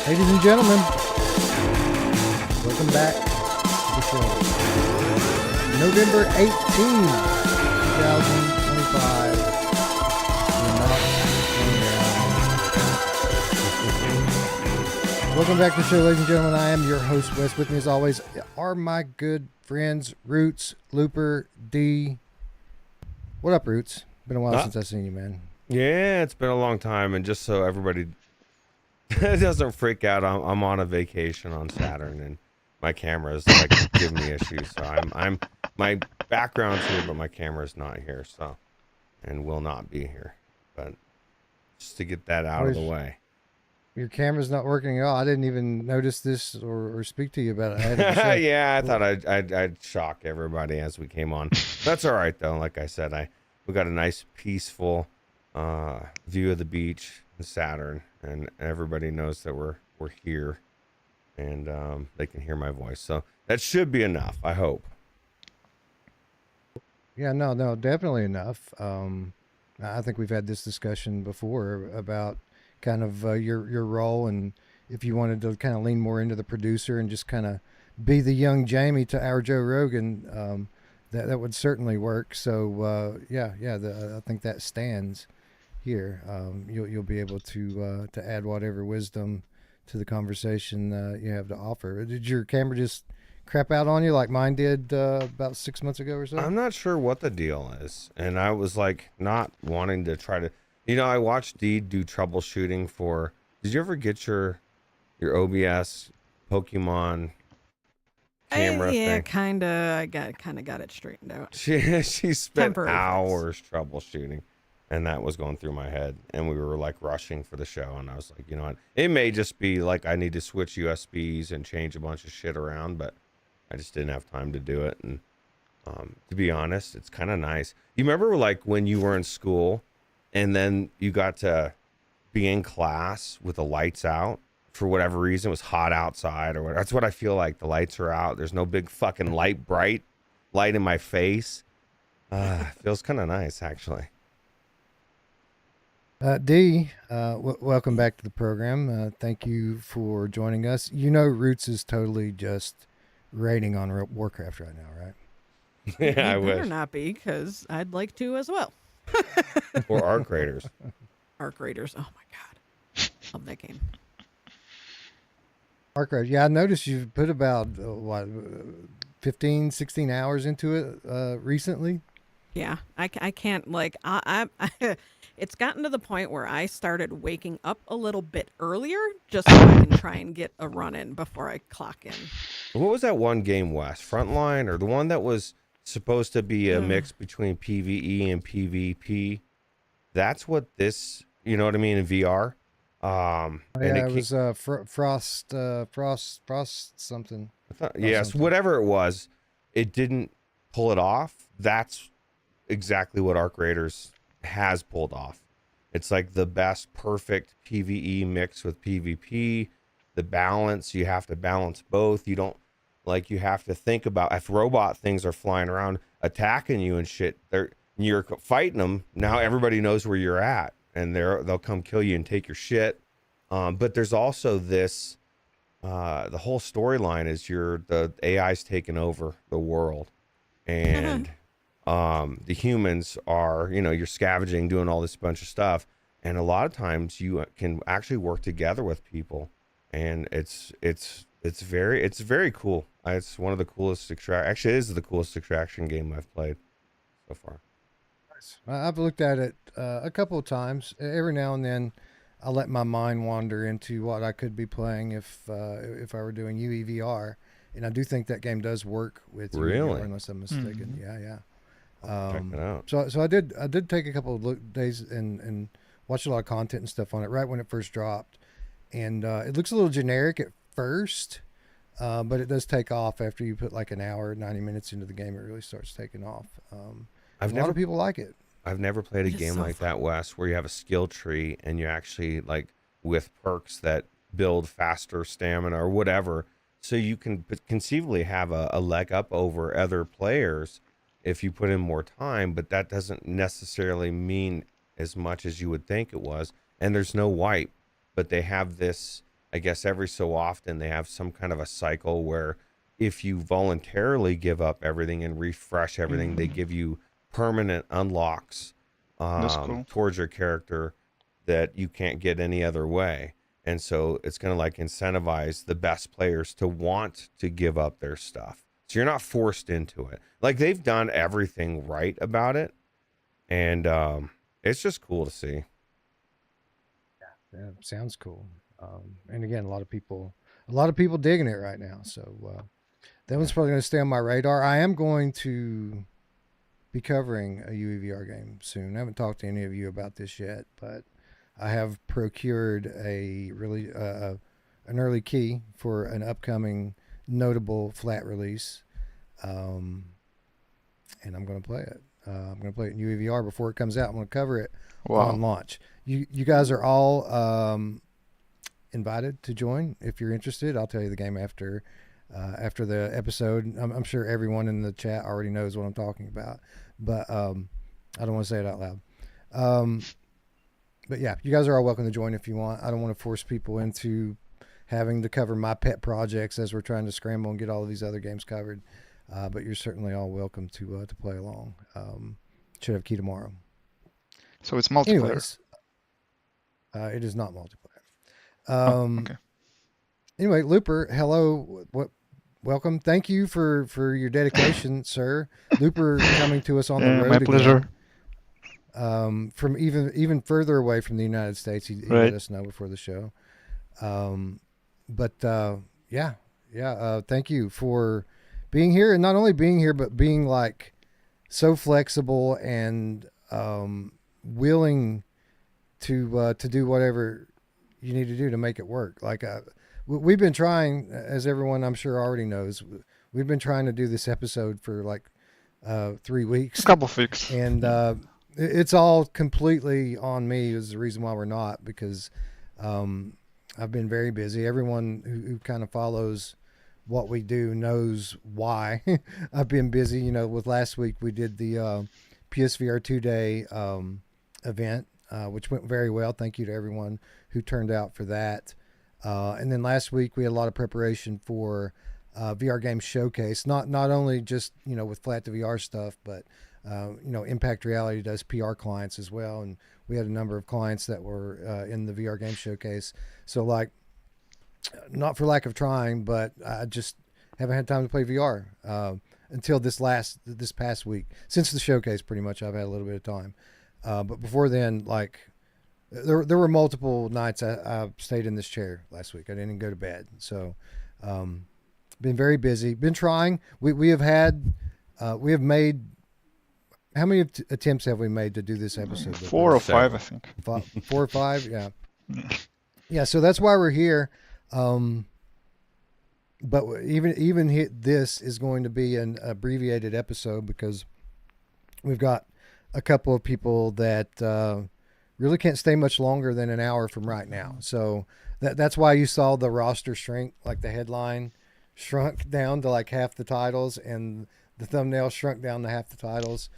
Ladies and gentlemen, welcome back to the show. November 18th, 2025. Welcome back to the show, ladies and gentlemen. I am your host, Wes. With me, as always, are my good friends, Ruuts, Looper, D. What up, Ruuts? Been a while since I've seen you, man. Yeah, it's been a long time, and just so everybody doesn't freak out, I'm on a vacation on Saturn, and my camera's like giving me issues. So I'm my background's here, but my camera's not here, so and will not be here. But just to get that out of the way. Your camera's not working at all. I didn't even notice this or speak to you about it. Yeah, I thought I'd shock everybody as we came on. That's all right though. Like I said, we got a nice peaceful view of the beach in Saturn, and everybody knows that we're here, and they can hear my voice. So that should be enough, I hope. Yeah, no, definitely enough. I think we've had this discussion before about kind of your role, and if you wanted to kind of lean more into the producer and just kind of be the young Jamie to our Joe Rogan, that would certainly work. So I think that stands here. You'll be able to add whatever wisdom to the conversation you have to offer. Did your camera just crap out on you like mine did about 6 months ago or so? I'm not sure what the deal is, and I was like not wanting to try to. I watched Dee do troubleshooting for. Did you ever get your OBS Pokemon camera thing? Kind of. I kind of got it straightened out. She spent Temporary hours troubleshooting, and that was going through my head. And we were like rushing for the show, and I was like, you know what? It may just be like I need to switch USBs and change a bunch of shit around, but I just didn't have time to do it. And to be honest, it's kind of nice. You remember like when you were in school, and then you got to be in class with the lights out for whatever reason. It was hot outside or whatever. That's what I feel like. The lights are out. There's no big fucking bright light in my face. Feels kind of nice, actually. D, welcome back to the program. Thank you for joining us. Ruuts is totally just raiding on Warcraft right now, right? Yeah, I better wish. not be, because I'd like to as well. Or Arc Raiders. Arc Raiders. Oh my god, love that game. Arc Raiders. Yeah, I noticed you've put about 15, 16 hours into it recently. Yeah, I can't like I it's gotten to the point where I started waking up a little bit earlier just so I can try and get a run in before I clock in. What was that one game, Wes? Frontline, or the one that was supposed to be a mix between PvE and PvP? That's what this, you know what I mean, in VR. It was Frost something. Yes, whatever it was, it didn't pull it off. That's exactly what Arc Raiders has pulled off. It's like the best perfect PvE mix with PvP. The balance, you have to balance both. You don't, like, you have to think about if robot things are flying around attacking you and shit, you're fighting them. Now everybody knows where you're at, and they'll come kill you and take your shit. But there's also this, the whole storyline is the AI's taking over the world, and the humans are, you're scavenging, doing all this bunch of stuff, and a lot of times you can actually work together with people, and it's very cool. It's one of the coolest actually it is the coolest extraction game I've played so far. Nice. I've looked at it a couple of times. Every now and then I let my mind wander into what I could be playing if I were doing UEVR, and I do think that game does work with really, UEVR, unless I'm mistaken. Yeah. Check it out. So I did take a couple of days and watch a lot of content and stuff on it right when it first dropped, and it looks a little generic at first, but it does take off after you put like an hour, 90 minutes into the game. It really starts taking off. A lot of people like it. I've never played a game like that, Wes, where you have a skill tree and you actually, like, with perks that build faster stamina or whatever, so you can conceivably have a leg up over other players if you put in more time, but that doesn't necessarily mean as much as you would think it was. And there's no wipe, but they have this, I guess every so often they have some kind of a cycle where if you voluntarily give up everything and refresh everything, they give you permanent unlocks That's cool. towards your character that you can't get any other way. And so it's going to like incentivize the best players to want to give up their stuff. So you're not forced into it. Like they've done everything right about it. And it's just cool to see. Yeah, sounds cool. And again, a lot of people digging it right now. So that one's probably going to stay on my radar. I am going to be covering a UEVR game soon. I haven't talked to any of you about this yet, but I have procured a really an early key for an upcoming notable flat release, and I'm going to play it. I'm going to play it in UEVR before it comes out. I'm going to cover it on launch. You guys are all invited to join if you're interested. I'll tell you the game after the episode. I'm sure everyone in the chat already knows what I'm talking about, but I don't want to say it out loud. But yeah, you guys are all welcome to join if you want. I don't want to force people into having to cover my pet projects as we're trying to scramble and get all of these other games covered. But you're certainly all welcome to play along. Should have key tomorrow. So it's multiplayer. Anyways, it is not multiplayer. Okay. Anyway, Looper, hello. Welcome. Thank you for your dedication, sir. Looper coming to us on the road. My pleasure. Again, from even further away from the United States. He let us know before the show. Thank you for being here, and not only being here, but being like so flexible and willing to do whatever you need to do to make it work. Like we've been trying, as everyone I'm sure already knows, we've been trying to do this episode for like 3 weeks, A couple of weeks. and it's all completely on me is the reason why we're not, because I've been very busy. Everyone who kind of follows what we do knows why I've been busy. You know, with last week we did the PSVR 2-day event, which went very well. Thank you to everyone who turned out for that. And then last week we had a lot of preparation for VR Game Showcase, not only just, you know, with flat to VR stuff, but you know, Impact Reality does PR clients as well, and we had a number of clients that were in the VR Game Showcase. So, like, not for lack of trying, but I just haven't had time to play VR until this past week. Since the showcase, pretty much, I've had a little bit of time. But before then, like, there were multiple nights I stayed in this chair last week. I didn't even go to bed. So, been very busy. Been trying. We have made. How many attempts have we made to do this episode? 4 or 5, I think. 4 or 5, yeah. Yeah, so that's why we're here. But even this is going to be an abbreviated episode because we've got a couple of people that really can't stay much longer than an hour from right now. So that's why you saw the roster shrink, like the headline shrunk down to like half the titles and the thumbnail shrunk down to half the titles.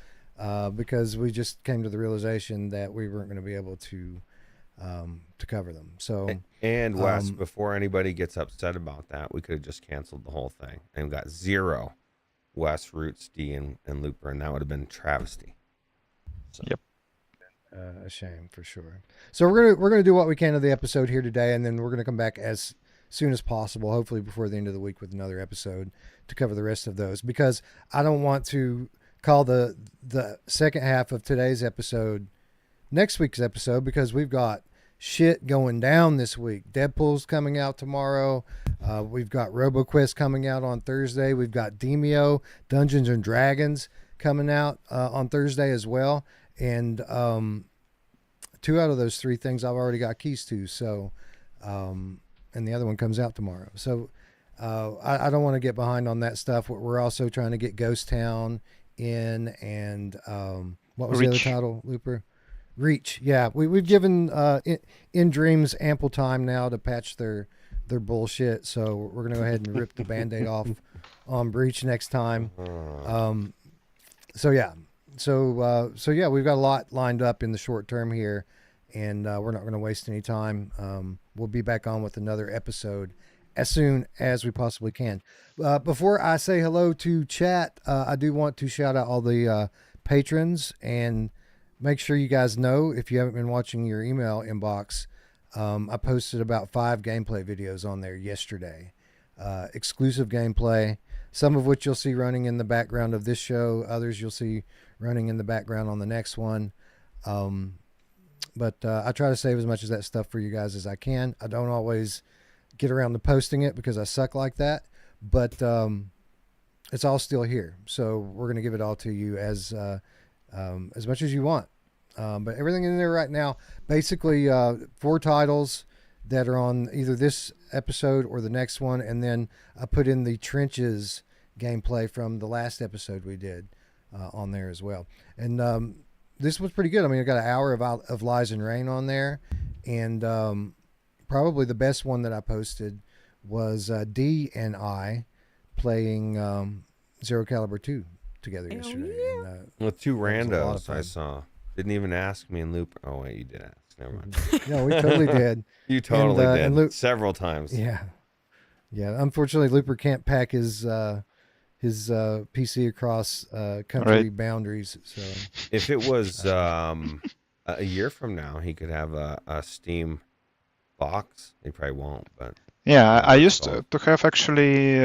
Because we just came to the realization that we weren't going to be able to cover them. So, and Wes, before anybody gets upset about that, we could have just canceled the whole thing and got 0 Wes, Ruuts, D, and Looper, and that would have been travesty. So. Yep. A shame for sure. So we're gonna do what we can of the episode here today, and then we're gonna come back as soon as possible, hopefully before the end of the week, with another episode to cover the rest of those, because I don't want to call the second half of today's episode next week's episode, because we've got shit going down this week. Deadpool's coming out tomorrow. We've got RoboQuest coming out on Thursday. We've got Demio, Dungeons and Dragons, coming out on Thursday as well. And 2 out of those 3 things I've already got keys to. So, and the other one comes out tomorrow. So I don't want to get behind on that stuff. We're also trying to get Ghost Town in, and what was Reach. the other title, Looper? Reach. Yeah, we've given In Dreams ample time now to patch their bullshit, so we're gonna go ahead and rip the Band-Aid off on Breach next time. So yeah, we've got a lot lined up in the short term here, and we're not going to waste any time. We'll be back on with another episode as soon as we possibly can. Before I say hello to chat, I do want to shout out all the patrons and make sure you guys know, if you haven't been watching your email inbox, I posted about 5 gameplay videos on there yesterday. Exclusive gameplay, some of which you'll see running in the background of this show, others you'll see running in the background on the next one. But I try to save as much of that stuff for you guys as I can. I don't always get around to posting it because I suck like that, but it's all still here. So we're going to give it all to you as much as you want. But everything in there right now, basically 4 titles that are on either this episode or the next one. And then I put in the Trenches gameplay from the last episode we did on there as well. And this was pretty good. I mean, I got an hour of Lies and Rain on there. And probably the best one that I posted was D and I playing Zero Caliber 2 together yesterday. Yeah. And, With 2 was a lot of randos fun. I saw. Didn't even ask me and Loop. Oh, wait, you did ask. Never mind. no, we totally did. You totally did. and Luke- several times. Yeah. Unfortunately, Looper can't pack his PC across country boundaries. So If it was a year from now, he could have a Steam box. He probably won't, but Yeah, I used to have actually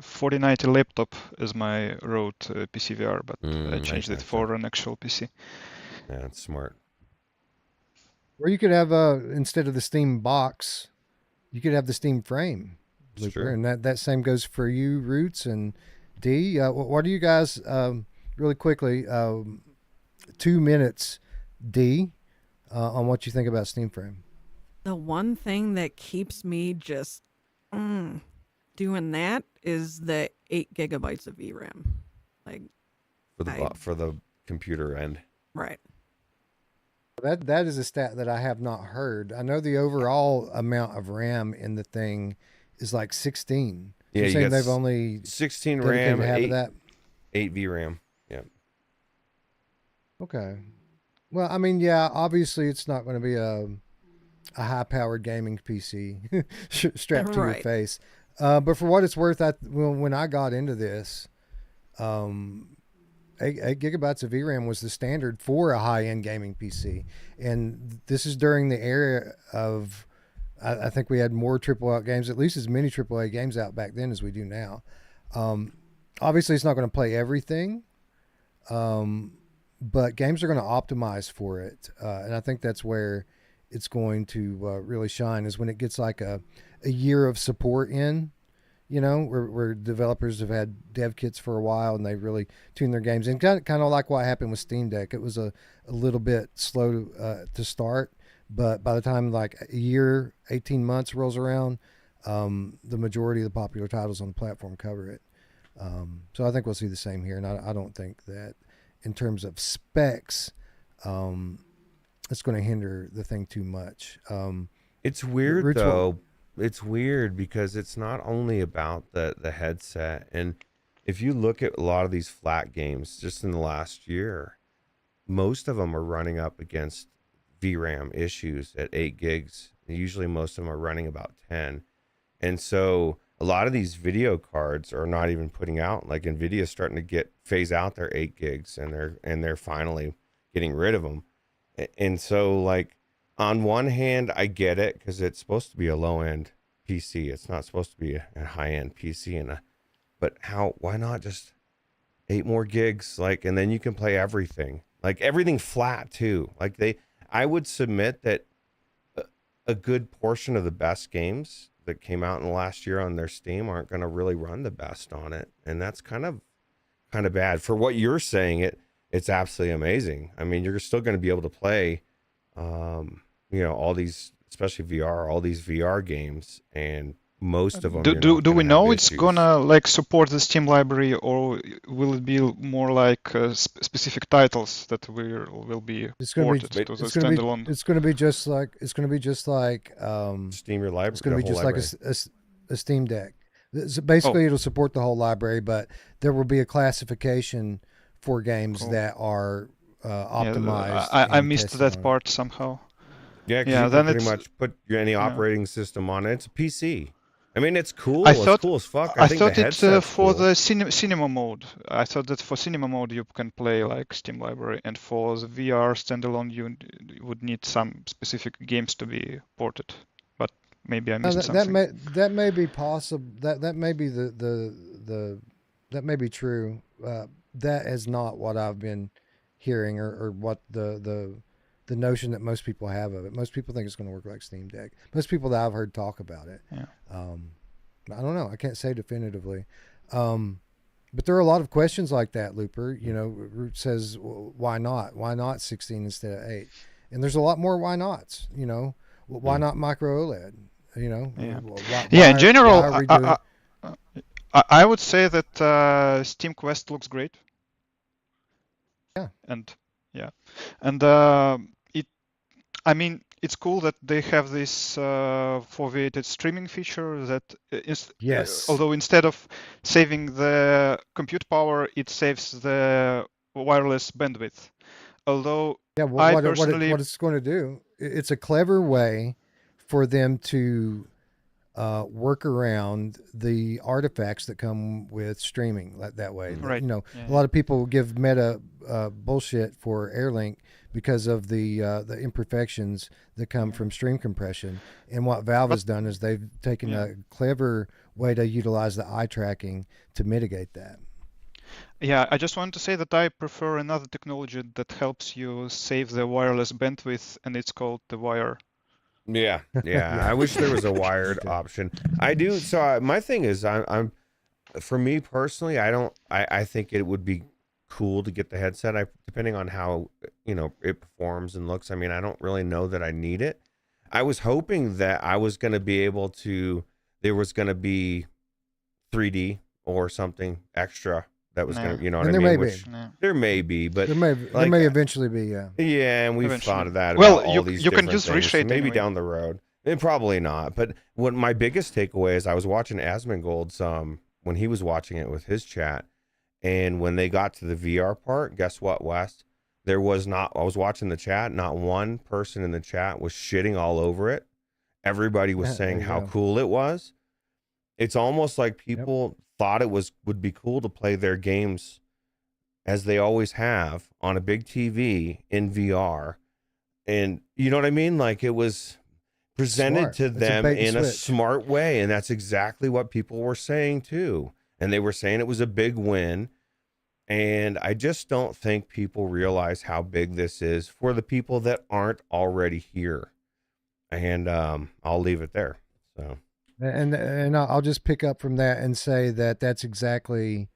4090 laptop as my Rode PSVR, but I changed it for an actual PC. yeah, it's smart. or you could have instead of the Steam box, you could have the Steam frame, It's Looper, true. and that same goes for you, Roots and D. What do you guys really quickly? 2 minutes, D, on what you think about Steam frame. The one thing that keeps me just doing that is the 8 gigabytes of VRAM. Like, For the computer end. right. That is a stat that I have not heard. I know the overall amount of RAM in the thing is like 16. Yeah, You're you saying got they've only 16 dedicated RAM, half 8, of that? 8 VRAM. Yeah. Okay. Well, I mean, yeah, obviously it's not going to be a high-powered gaming PC strapped to your Right. face. But for what it's worth, when I got into this, 8 gigabytes of VRAM was the standard for a high-end gaming PC. And this is during the era of, I think we had more AAA games, at least as many AAA games out back then as we do now. Obviously, it's not going to play everything. But games are going to optimize for it. And I think that's where it's going to really shine, is when it gets like a year of support in, where developers have had dev kits for a while and they really tune their games in. Kind of like what happened with Steam Deck. It was a little bit slow to start, but by the time like a year, 18 months rolls around, the majority of the popular titles on the platform cover it. So I think we'll see the same here. And I don't think that in terms of specs, it's going to hinder the thing too much. It's weird Roots though. It's weird because it's not only about the headset. And if you look at a lot of these flat games just in the last year, most of them are running up against VRAM issues at 8 gigs. Usually most of them are running about 10. And so a lot of these video cards are not even putting out, like Nvidia's starting to phase out their 8 gigs and they're finally getting rid of them. And so like, on one hand, I get it because it's supposed to be a low-end PC. It's not supposed to be a high-end PC. But why not just 8 more gigs? Like, and then you can play everything. Like everything flat too. Like I would submit that a good portion of the best games that came out in the last year on their Steam aren't going to really run the best on it. And that's kind of bad. For what you're saying, it's absolutely amazing. I mean, you're still going to be able to play all these, especially VR, all these VR games, and most of them. Do we know it's gonna like support the Steam library, or will it be more like specific titles that will be ported to the standalone? It's going to be just like Steam Your Library. It's going to be just like a Steam Deck. So basically, it'll support the whole library, but there will be a classification for games that are optimized. I missed that part somehow. Yeah, because Yeah, you then can pretty it's much put any yeah. operating system on it. It's a PC. I mean, it's cool. I It's thought cool as fuck. I I think the thought it headset's for cool. the cinema mode. I thought that for cinema mode you can play like Steam Library, and for the VR standalone you would need some specific games to be ported. But maybe I missed that something. that may be possible. That may be the that may be true. That is not what I've been hearing, or what the notion that most people have of it. Most people think it's going to work like Steam Deck. Most people that I've heard talk about it. Yeah. I don't know. I can't say definitively. But there are a lot of questions like that, Looper. You know, Root says, well, why not? Why not 16 instead of 8? And there's a lot more why nots. You know, why not micro OLED? You know, Yeah. why, Yeah, in why general, are we doing? I would say that Steam Quest looks great. Yeah. And yeah, and I mean, it's cool that they have this foveated streaming feature that is, Yes. although instead of saving the compute power, it saves the wireless bandwidth. Although Yeah, I what personally, what it's going to do? It's a clever way for them to work around the artifacts that come with streaming that way. right, You know, yeah, a lot of people give Meta bullshit for AirLink because of the imperfections that come from stream compression. And what Valve has done is they've taken a clever way to utilize the eye tracking to mitigate that. Yeah, I just wanted to say that I prefer another technology that helps you save the wireless bandwidth, and it's called the wire. Yeah, yeah. I wish there was a wired option. I do. So my thing is, I'm for me personally, I think it would be cool to get the headset. Depending on how it performs and looks. I mean, I don't really know that I need it. I was hoping that I was going to be able to. There was going to be 3D or something extra that was going to, you know what I mean? There may Which, be. there may be, but there may eventually be. Yeah. Yeah, and we've Eventually. thought of that. Well, about all these you can different just things. reshape Maybe anyway. down the road. And probably not. But what my biggest takeaway is, I was watching Asmongold's when he was watching it with his chat, and when they got to the VR part, guess what, Wes? There was not. I was watching the chat. Not one person in the chat was shitting all over it. Everybody was saying how cool it was. It's almost like people thought it would be cool to play their games as they always have on a big TV in VR. And you know what I mean? Like, it was presented to them in a smart way. And that's exactly what people were saying too. And they were saying it was a big win. And I just don't think people realize how big this is for the people that aren't already here. And I'll leave it there. So. And I'll just pick up from that and say that that's exactly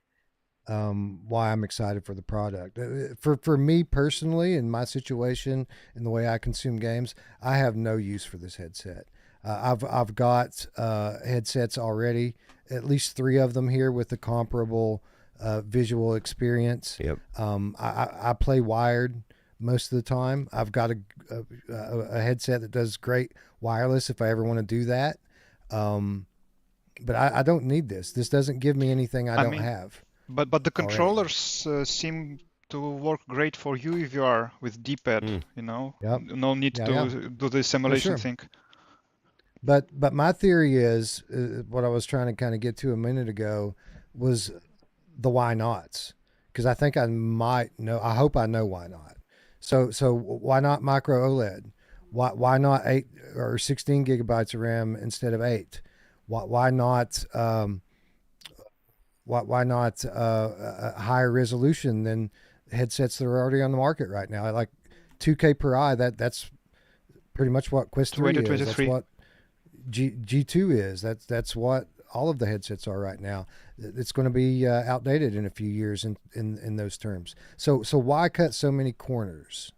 why I'm excited for the product. For me personally, in my situation, in the way I consume games, I have no use for this headset. I've got headsets already, at least 3 of them here with the comparable visual experience. Yep. I play wired most of the time. I've got a headset that does great wireless if I ever want to do that. But I don't need this. This doesn't give me anything I don't have. But the controllers seem to work great for UVR with D-pad. You know, no need to do the simulation thing. But my theory is what I was trying to kind of get to a minute ago was the why nots, because I think I might know. I hope I know why not. So why not micro OLED? Why not 8 or 16 gigabytes of RAM instead of 8? Why not a higher resolution than headsets that are already on the market right now? Like 2K per eye. That's pretty much what Quest 3 is. That's what G2 is. That's what all of the headsets are right now. It's going to be outdated in a few years in those terms. So why cut so many corners?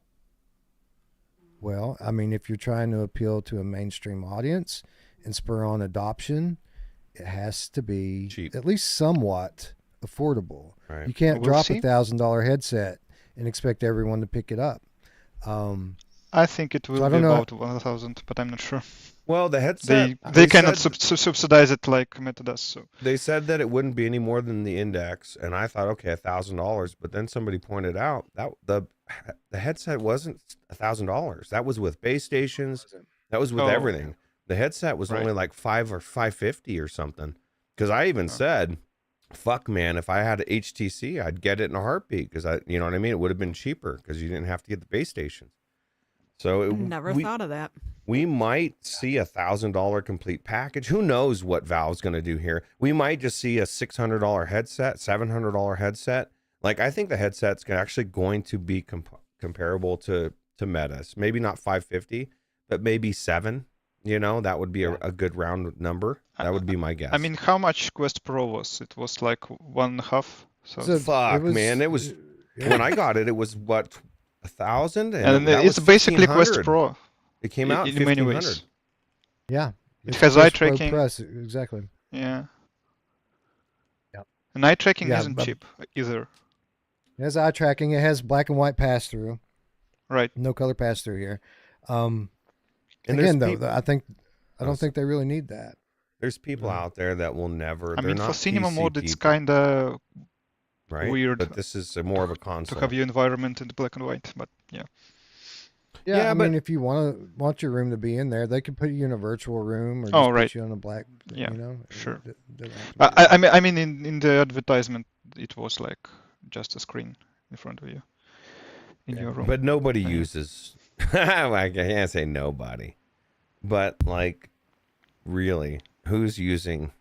Well, I mean, if you're trying to appeal to a mainstream audience and spur on adoption, it has to be cheap, at least somewhat affordable. Right. You can't drop $1,000 headset and expect everyone to pick it up. I think it will be about 1,000, but I'm not sure. Well, the headset they cannot subsidize it like Meta does. So they said that it wouldn't be any more than the Index, and I thought, okay, $1,000. But then somebody pointed out that the the headset wasn't $1,000. That was with base stations. Was it? That was with Oh, everything. The headset was right. only like $5 or $550 or something. Because I even Oh. said, "Fuck, man, if I had a HTC, I'd get it in a heartbeat." Because you know what I mean. It would have been cheaper because you didn't have to get the base stations. So Never thought of that. we might see $1,000 complete package. Who knows what Valve's going to do here? We might just see a $600 headset, $700 headset. Like, I think the headset's actually going to be comparable to Meta's. Maybe not 550, but maybe 7. You know, that would be a good round number. That would be my guess. I mean, how much Quest Pro was? It was like 1.5. So, So fuck, man. It was when I got it. It was what, 1,000, and that it's was basically Quest 1,500. Pro. It came out in many 1,500. ways. Yeah. It It's has eye Quest Pro tracking. Plus, exactly. Yeah. Yep. And eye tracking Yeah, isn't but- cheap either. It has eye tracking. It has black and white pass through. Right. No color pass through here. And Again, there's though, I don't think they really need that. There's people out there that will never. I they're mean, for not cinema PC mode, it's people, kind of right? weird But this is more of a to console. have your environment in black and white. But yeah. Yeah, Yeah, I but- mean, if you want your room to be in there, they could put you in a virtual room or just Oh, right. put you on a black. Yeah, You know, sure. It doesn't have to be I mean, in the advertisement, it was like just a screen in front of you in your room. But nobody Yeah. uses. I can't say nobody, but like, really, who's using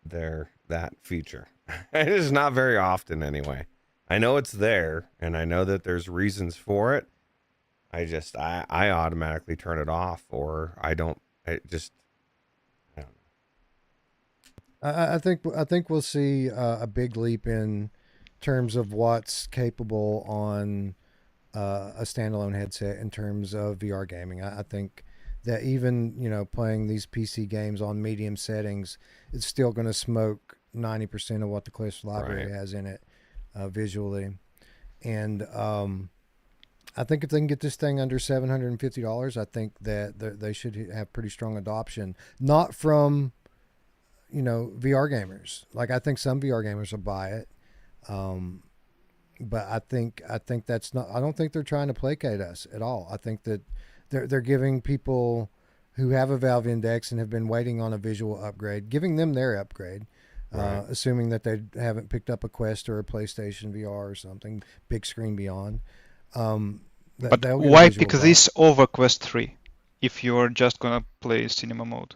that feature? It is not very often, anyway. I know it's there, and I know that there's reasons for it. I automatically turn it off, or I don't. I don't know. I think we'll see a big leap in terms of what's capable on a standalone headset in terms of VR gaming. I think that even playing these PC games on medium settings, it's still going to smoke 90% of what the Quest library Right. has in it visually. And I think if they can get this thing under $750, I think that they should have pretty strong adoption. Not from VR gamers. Like, I think some VR gamers will buy it. But I think that's not. I don't think they're trying to placate us at all. I think that they're giving people who have a Valve Index and have been waiting on a visual upgrade, giving them their upgrade, Right. assuming that they haven't picked up a Quest or a PlayStation VR or something big screen beyond. But they'll get a why visual pick bump. this over Quest 3 if you're just gonna play cinema mode?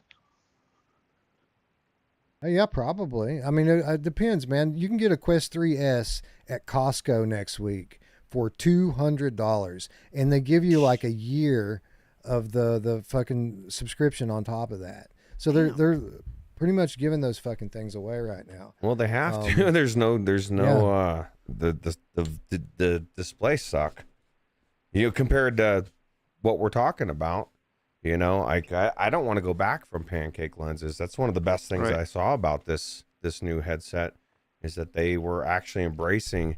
Yeah, probably. I mean, it depends, man. You can get a Quest 3S at Costco next week for $200, and they give you like a year of the fucking subscription on top of that. So they're pretty much giving those fucking things away right now. Well, they have to. There's no. The displays suck. Compared to what we're talking about. I don't want to go back from pancake lenses. That's one of the best things Right. I saw about this new headset is that they were actually embracing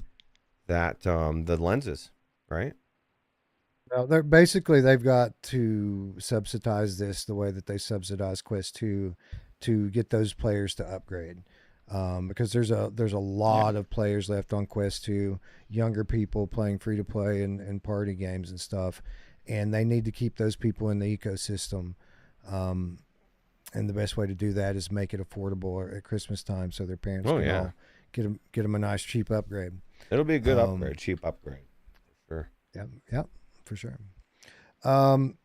that the lenses, right? Well, they've got to subsidize this the way that they subsidize Quest 2 to get those players to upgrade. Because there's a lot of players left on Quest 2, younger people playing free to play and party games and stuff, and they need to keep those people in the ecosystem. And the best way to do that is make it affordable at Christmas time, so their parents can all get them a nice cheap upgrade. It'll be a good upgrade, cheap upgrade, for sure. Yeah, for sure.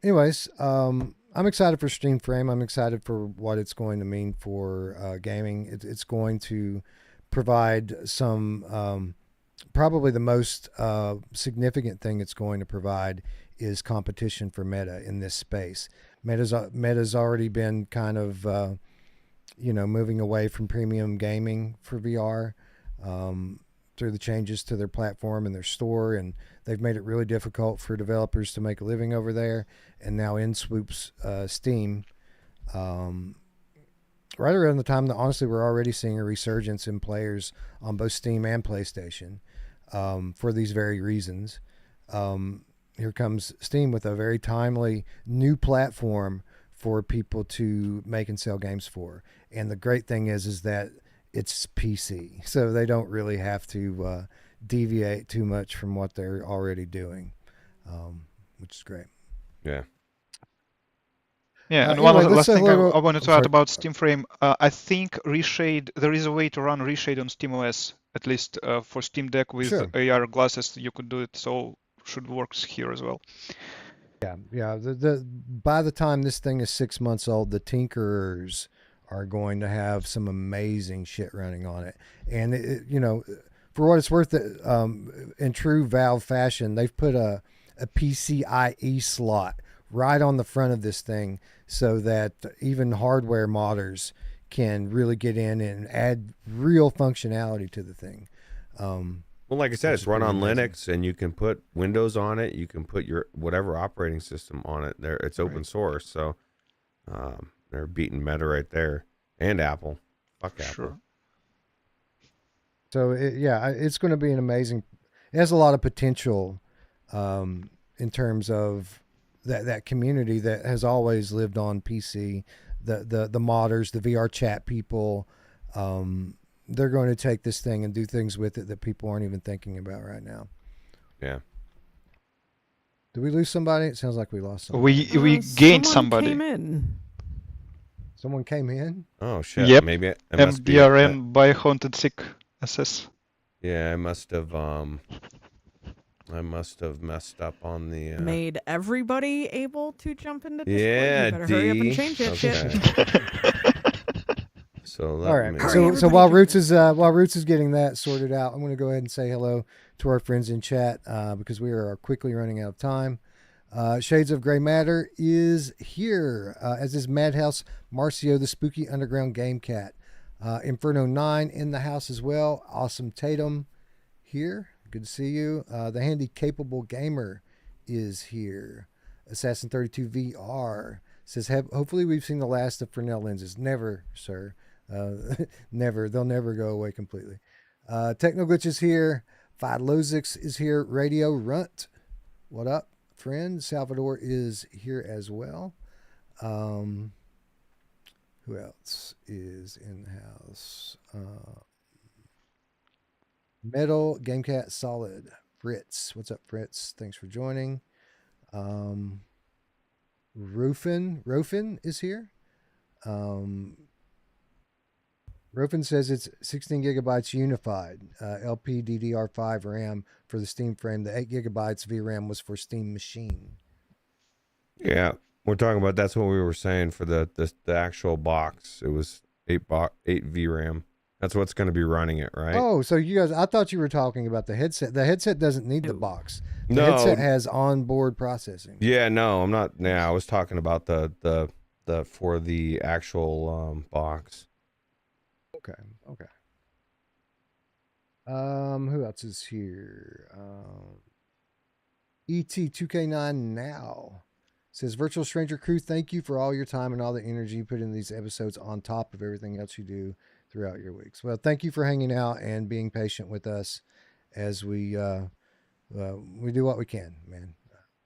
Anyways, I'm excited for Stream Frame. I'm excited for what it's going to mean for gaming. It's going to provide some, probably the most significant thing it's going to provide is competition for Meta in this space. Meta's already been kind of, moving away from premium gaming for VR through the changes to their platform and their store, and they've made it really difficult for developers to make a living over there. And now in swoops Steam, right around the time that honestly we're already seeing a resurgence in players on both Steam and PlayStation for these very reasons. Here comes Steam with a very timely new platform for people to make and sell games for. And the great thing is that it's PC, so they don't really have to deviate too much from what they're already doing, which is great. Yeah. Yeah, and Anyway, one let's last say thing I hello to- wanted I'm to add sorry. about Steam Frame. I think reshade, there is a way to run reshade on SteamOS, at least for Steam Deck with Sure. AR glasses, you could do it, so should work here as well. Yeah. By the time this thing is 6 months old, the tinkerers are going to have some amazing shit running on it. And for what it's worth, in true Valve fashion, they've put a PCIe slot right on the front of this thing, so that even hardware modders can really get in and add real functionality to the thing. Well, like I said, Which it's is run pretty on amazing. Linux, and you can put Windows on it. You can put your whatever operating system on it. There, it's open Right. source, so they're beating Meta right there, and Apple. Fuck Apple. Sure. So it's going to be an amazing. It has a lot of potential, in terms of that community that has always lived on PC. The modders, the VR chat people, they're going to take this thing and do things with it that people aren't even thinking about right now. Yeah. Did we lose somebody? It sounds like we lost somebody. We gained Someone somebody. came in. Someone came in. Oh shit. Yep. Maybe it must be. MDRN by Haunted Sick SS. Yeah, I must have messed up on the. Made everybody able to jump into Discord. Yeah, You better hurry up and D. change that shit. Okay. So let All right. me. Hurry, So everybody while jump Ruuts is getting that sorted out, I'm going to go ahead and say hello to our friends in chat, because we are quickly running out of time. Shades of Grey Matter is here, as is Madhouse Marcio, the spooky underground game cat. Inferno 9 in the house as well. Awesome Tatum here. Good to see you. The Handy Capable Gamer is here. Assassin 32 VR says, hopefully we've seen the last of Fresnel lenses. Never, sir. Never. They'll never go away completely. Technoglitch is here. Philozix is here. Radio Runt. What up, friend? Salvador is here as well. Who else is in the house? Metal, Gamecat, Solid. Fritz. What's up, Fritz? Thanks for joining. Rofin is here. Rofin says it's 16 gigabytes unified, LPDDR5 RAM for the Steam Frame. The 8 gigabytes VRAM was for Steam Machine. Yeah, we're talking about. That's what we were saying for the actual box. It was 8 VRAM. That's what's going to be running it, right? Oh, so you guys, I thought you were talking about the headset. The headset doesn't need the box. The No. headset has onboard processing. Yeah, no, I'm not. Yeah, I was talking about the for the actual box. Okay. Who else is here? ET2K9 now says, Virtual Stranger Crew, thank you for all your time and all the energy you put in these episodes on top of everything else you do throughout your weeks. Well, thank you for hanging out and being patient with us as we do what we can, man.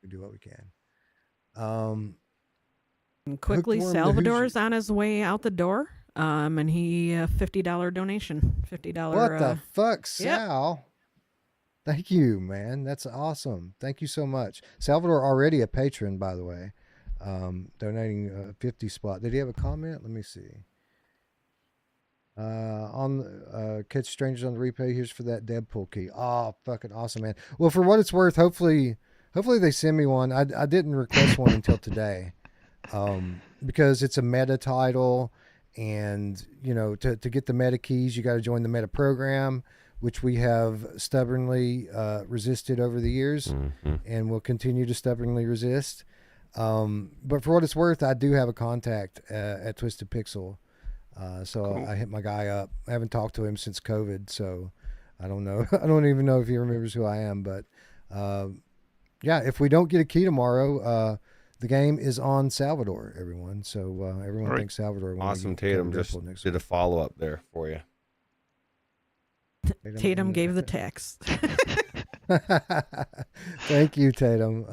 We do what we can. And quickly, Hookworm the Salvador's Hoosier. on his way out the door. And he $50 donation. $50. What the fuck, Sal? Thank you, man. That's awesome. Thank you so much. Salvador, already a patron, by the way, donating a 50 spot. Did he have a comment? Let me see. Catch strangers on the replay. Here's for that Deadpool key. Oh, fucking awesome, man. Well, for what it's worth, hopefully they send me one. I didn't request one until today, because it's a meta title, and to get the meta keys, you got to join the meta program, which we have stubbornly resisted over the years, and will continue to stubbornly resist. But for what it's worth, I do have a contact at Twisted Pixel. So cool. I hit my guy up. I haven't talked to him since COVID, so I don't know. I don't even know if he remembers who I am. But yeah, if we don't get a key tomorrow, the game is on Salvador, everyone. So everyone thinks Salvador. Awesome. Tatum just did a follow up there for you. Tatum gave the text. Thank you, Tatum.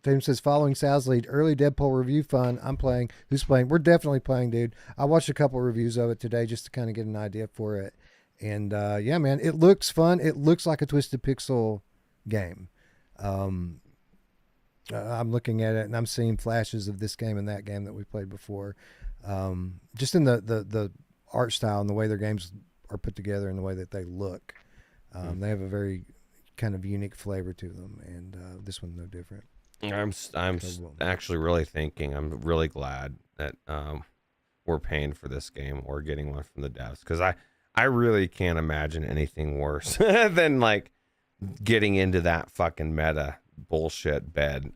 Tatum says, following Sal's lead, early Deadpool review fun. I'm playing. Who's playing? We're definitely playing, dude. I watched a couple reviews of it today just to kind of get an idea for it. And yeah, man, it looks fun. It looks like a Twisted Pixel game. Um, I'm looking at it and I'm seeing flashes of this game and that game that we played before. Just in the art style and the way their games are put together and the way that they look. They have a very kind of unique flavor to them, and this one's no different. Actually really thinking. I'm really glad that we're paying for this game or getting one from the devs, because I really can't imagine anything worse than like getting into that fucking meta bullshit bed.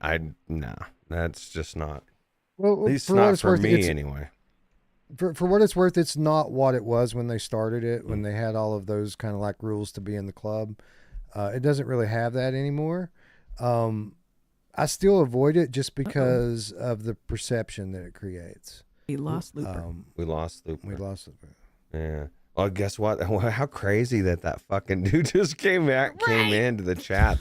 No, that's just not. Well, At least for not what it's for worth, me anyway. For what it's worth, it's not what it was when they started it, when they had all of those kind of like rules to be in the club. It doesn't really have that anymore. I still avoid it just because of the perception that it creates. We lost Looper. We lost Looper. We lost it. Yeah. Well, guess what? How crazy that fucking dude just came into the chat.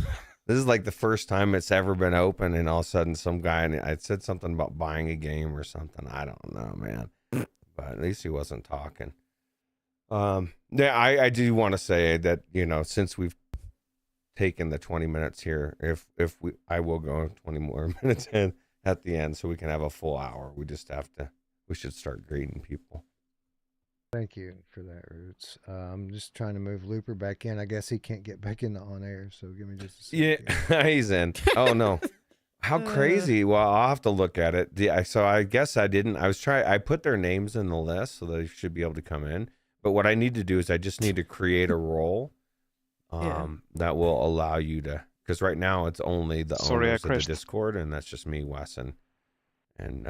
This is like the first time it's ever been open, and all of a sudden some guy, and I said something about buying a game or something. I don't know, man. But at least he wasn't talking. Yeah, I do want to say that, you know, since we've taken the 20 minutes here, I will go 20 more minutes in at the end so we can have a full hour. We should start greeting people. Thank you for that, Ruuts. I'm just trying to move Looper back in. I guess he can't get back into on air, so give me just a second. Yeah, he's in. Oh no. How crazy. Well, I'll have to look at it. So I guess I didn't. I put their names in the list so they should be able to come in. But what I need to do is I just need to create a role that will allow you to, because right now it's only the owners of the Discord, and that's just me, Wes, and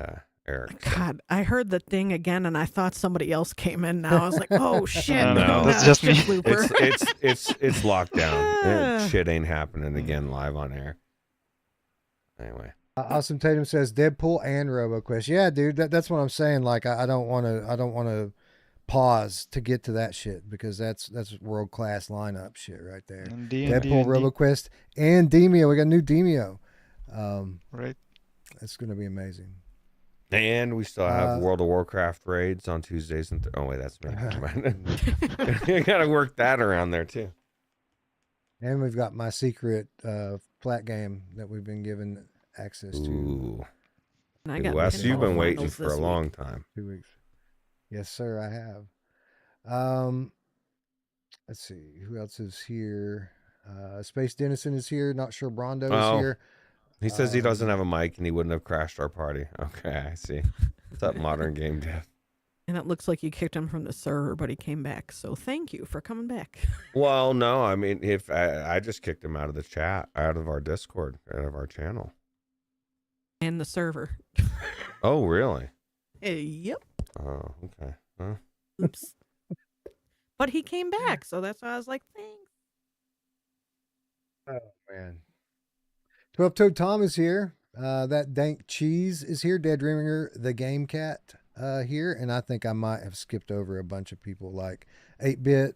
Eric. God, I heard the thing again, and I thought somebody else came in. Now I was like, "Oh shit!" No, that's just me. Looper. It's locked down. Shit ain't happening again live on air. Anyway, Awesome Tatum says Deadpool and RoboQuest. Yeah, dude, that's what I'm saying. Like, I don't want to pause to get to that shit, because that's world class lineup shit right there. Deadpool, RoboQuest, and Demio. We got new Demio. Right. It's gonna be amazing. And we still have World of Warcraft raids on Tuesdays and oh wait, that's me. You gotta work that around there too. And we've got my secret plat game that we've been given access to. Ooh. And I got Wes, you've been waiting finals for this a week. long time. 2 weeks. Yes, sir, I have. Let's see. Who else is here? Space Dennison is here. Not sure Brondo is here. He says he doesn't have a mic and he wouldn't have crashed our party. Okay, I see. What's up, Modern Game Dev? And it looks like you kicked him from the server, but he came back. So thank you for coming back. Well, no, I mean, if I just kicked him out of the chat, out of our Discord, out of our channel. And the server. Oh, really? Yep. Oh, okay. Huh? Oops. But he came back, so that's why I was like, thanks. Oh, man. 12-Toed Tom is here. That Dank Cheese is here. Dead Ringer, the Game Cat here. And I think I might have skipped over a bunch of people, like 8-Bit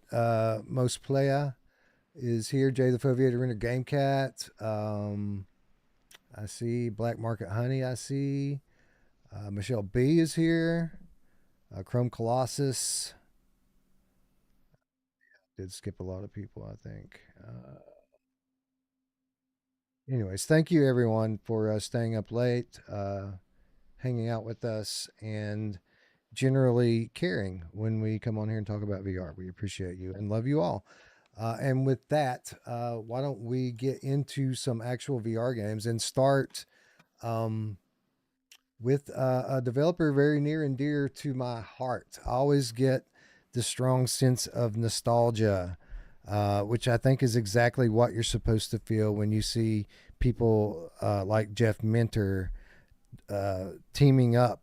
Most Playa is here. Jay the Foviator Renter Game Cat. I see Black Market Honey. I see Michelle B is here. Chrome Colossus. Did skip a lot of people, I think. Anyways, thank you everyone for staying up late, hanging out with us, and generally caring when we come on here and talk about VR. We appreciate you and love you all. And with that, why don't we get into some actual VR games and start with a developer very near and dear to my heart. I always get the strong sense of nostalgia, which I think is exactly what you're supposed to feel when you see people like Jeff Minter teaming up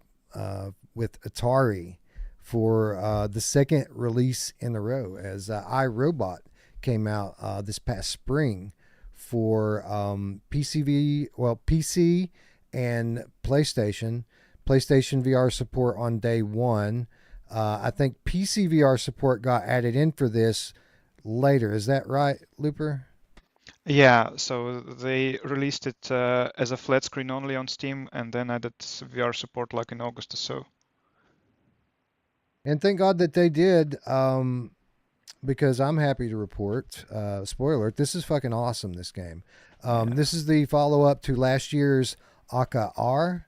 with Atari for the second release in a row, as iRobot came out this past spring for PC and PlayStation VR support on day one. I think PC VR support got added in for this later. Is that right, Looper? Yeah, so they released it as a flat screen only on Steam, and then added VR support like in August or so. And thank God that they did. because I'm happy to report, spoiler alert, this is fucking awesome, this game. Yeah. This is the follow-up to last year's Aka R,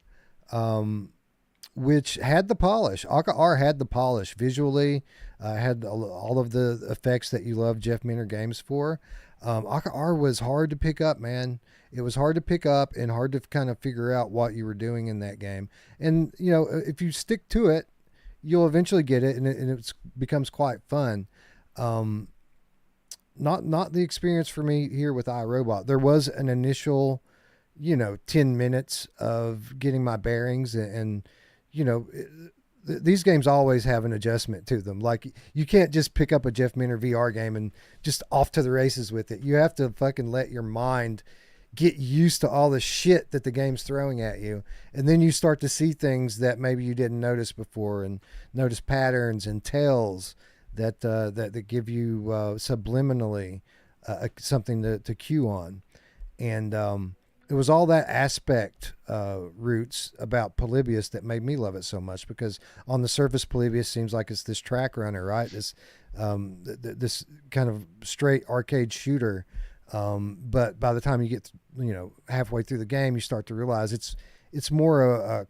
which had the polish. Aka R had the polish visually, had all of the effects that you love Jeff Minter games for. Aka R was hard to pick up, man. It was hard to pick up and hard to kind of figure out what you were doing in that game. And, you know, if you stick to it, you'll eventually get it, and it becomes quite fun. Not the experience for me here with iRobot. There was an initial, 10 minutes of getting my bearings, and these games always have an adjustment to them. Like, you can't just pick up a Jeff Minter VR game and just off to the races with it. You have to fucking let your mind get used to all the shit that the game's throwing at you, and then you start to see things that maybe you didn't notice before, and notice patterns and tells that give you subliminally something to cue on. And it was all that aspect, Ruuts, about Polybius that made me love it so much, because on the surface Polybius seems like it's this track runner, right? This kind of straight arcade shooter. But by the time you get, halfway through the game, you start to realize it's more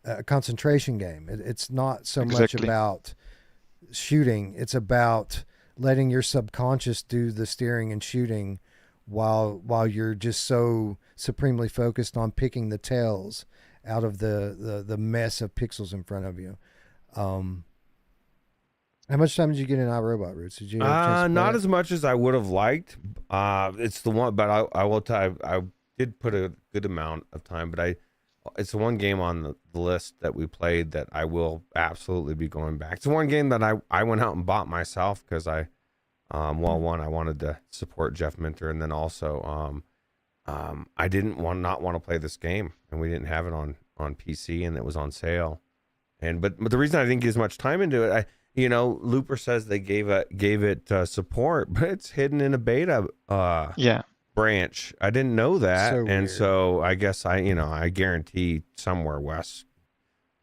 a concentration game. It's not so much about shooting. It's about letting your subconscious do the steering and shooting while you're just so supremely focused on picking the tails out of the mess of pixels in front of you. How much time did you get in iRobot, Ruuts? Did you have a chance to play Not it? as much as I would have liked. It's the one, but I will tell you, I did put a good amount of time, but it's the one game on the list that we played that I will absolutely be going back. It's the one game that I went out and bought myself because one, I wanted to support Jeff Minter, and then also I didn't not want to play this game, and we didn't have it on PC, and it was on sale. But the reason I didn't get as much time into it, Looper says they gave it support, but it's hidden in a beta branch. I didn't know that, So and weird. so I guess I guarantee somewhere Wes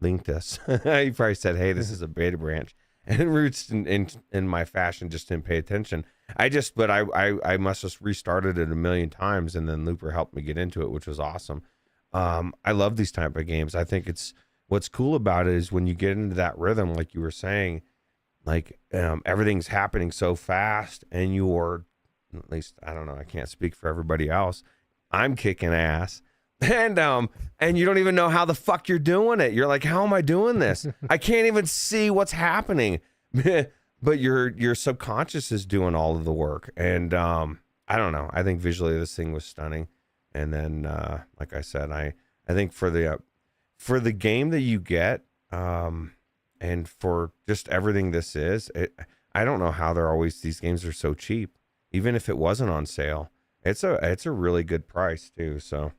linked us. He probably said, "Hey, this is a beta branch," and Roots in my fashion just didn't pay attention. But I must have restarted it a million times, and then Looper helped me get into it, which was awesome. I love these type of games. I think what's cool about it is when you get into that rhythm, like you were saying. Like everything's happening so fast, and you're, at least I don't know, I can't speak for everybody else. I'm kicking ass, and you don't even know how the fuck you're doing it. You're like, how am I doing this? I can't even see what's happening, but your subconscious is doing all of the work. And I don't know. I think visually this thing was stunning. And then, like I said, I think for the game that you get. And for just everything this is, I don't know how these games are so cheap. Even if it wasn't on sale, it's a really good price too. So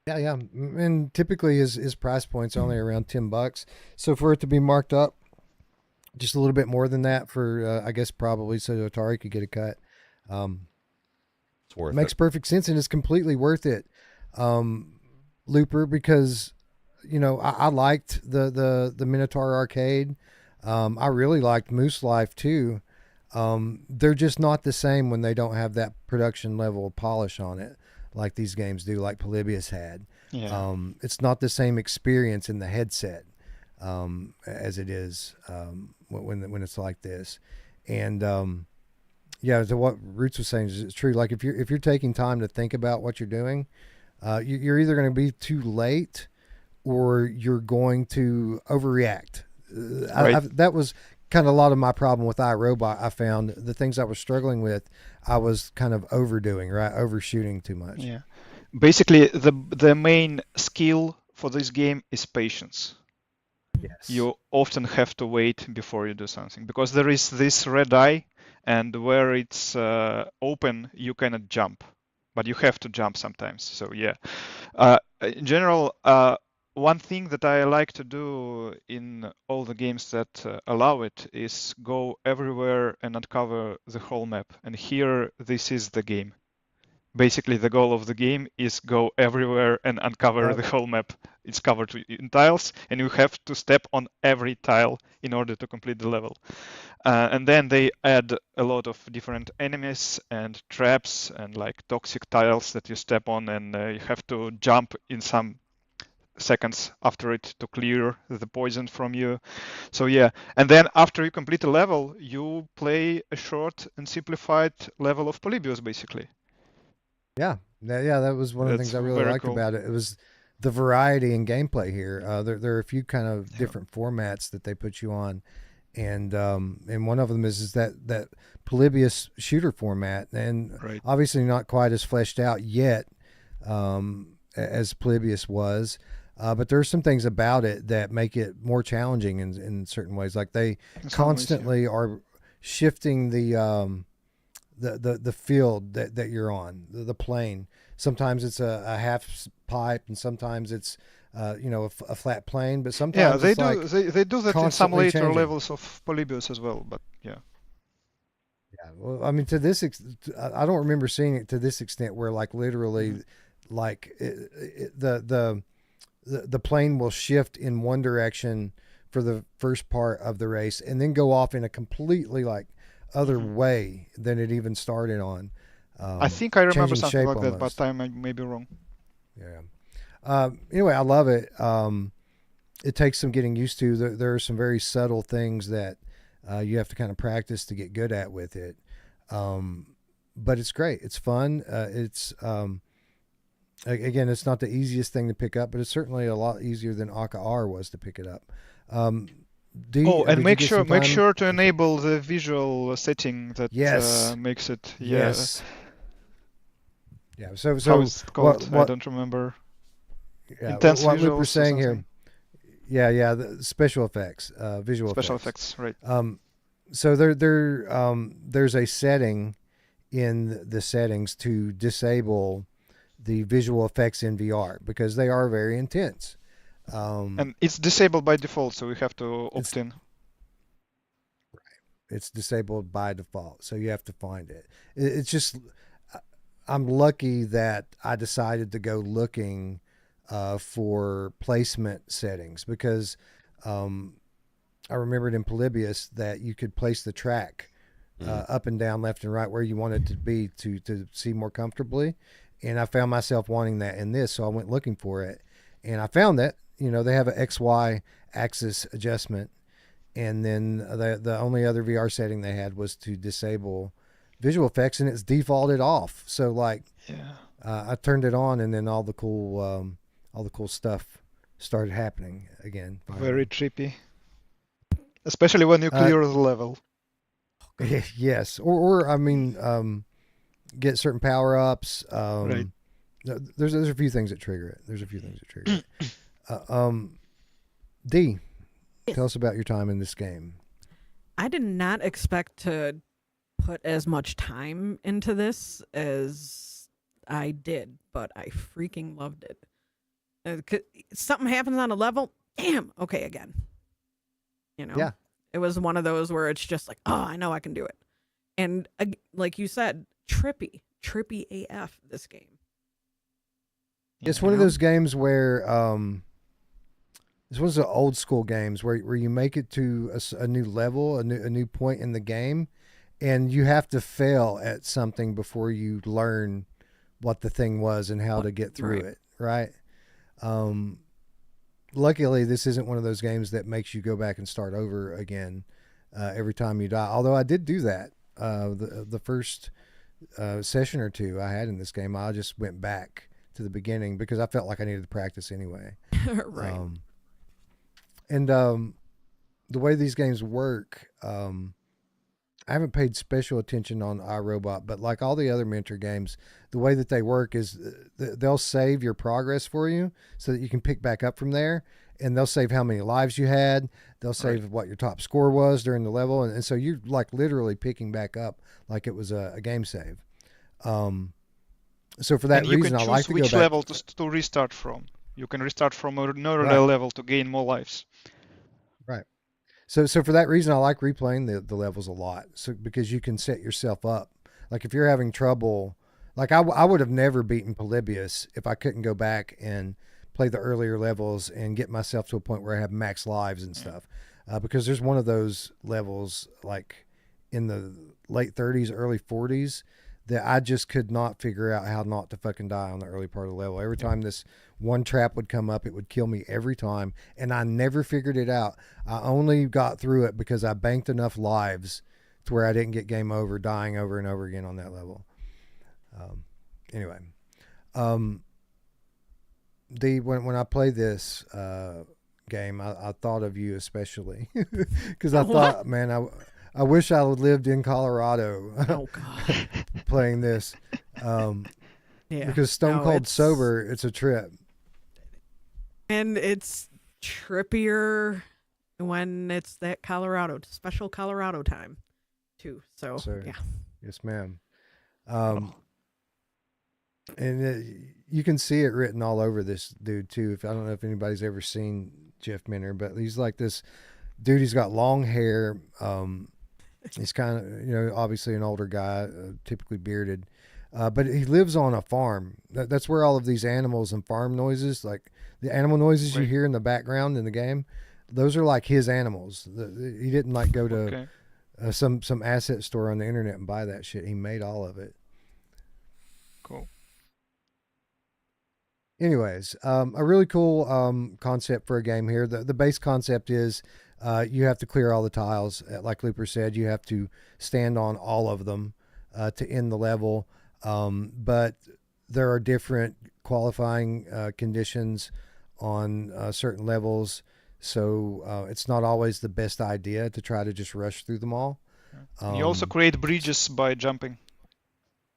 Yeah. And typically his price point's only around $10. So for it to be marked up just a little bit more than that for, I guess probably so Atari could get a cut. it's worth Makes it. perfect sense, and it's completely worth it, Looper, because I liked the Minotaur arcade. I really liked Moose Life too. They're just not the same when they don't have that production level polish on it, like these games do, like Polybius had. Yeah. It's not the same experience in the headset as it is when it's like this. And so what Ruuts was saying is true. Like if you're taking time to think about what you're doing, you're either going to be too late or you're going to overreact. Right. That was kind of a lot of my problem with iRobot. I found the things I was struggling with, I was kind of overdoing, right? Overshooting too much. Yeah. Basically, the main skill for this game is patience. Yes. You often have to wait before you do something because there is this red eye, and where it's open, you cannot jump, but you have to jump sometimes. So yeah, in general, one thing that I like to do in all the games that allow it is go everywhere and uncover the whole map. And here, this is the game. basically the goal of the game is go everywhere and uncover the whole map. It's covered in tiles, and you have to step on every tile in order to complete the level. And then they add a lot of different enemies and traps and like toxic tiles that you step on, and you have to jump in some seconds after it to clear the poison from you. So yeah, and then after you complete a level, you play a short and simplified level of Polybius, basically. Yeah, that was one of the That's things I really very liked cool. about it. It was the variety in gameplay here. There are a few kind of different formats that they put you on, and one of them is that Polybius shooter format, and Right. obviously not quite as fleshed out yet as Polybius was. But there are some things about it that make it more challenging in certain ways. Like they In some ways, yeah. constantly are shifting the field that you're on, the plane. Sometimes it's a half pipe, and sometimes it's a flat plane. But sometimes Yeah, they it's do. like They do that in some constantly later changing. levels of Polybius as well. But yeah, Yeah, well, I mean, to this, I don't remember seeing it to this extent where like literally, like the plane will shift in one direction for the first part of the race, and then go off in a completely like other way than it even started on. I think I remember Changing something shape like that, almost. but I may be wrong. Yeah. Anyway, I love it. It takes some getting used to. There are some very subtle things that you have to kind of practice to get good at with it. But it's great. It's fun. Again, it's not the easiest thing to pick up, but it's certainly a lot easier than Aka R was to pick it up. And did you make get sure some time? to enable the visual setting that Yes. makes it. Yes. Yeah. So How is it called? I what don't remember. yeah, Intense what Luke visuals was or saying here. something? Yeah, the special effects, visual Special effects. effects, right? So there's a setting in the settings to disable the visual effects in VR because they are very intense. And it's disabled by default, so you have to opt in. It's disabled by default, so you have to find it. It's just I'm lucky that I decided to go looking for placement settings because I remembered in Polybius that you could place the track up and down, left and right where you want it to be to see more comfortably. And I found myself wanting that in this, so I went looking for it, and I found that they have an XY axis adjustment, and then the only other VR setting they had was to disable visual effects, and it's defaulted off. So like, I turned it on, and then all the cool stuff started happening again. Finally. Very trippy, especially when you clear the level. Yes, or I mean, get certain power ups. Right. There's a few things that trigger it. D, tell us about your time in this game. I did not expect to put as much time into this as I did, but I freaking loved it. Something happens on a level, damn, okay, again. Yeah. It was one of those where it's just like, oh, I know I can do it. And like you said, trippy AF, this game. It's one of those games where this was the old school games where you make it to a new level, a new point in the game, and you have to fail at something before you learn what the thing was and how to get through it, right? Luckily, this isn't one of those games that makes you go back and start over again every time you die. Although I did do that the first session or two I had in this game. I just went back to the beginning because I felt like I needed to practice anyway. Right. And the way these games work, I haven't paid special attention on iRobot, but like all the other Mentor games, the way that they work is they'll save your progress for you so that you can pick back up from there, and they'll save how many lives you had. They'll save what your top score was during the level, and so you're like literally picking back up like it was a game save. So for that reason, I like to go back. You can choose which level to restart from. You can restart from another level to gain more lives. Right. So for that reason, I like replaying the levels a lot. So because you can set yourself up. Like if you're having trouble, Like I would have never beaten Polybius if I couldn't go back and play the earlier levels and get myself to a point where I have max lives and stuff. Because there's one of those levels like in the late 30s, early 40s that I just could not figure out how not to fucking die on the early part of the level. Every time this one trap would come up, it would kill me every time, and I never figured it out. I only got through it because I banked enough lives to where I didn't get game over, dying over and over again on that level. Anyway, when I play this game, I thought of you especially because I thought, man, I wish I lived in Colorado. Oh God. Playing this, because Stone Cold sober, it's a trip, and it's trippier when it's that special Colorado time, too. So yeah, yes, ma'am. And you can see it written all over this dude too. If I don't know if anybody's ever seen Jeff Minter, but he's like this dude. He's got long hair. He's kind of, obviously an older guy, typically bearded, but he lives on a farm. That's where all of these animals and farm noises, like the animal noises you hear in the background in the game, those are like his animals. He didn't like go to some asset store on the internet and buy that shit. He made all of it. Cool. Anyways, a really cool concept for a game here. The base concept is you have to clear all the tiles. Like Looper said, you have to stand on all of them to end the level. But there are different qualifying conditions on certain levels. So it's not always the best idea to try to just rush through them all. You also create bridges by jumping.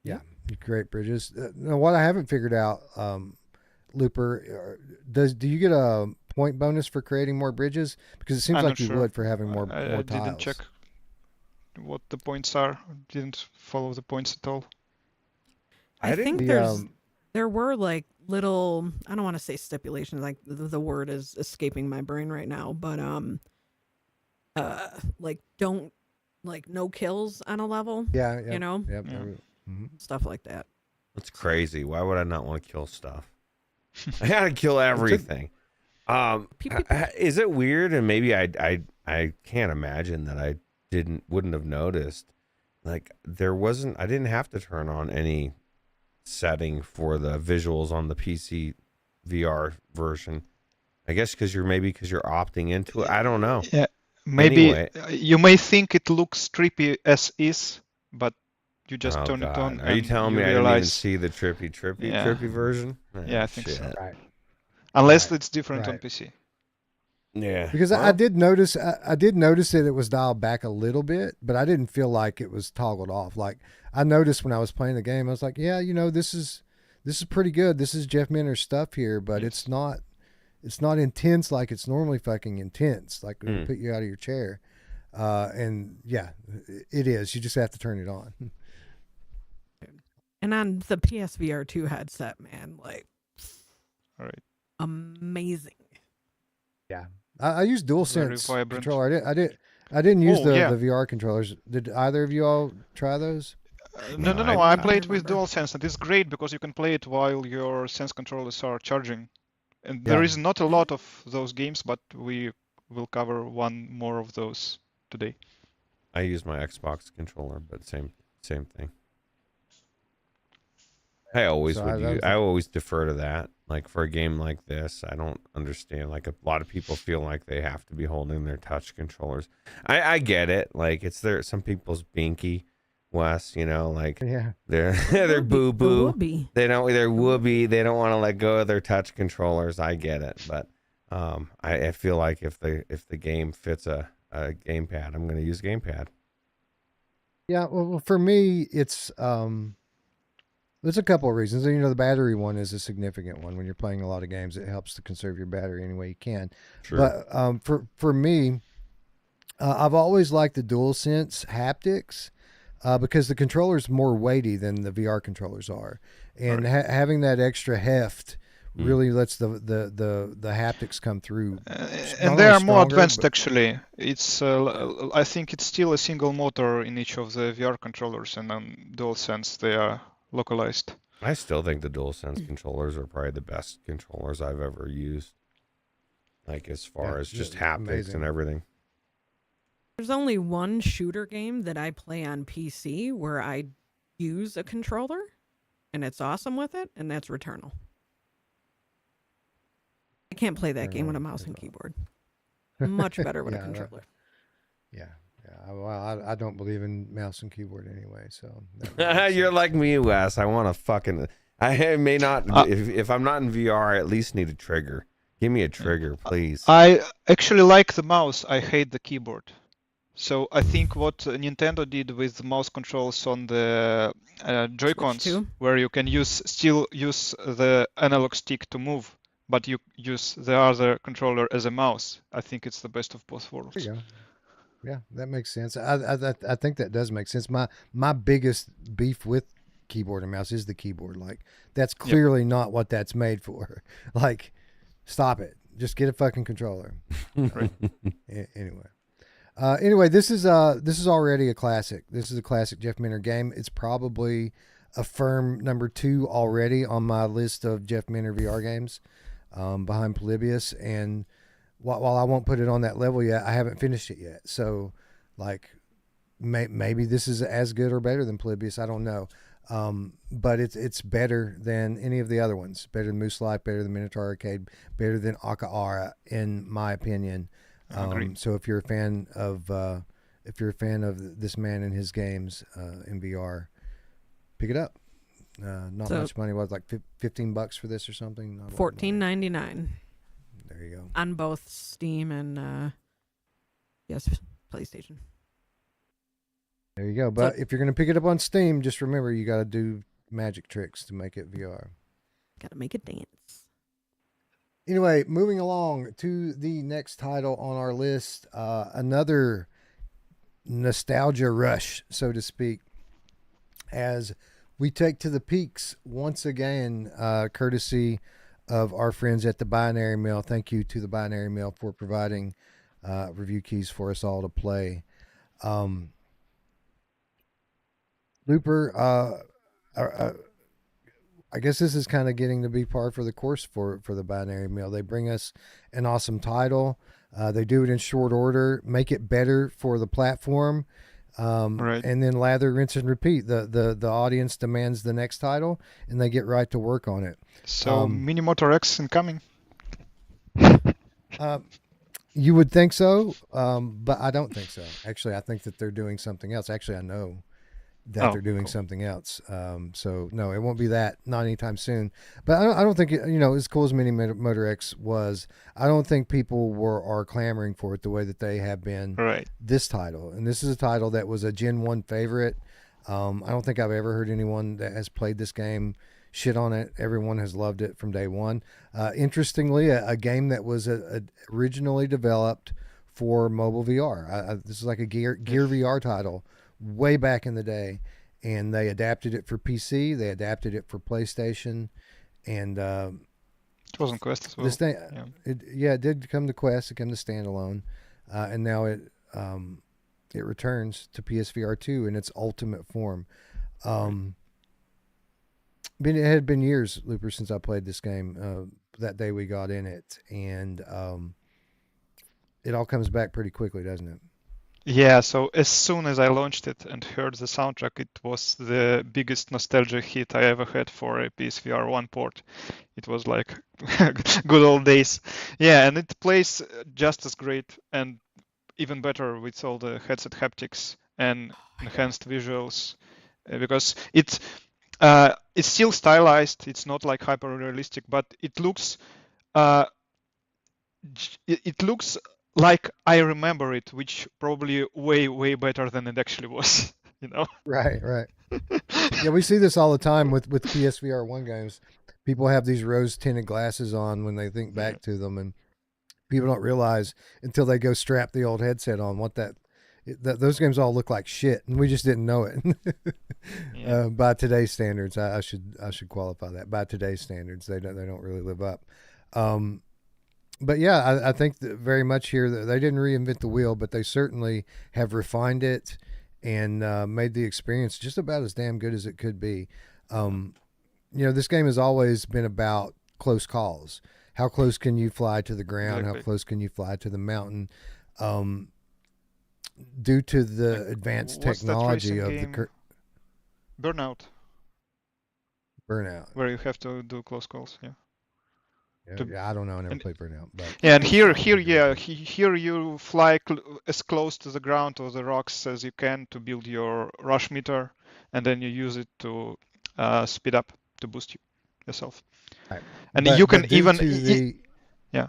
Yeah, you create bridges. Now, what I haven't figured out, Looper, do you get a point bonus for creating more bridges? Because it seems I'm like not you sure. would for having more I tiles. didn't check what the points are. Didn't follow the points at all. I think there were like little, I don't want to say stipulations, like the word is escaping my brain right now, but like don't, like no kills on a level. Yeah. Stuff like that. That's crazy. Why would I not want to kill stuff? I gotta kill everything. Is it weird? And maybe I can't imagine that I wouldn't have noticed. Like I didn't have to turn on any setting for the visuals on the PC VR version. I guess because you're opting into it. I don't know. Yeah, maybe Anyway. You may think it looks trippy as is, but you just Oh, turn it God. on. Are you and telling me I realize, didn't even see the trippy version? Yeah, I think so. Shit. Right. Unless it's different on Right. PC. Yeah. Because I did notice that it was dialed back a little bit, but I didn't feel like it was toggled off. Like I noticed when I was playing the game, I was like, yeah, this is pretty good. This is Jeff Minter's stuff here, but it's not intense like it's normally fucking intense. Like it put you out of your chair. And yeah, it is. You just have to turn it on. And on the PSVR 2 headset, man, like, All right. amazing. Yeah, I use Very DualSense vibrant. controller. I didn't use the yeah. VR controllers. Did either of you all try those? No. No, I I played with remember. DualSense, and it's great because you can play it while your sense controllers are charging. And Yeah. there is not a lot of those games, but we will cover one more of those today. I use my Xbox controller, but same thing. I always I always defer to that. Like for a game like this, I don't understand. Like a lot of people feel like they have to be holding their touch controllers. I get it. Like it's some people's binky, Wes. Like Yeah. they're boo boo. Whoopee. They're whoopee. They don't want to let go of their touch controllers. I get it, but I feel like if the game fits a gamepad, I'm going to use gamepad. Yeah, well, for me, it's there's a couple of reasons. The battery one is a significant one. When you're playing a lot of games, it helps to conserve your battery any way you can. True. But for me, I've always liked the DualSense haptics because the controller's more weighty than the VR controllers are, and having that extra heft really lets the haptics come through. And they are more advanced, actually. It's I think it's still a single motor in each of the VR controllers, and on DualSense they are localized. I still think the DualSense controllers are probably the best controllers I've ever used. Like as far as just haptics amazing. and everything. There's only one shooter game that I play on PC where I use a controller, and it's awesome with it, and that's Returnal. I can't play that game with a mouse and keyboard. Much better with a controller. Yeah. Well, I don't believe in mouse and keyboard anyway, so. You're like me, Wes. I want to fucking. I may not. If I'm not in VR, I at least need a trigger. Give me a trigger, please. I actually like the mouse. I hate the keyboard. So I think what Nintendo did with the mouse controls on the Joy-Cons, where you can still use the analog stick to move, but you use the other controller as a mouse. I think it's the best of both worlds. There you go. Yeah, that makes sense. I think that does make sense. My biggest beef with keyboard and mouse is the keyboard. Like, that's clearly not what that's made for. Like, stop it. Just get a fucking controller. Right. Anyway, this is already a classic. This is a classic Jeff Minter game. It's probably a firm number 2 already on my list of Jeff Minter VR games, behind Polybius. And while I won't put it on that level yet, I haven't finished it yet. So, like, maybe this is as good or better than Polybius. I don't know. But it's better than any of the other ones. Better than Moose Life, better than Minotaur Arcade, better than Akaara, in my opinion. So if you're a fan of this man and his games in VR, pick it up. Not much money. Was like $15 for this or something. $14.99. There you go. On both Steam and PlayStation. There you go. But if you're gonna pick it up on Steam, just remember you got to do magic tricks to make it VR. Got to make it dance. Anyway, moving along to the next title on our list, another nostalgia rush, so to speak, as we take to the peaks once again, courtesy of our friends at the Binary Mill. Thank you to the Binary Mill for providing review keys for us all to play. Looper, I guess this is kind of getting to be par for the course for the Binary Mill. They bring us an awesome title. They do it in short order, make it better for the platform, Right. and then lather, rinse, and repeat. The audience demands the next title, and they get right to work on it. So Mini Motor X incoming. You would think so, but I don't think so. Actually, I think that they're doing something else. Actually, I know that they're doing something else. So no, it won't be that, not anytime soon. But I don't think as cool as Mini Motor X was, I don't think people are clamoring for it the way that they have been. Right. This title, and this is a title that was a Gen 1 favorite. I don't think I've ever heard anyone that has played this game shit on it. Everyone has loved it from day one. Interestingly, a game that was originally developed for mobile VR. This is like a Gear VR title way back in the day, and they adapted it for PC. They adapted it for PlayStation, and It was on Quest as well. this thing, it did come to Quest. It came to standalone, and now it returns to PSVR 2 in its ultimate form. It had been years, Looper, since I played this game. That day we got in it, and it all comes back pretty quickly, doesn't it? Yeah, so as soon as I launched it and heard the soundtrack, it was the biggest nostalgia hit I ever had for a PSVR 1 port. It was like good old days. Yeah, and it plays just as great and even better with all the headset haptics and enhanced visuals, because it's still stylized. It's not like hyper realistic, but it looks like I remember it, which probably way better than it actually was. Right. Yeah, we see this all the time with PSVR 1 games. People have these rose tinted glasses on when they think back to them, and people don't realize until they go strap the old headset on what those games all look like shit, and we just didn't know it. By today's standards, I should qualify that. By today's standards, they don't really live up. But yeah, I think that very much here that they didn't reinvent the wheel, but they certainly have refined it and made the experience just about as damn good as it could be. This game has always been about close calls. How close can you fly to the ground? How Exactly. close can you fly to the mountain? Due to the Like, advanced what's that technology racing of the game? Burnout, Burnout. where you have to do close calls. Yeah. I don't know. I never And played Burnout, but yeah, and I here, think here, so. yeah, here you fly as close to the ground or the rocks as you can to build your rush meter, and then you use it to speed up to boost yourself. right. And you can but due even, to the yeah,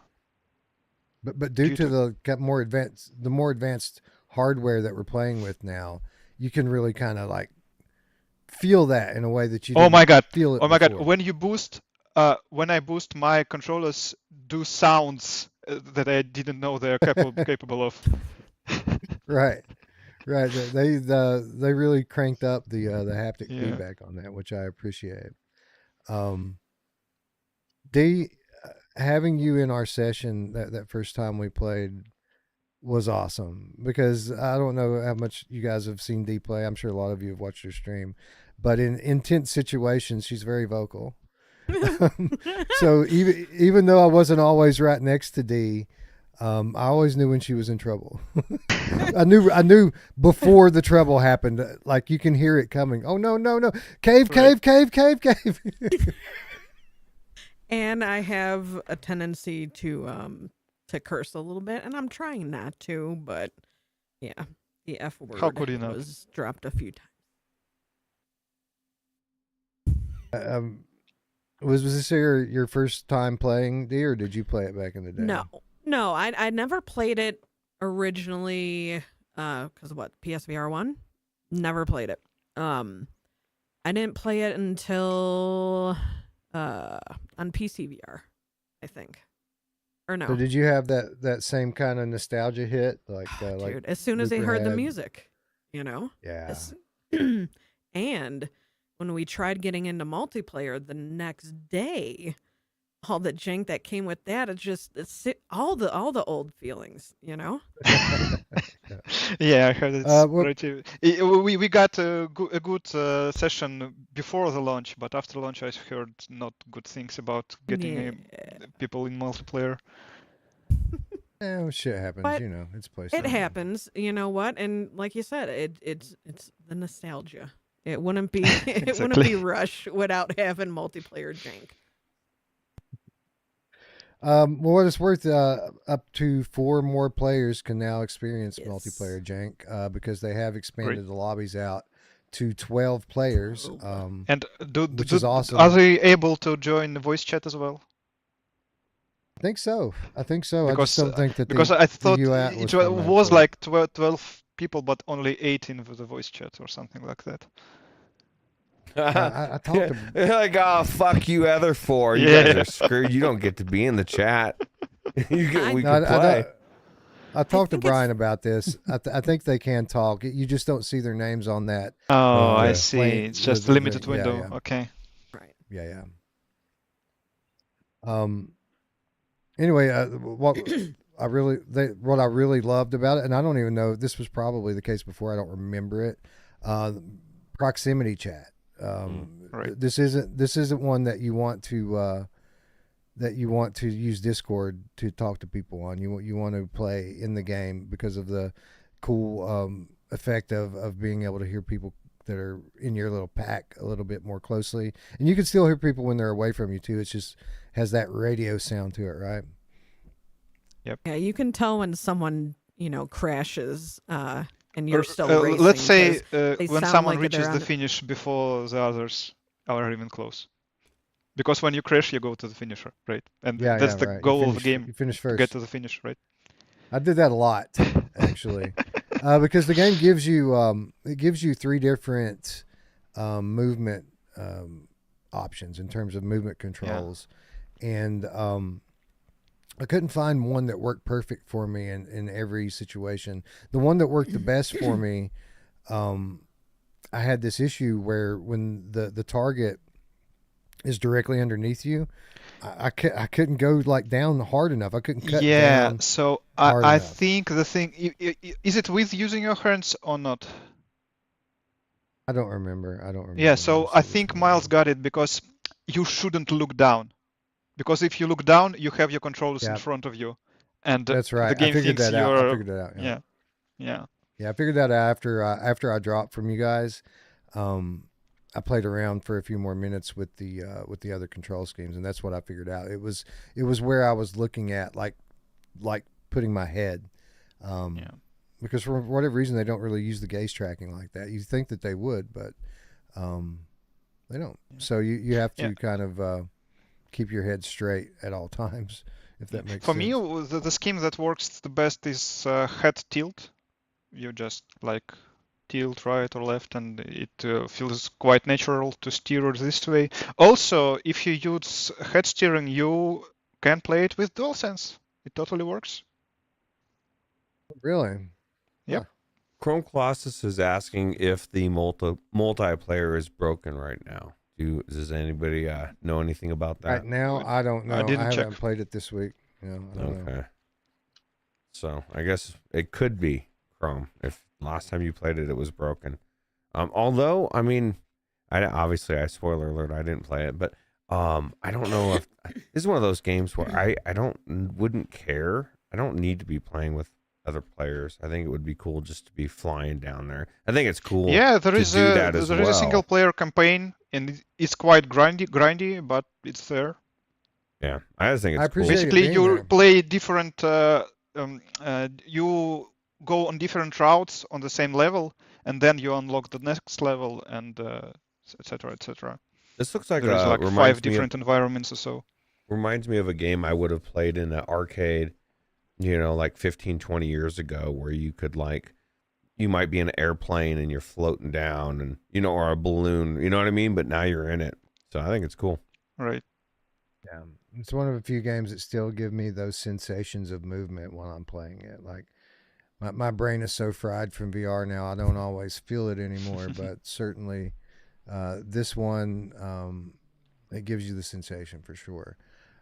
but due due to to the more advanced hardware that we're playing with now, you can really kind of like feel that in a way that you oh my didn't god, feel it oh my god, before. when I boost, my controllers do sounds that I didn't know they're capable of. Right. Right. They really cranked up the haptic Yeah. feedback on that, which I appreciate. Um, D, having you in our session that first time we played was awesome because I don't know how much you guys have seen D play. I'm sure a lot of you have watched her stream, but in intense situations, she's very vocal. So even though I wasn't always right next to D, I always knew when she was in trouble. I knew before the trouble happened. Like you can hear it coming. Oh no, no, no! Cave, Right. cave, cave, cave, cave. And I have a tendency to curse a little bit, and I'm trying not to, but yeah, the F word How could you not? was dropped a few times. um, was this your first time playing D, or did you play it back in the day? No, I never played it originally. Because what, PSVR 1? Never played it. I didn't play it until on PCVR, I think. Or no. So did you have that same kind of nostalgia hit, like Dude, as soon as I Looper heard the had? music, you know? Yeah. And when we tried getting into multiplayer the next day, all the jank that came with that, it's all the old feelings, you know? Yeah, I heard it's Well, pretty. We got a good session before the launch, but after launch, I heard not good things about getting Yeah. people in multiplayer. well, shit happens. But It's it PlayStation. happens, you know what? And like you said, it's the nostalgia. It wouldn't be it wouldn't Exactly. be Rush without having multiplayer jank. Well, what it's worth, up to 4 more players can now experience Yes. multiplayer jank because they have expanded Great. the lobbies out to 12 players. Oh. And Which is awesome. are they able to join the voice chat as well? I think so. I just Because don't think that because I thought UAT it formatted was for it. like 12 people, but only 18 with the voice chat or something like that. I talked to Like, oh, fuck you, other 4. You Yeah. guys are screwed. You don't get to be in the chat. We No, can play. I talked to think Brian about this. I think they can talk. You just don't see their names on that. Oh, I Okay. see. Playing It's just the a limited thing. Yeah, window. yeah. Okay. Right. Yeah. Anyway, what I really loved about it, and I don't even know, this was probably the case before. I don't remember it. Proximity chat. Right. This isn't one that you want to use Discord to talk to people on. You want to play in the game because of the cool effect of being able to hear people that are in your little pack a little bit more closely, and you can still hear people when they're away from you too. It's just has that radio sound to it, right? Yeah, you can tell when someone, crashes and you're still racing. Let's say 'cause they when sound someone like reaches they're the on- finish before the others are even close. Because when you crash, you go to the finisher, right? And Yeah, that's yeah, the right. goal of the game, You finish to first. get to the finish, right? I did that a lot, actually, because the game gives you 3 different movement options in terms of movement controls, and I couldn't find one that worked perfect for me in every situation. The one that worked the best for me, I had this issue where when the target is directly underneath you, I couldn't go like down hard enough. I couldn't cut down. So hard I enough. think the thing is it with using your hands or not? I don't remember. I don't remember. Yeah, so I honestly, which think one it Miles was. got it because you shouldn't look down. Because if you look down, you have your controllers in Yeah, front of you, and that's the right. I game figured thinks that out. I you're. figured that out. Yeah. Yeah, yeah, Yeah, I figured that out after I dropped from you guys. Um, I played around for a few more minutes with the other control schemes, and that's what I figured out. It was where I was looking at like putting my head, um, yeah. because for whatever reason they don't really use the gaze tracking like that. You think that they would, but they don't. So you have Yeah. to kind of keep your head straight at all times, if that makes For sense. me, the scheme that works the best is head tilt. You just like tilt right or left, and it feels quite natural to steer it this way. Also, if you use head steering, you can play it with DualSense. It totally works. Really? Yep. Huh. Chrome Colossus is asking if the multiplayer is broken right now. Does anybody know anything about Right that? now, I don't know. I didn't check. haven't played it this week. I don't know. Okay. So I guess it could be Chrome. If last time you played it, it was broken. Although, I mean, I spoiler alert, I didn't play it, but I don't know if this is one of those games where I wouldn't care. I don't need to be playing with other players. I think it would be cool just to be flying down there. I think it's cool. Yeah, there to is do a that as there is a well. single player campaign, and it's quite grindy, but it's there. Yeah, I just think I it's cool. appreciate it Basically, being you there. play different. You go on different routes on the same level, and then you unlock the next level, and etc. etc. This looks like There is like 5 reminds me of different environments or so. reminds me of a game I would have played in an arcade, like 15, 20 years ago, where you could you might be in an airplane and you're floating down and, or a balloon, you know what I mean? But now you're in it. So I think it's cool. Right. Yeah, it's one of a few games that still give me those sensations of movement while I'm playing it. Like my brain is so fried from VR now, I don't always feel it anymore. But certainly, this one, it gives you the sensation for sure.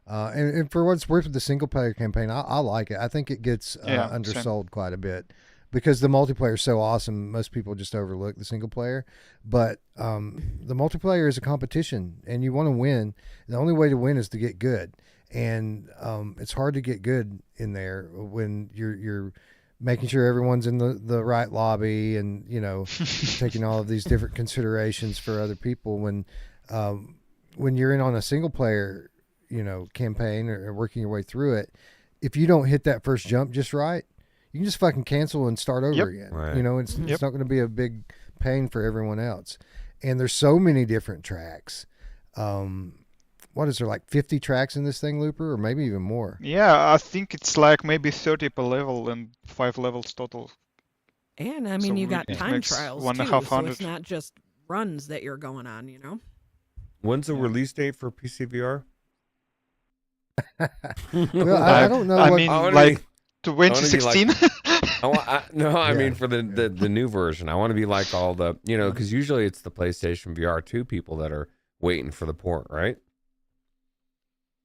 And for what it's worth with the single player campaign, I like it. I think it gets Yeah, same. undersold quite a bit because the multiplayer is so awesome. Most people just overlook the single player, but the multiplayer is a competition, and you want to win. The only way to win is to get good, and it's hard to get good in there when you're making sure everyone's in the right lobby, and taking all of these different considerations for other people. When you're in on a single player campaign or working your way through it, if you don't hit that first jump just right, you can just fucking cancel and start over Yep. again. Right. It's Yep. not going to be a big pain for everyone else. And there's so many different tracks. What is there, like 50 tracks in this thing, Looper, or maybe even more? Yeah, I think it's like maybe 30 per level and 5 levels total. And I mean, So you got it time makes trials one too, and a half so hundred. it's not just runs that you're going on. When's the Yeah. release date for PCVR? Well, I don't know. I what, mean, I wanna like be- 2016. I mean Yeah. for the new version. I want to be like all the, because usually it's the PlayStation VR 2 people that are waiting for the port, right?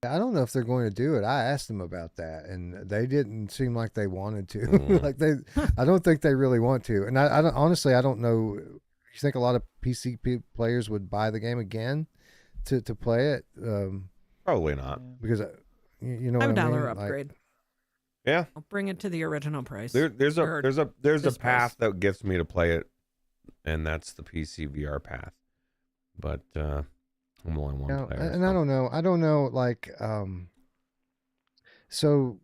I don't know if they're going to do it. I asked them about that, and they didn't seem like they wanted to. Mm. I don't think they really want to. And I don't, honestly, I don't know. You think a lot of PC players would buy the game again to play it? Probably not. Because you know what I mean? $5 Like, upgrade. Yeah. I'll bring it to the original price. There's a Or there's a this path price. that gets me to play it, and that's the PC VR path. But I'm only one Yeah, player. and so. I don't know. I don't know. Like, so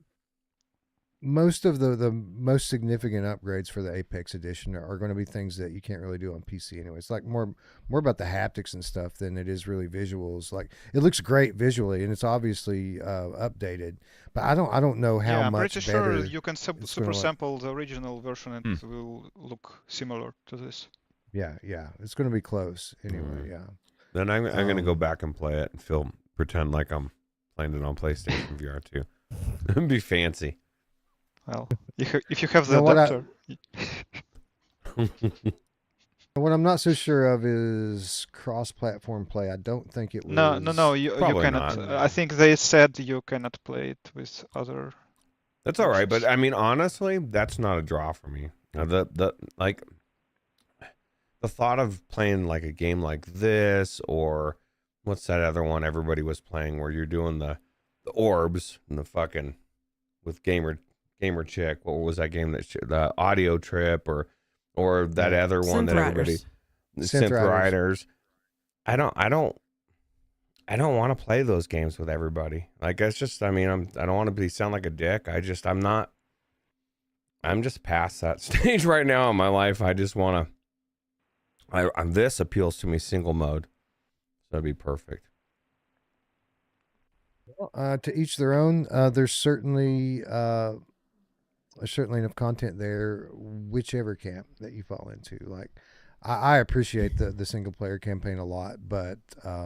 most of the most significant upgrades for the Apex edition are going to be things that you can't really do on PC anyway. It's like more about the haptics and stuff than it is really visuals. Like, it looks great visually, and it's obviously updated, but I don't know how Yeah, I'm much pretty better. sure you can it's gonna super look. sample the original version and it will look similar to this. Yeah, it's going to be close anyway. Yeah. Then I'm gonna go Um, back and play it and pretend like I'm playing it on PlayStation VR 2. It'd be fancy. Well, if you have the Now, what I- adapter. What I'm not so sure of is cross-platform play. I don't think it was. No, you Probably cannot. not. I think they said you cannot play it with other. That's all right, but options. I mean, honestly, that's not a draw for me. The the thought of playing like a game like this, or what's that other one everybody was playing where you're doing the orbs and the fucking with gamer chick. What was that game the audio trip or that other one that everybody Synth synth riders. I don't want to play those games with everybody. Like it's just, I mean, I don't want to sound like a dick. I'm just past that stage right now in my life. I just want to. This appeals to me single mode, so that'd be perfect. Well, to each their own. There's certainly enough content there, whichever camp that you fall into. Like, I appreciate the single player campaign a lot, but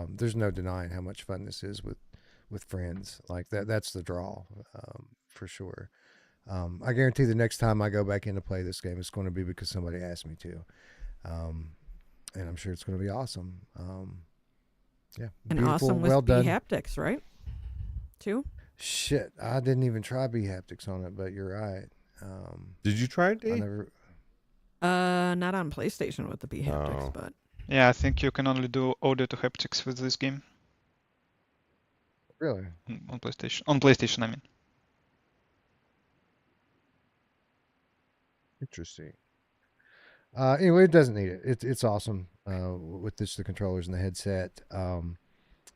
there's no denying how much fun this is with friends. Like that's the draw, for sure. I guarantee the next time I go back in to play this game, it's going to be because somebody asked me to. And I'm sure it's going to be awesome. Yeah. And beautiful, awesome with well done. B-haptics, right? Too? Shit, I didn't even try B-haptics on it, but you're right. Did you try it, D? I never. Not on PlayStation with the B-haptics, Oh. but Yeah, I think you can only do audio to haptics with this game Really? on PlayStation. On PlayStation, I mean. Interesting. Anyway, it doesn't need it. It's awesome with just the controllers and the headset.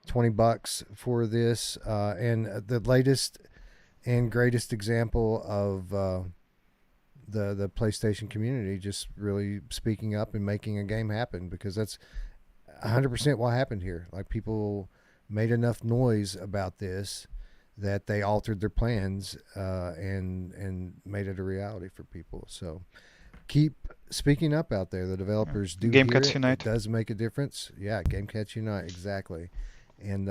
$20 for this, and the latest and greatest example of the PlayStation community just really speaking up and making a game happen, because that's 100% what happened here. Like, people made enough noise about this that they altered their plans and made it a reality for people. So keep speaking up out there. The developers do hear Gamecast it. Unite. It does make a difference. Yeah, Gamecast Unite, exactly. And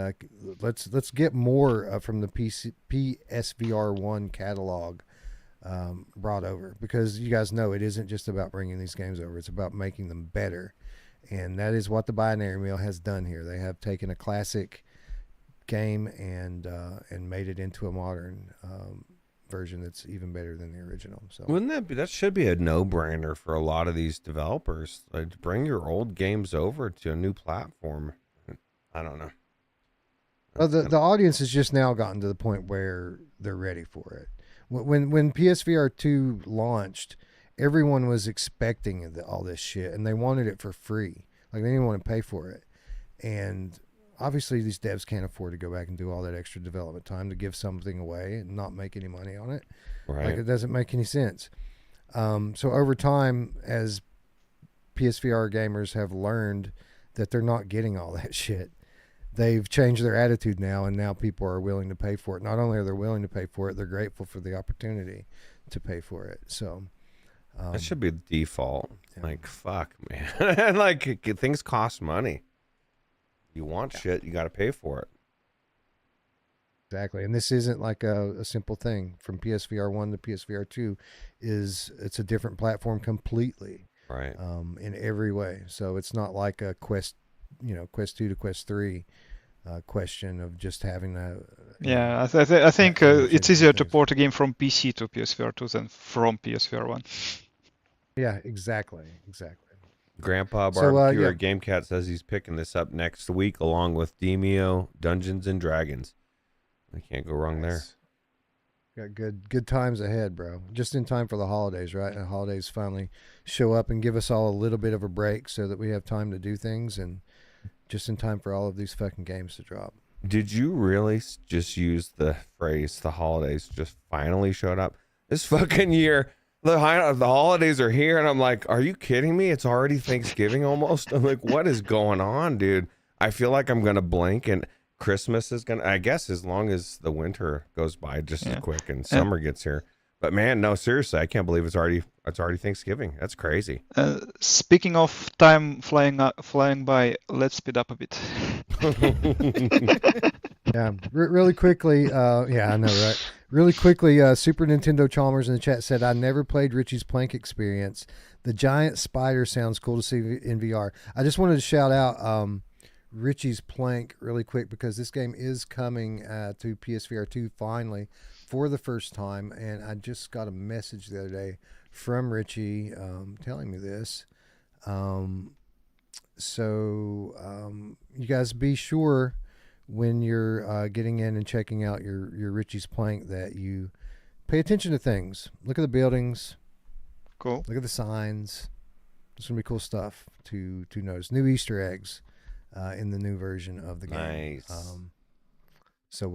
let's get more from the PSVR 1 catalog brought over, because you guys know it isn't just about bringing these games over. It's about making them better. And that is what the Binary Mill has done here. They have taken a classic game and made it into a modern version that's even better than the original. So Wouldn't that should be a no-brainer for a lot of these developers? Like, bring your old games over to a new platform. I don't know. well, the audience has just now gotten to the point where they're ready for it. When PSVR 2 launched, everyone was expecting all this shit, and they wanted it for free. Like, they didn't want to pay for it. And obviously these devs can't afford to go back and do all that extra development time to give something away and not make any money on it. Right. Like, it doesn't make any sense. So over time, as PSVR gamers have learned that they're not getting all that shit, they've changed their attitude now, and now people are willing to pay for it. Not only are they willing to pay for it, they're grateful for the opportunity to pay for it. So that should be the default. yeah. Like, fuck, man. Like, things cost money. You want shit, you got to pay for it. Exactly. And this isn't like a simple thing. From PSVR 1 to PSVR 2 it's a different platform completely, Right. in every way. So it's not like a Quest 2 to Quest 3 question of just having a Yeah, I think it's easier to port a game from PC to PSVR 2 than from PSVR 1. Yeah, exactly. Grandpa So, Barbecue yeah. or GameCat says he's picking this up next week along with Demio Dungeons and Dragons. I can't go wrong Nice. Got good times ahead, bro. Just in time for the holidays, right? And the holidays finally show up and give us all a little bit of a break so that we have time to do things, and just in time for all of these fucking games to drop. there. Did you really just use the phrase "the holidays just finally showed up"? This fucking year, the holidays are here, and I'm like, are you kidding me? It's already Thanksgiving almost. I'm like, what is going on, dude? I feel like I'm gonna blink and Christmas is gonna, I guess, as long as the winter goes by just as quick and summer gets here. But man, no, seriously, I can't believe it's already Thanksgiving. That's crazy. Speaking of time flying by, let's speed up a bit. Yeah, really quickly. Yeah, I know, right? Really quickly, Super Nintendo Chalmers in the chat said, "I never played Richie's Plank Experience. The giant spider sounds cool to see in VR." I just wanted to shout out Richie's Plank really quick, because this game is coming to PSVR 2 finally for the first time, and I just got a message the other day from Richie telling me this. You guys be sure when you're getting in and checking out your Richie's Plank that you pay attention to things. Look at the buildings. Cool. Look at the signs. There's gonna be cool stuff to notice. New Easter eggs in the new version of the game. Nice. So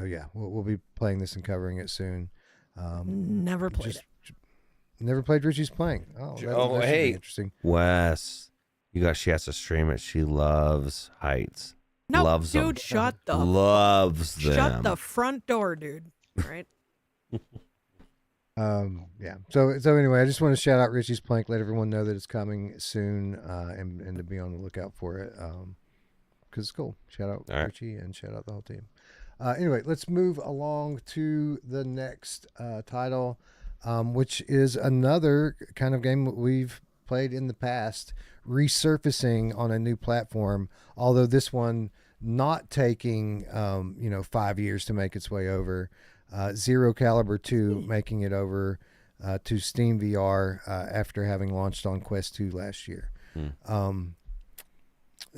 yeah, we'll be playing this and covering it soon. Never played it. Never played Richie's Plank. Oh, that should be hey, interesting. Wes, she has to stream it. She loves heights. No, Loves dude, them. shut the Loves them. shut the front door, dude. Right? Yeah. So anyway, I just want to shout out Richie's Plank, let everyone know that it's coming soon, and to be on the lookout for it. Because it's cool. Shout out All right. Richie and shout out the whole team. Anyway, let's move along to the next title, which is another kind of game that we've played in the past, resurfacing on a new platform. Although this one not taking 5 years to make its way over. Zero Caliber 2 making it over to Steam VR after having launched on Quest 2 last year.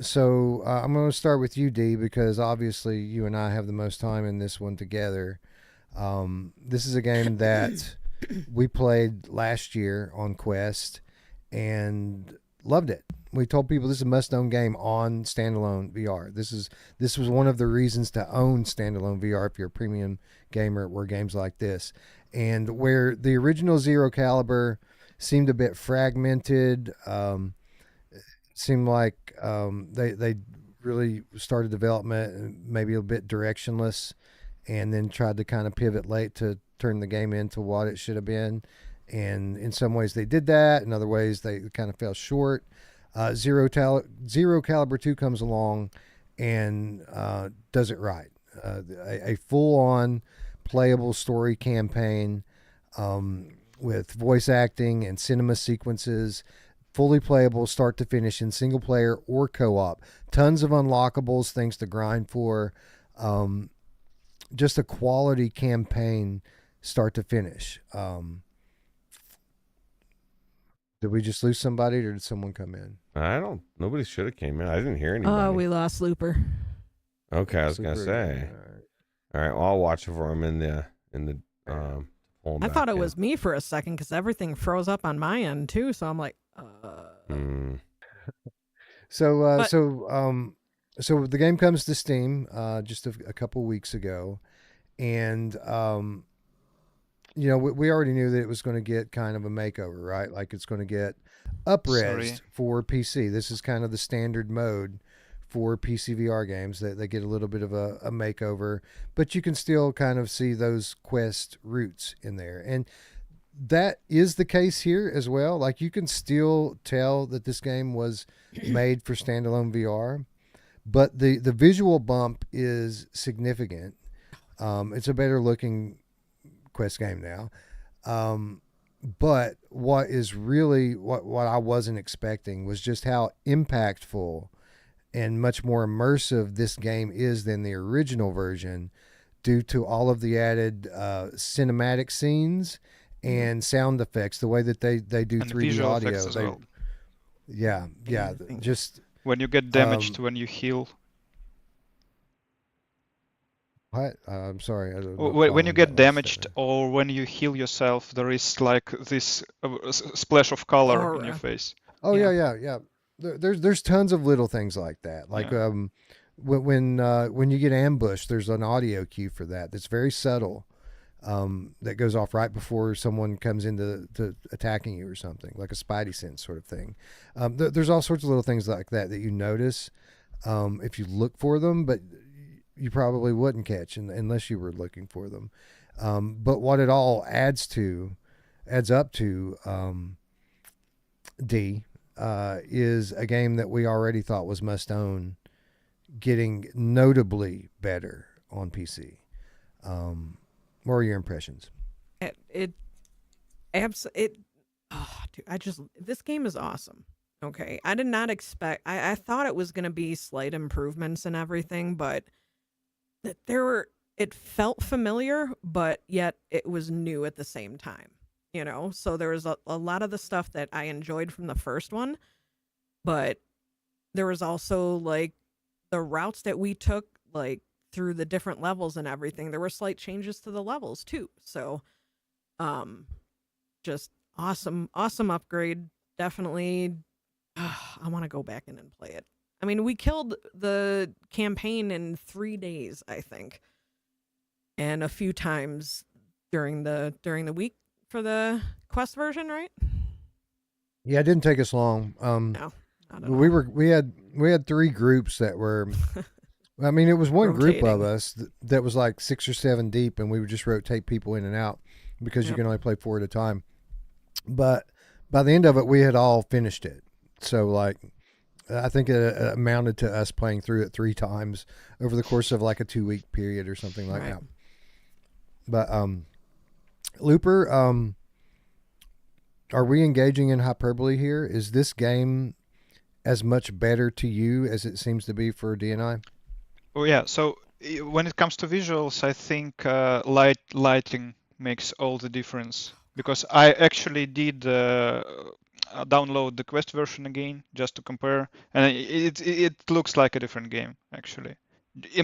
So I'm going to start with you, D, because obviously you and I have the most time in this one together. This is a game that we played last year on Quest and loved it. We told people this is a must-own game on standalone VR. This was one of the reasons to own standalone VR if you're a premium gamer, were games like this. And where the original Zero Caliber seemed a bit fragmented, seemed like they really started development maybe a bit directionless, and then tried to kind of pivot late to turn the game into what it should have been. And in some ways they did that. In other ways they kind of fell short. Zero Caliber 2 comes along and does it right. A full-on playable story campaign with voice acting and cinema sequences, fully playable start to finish in single player or co-op. Tons of unlockables, things to grind for. Just a quality campaign start to finish. Did we just lose somebody, or did someone come in? Nobody should have came in. I didn't hear anybody. Oh, we lost Looper. Okay, I was gonna say. All right, well, I'll watch for him in the pull him I back thought it in. was me for a second because everything froze up on my end too. So I'm like, So But- so the game comes to Steam just a couple weeks ago, and we already knew that it was going to get kind of a makeover, right? Like it's going to get up-resed for PC. This is kind of the standard mode for PC VR games, that they get a little bit of a makeover, but you can still kind of see those Quest roots in there. And that is the case here as well. Like you can still tell that this game was made for standalone VR, but the visual bump is significant. It's a better looking Quest game now. But what is really what I wasn't expecting was just how impactful and much more immersive this game is than the original version, due to all of the added cinematic scenes and sound effects, the way that they do And 3D visual audio. effects as well. Yeah, Everything. just When you get damaged, when you heal. what? I'm sorry. I don't When you follow get that damaged last or when you heal yourself, there is like this splash of color in your Aura. face. Oh Yeah. yeah. There's tons of little things like that. Like when you get ambushed, there's an audio cue for that. That's very subtle. That goes off right before someone comes into attacking you or something, like a spidey sense sort of thing. There's all sorts of little things like that you notice if you look for them, but you probably wouldn't catch unless you were looking for them. But what it all adds up to, is a game that we already thought was must own, getting notably better on PC. What are your impressions? This game is awesome. Okay. I did not expect, I thought it was going to be slight improvements and everything, but it felt familiar, but yet it was new at the same time, so there was a lot of the stuff that I enjoyed from the first one but there was also like the routes that we took, like through the different levels and everything. There were slight changes to the levels too. So, just awesome upgrade. Definitely, I want to go back in and play it. I mean, we killed the campaign in 3 days, I think, and a few times during the week for the quest version, right? Yeah, it didn't take us long. No, not at we all. were we had 3 groups that were. I mean, it was one group of Rotating. us that was like 6 or 7 deep, and we would just rotate people in and out because you Yep. can only play 4 at a time. But by the end of it, we had all finished it. So like, I think it amounted to us playing through it 3 times over the course of like a 2-week period or something like Right. that. But Looper, are we engaging in hyperbole here? Is this game as much better to you as it seems to be for DNI? Oh yeah. So when it comes to visuals, I think lighting makes all the difference, because I actually did download the Quest version again just to compare, and it looks like a different game actually,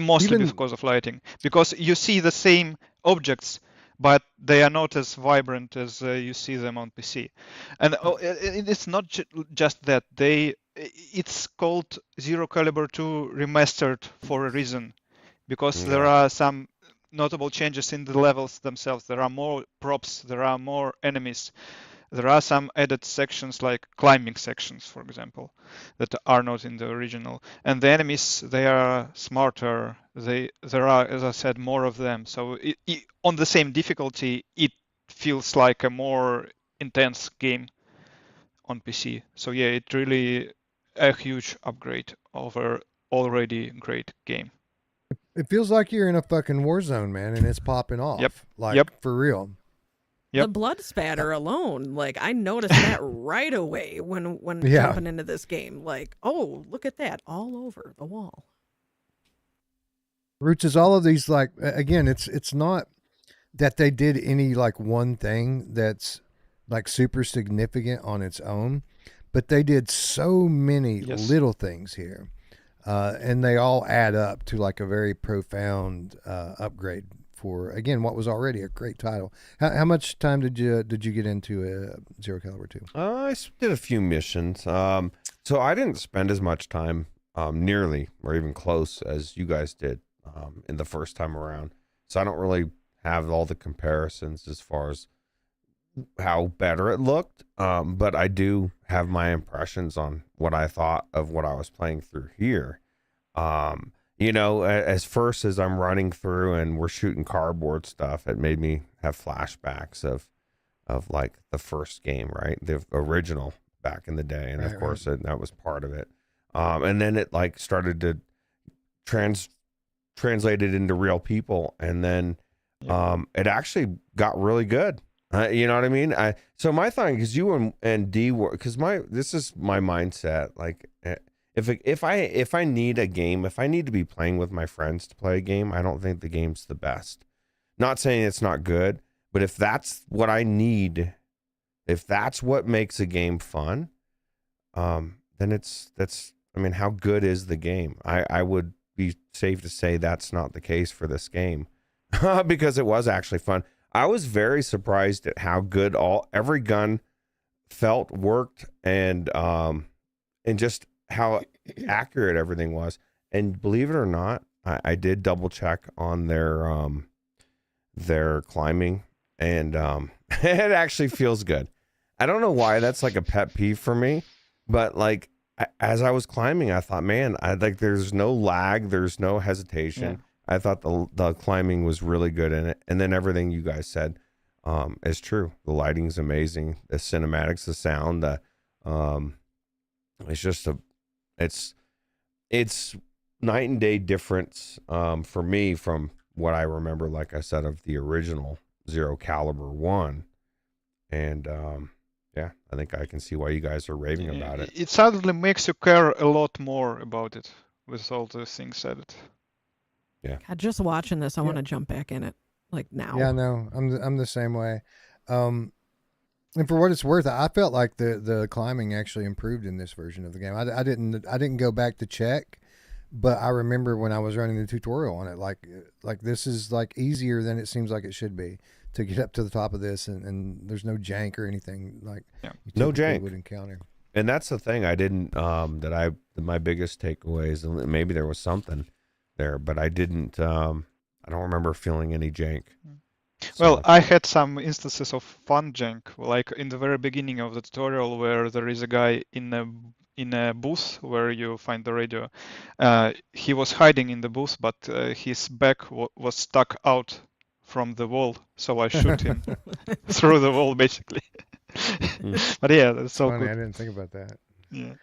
mostly Even because of lighting. Because you see the same objects, but they are not as vibrant as you see them on PC. And it's not just that it's called Zero Caliber 2 Remastered for a reason, because there Yeah. are some notable changes in the levels themselves. There are more props, there are more enemies, there are some added sections like climbing sections, for example, that are not in the original. And the enemies, they are smarter. There are, as I said, more of them. So on the same difficulty, it feels like a more intense game on PC. So yeah, it really a huge upgrade over already great game. it feels like you're in a fucking war zone, man, and it's popping Yep. off. Like Yep. for real. The Yep. blood spatter alone, like I noticed that right away when Yeah. jumping into this game. Like, oh, look at that, all over the wall. Roots is all of these like again, it's not that they did any like one thing that's like super significant on its own, but they did so many Yes. little things here. And they all add up to like a very profound upgrade for again what was already a great title. How much time did you get into Zero Caliber 2? I did a few missions. So I didn't spend as much time, nearly or even close as you guys did in the first time around. So I don't really have all the comparisons as far as how better it looked. But I do have my impressions on what I thought of what I was playing through here. As first as I'm running through and we're shooting cardboard stuff, it made me have flashbacks of like the first game, right? The original back in the day. And of Right, course that was part of it. And then it like started to translate it into real people. And then, it actually got really good. You know what I mean? So my thing, because you and D were, because this is my mindset. Like, if I need a game, if I need to be playing with my friends to play a game, I don't think the game's the best. Not saying it's not good, but if that's what I need, if that's what makes a game fun, then that's. I mean, how good is the game? I would be safe to say that's not the case for this game, because it was actually fun. I was very surprised at how good every gun felt, worked, and just how accurate everything was. And believe it or not, I did double check on their climbing, and it actually feels good. I don't know why that's like a pet peeve for me, but like as I was climbing, I thought, man, there's no lag, there's no hesitation. Yeah. I thought the climbing was really good in it, and then everything you guys said is true. The lighting's amazing, the cinematics, the sound, it's just it's night and day difference for me from what I remember, like I said, of the original Zero Caliber 1. And yeah, I think I can see why you guys are raving about it. It suddenly makes you care a lot more about it with all the things added. God, just watching this, I Yeah. want to jump back in it like now. Yeah, no, I'm the same way. And for what it's worth, I felt like the climbing actually improved in this version of the game. I didn't go back to check, but I remember when I was running the tutorial on it, like this is like easier than it seems like it should be to get up to the top of this, and there's no jank or anything like Yeah. you No typically jank. would encounter. And that's the thing I didn't my biggest takeaways, and maybe there was something there, but I didn't I don't remember feeling any jank. Well, So, I had some instances of fun jank, like in the very beginning of the tutorial, where there is a guy in a booth where you find the radio. He was hiding in the booth, but his back was stuck out from the wall, so I shoot him through the wall, basically. But yeah, that's It's so funny. I good. didn't think about that. Yeah.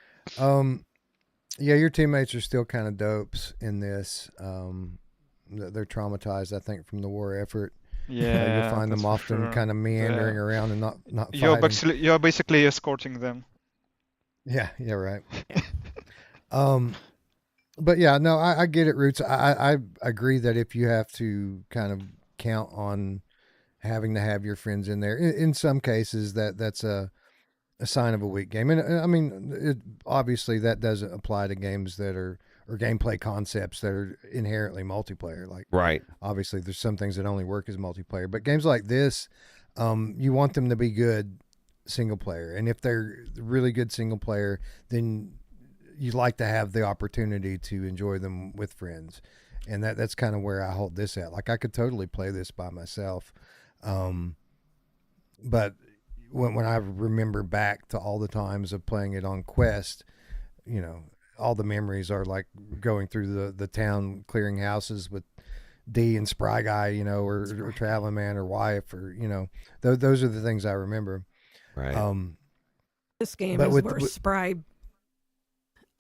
Yeah, your teammates are still kind of dopes in this. They're traumatized, I think, from the war effort. Yeah, You'll find that's them for often sure. kind of meandering Yeah. around and not You're fighting. basically escorting them. Yeah, right. But yeah, no, I get it, Roots. I agree that if you have to kind of count on having to have your friends in there, in some cases that's a sign of a weak game. And I mean, obviously that doesn't apply to games that are or gameplay concepts that are inherently multiplayer. Like right. obviously there's some things that only work as multiplayer, but games like this, you want them to be good single player. And if they're really good single player, then you like to have the opportunity to enjoy them with friends. And that's kind of where I hold this at. Like I could totally play this by myself. But when I remember back to all the times of playing it on Quest, you know, all the memories are like going through the town clearing houses with D and SpryGuy, you know, or Traveling Man or Wife, or you know, those are the things I remember. Right. This game But is with- where with- Spry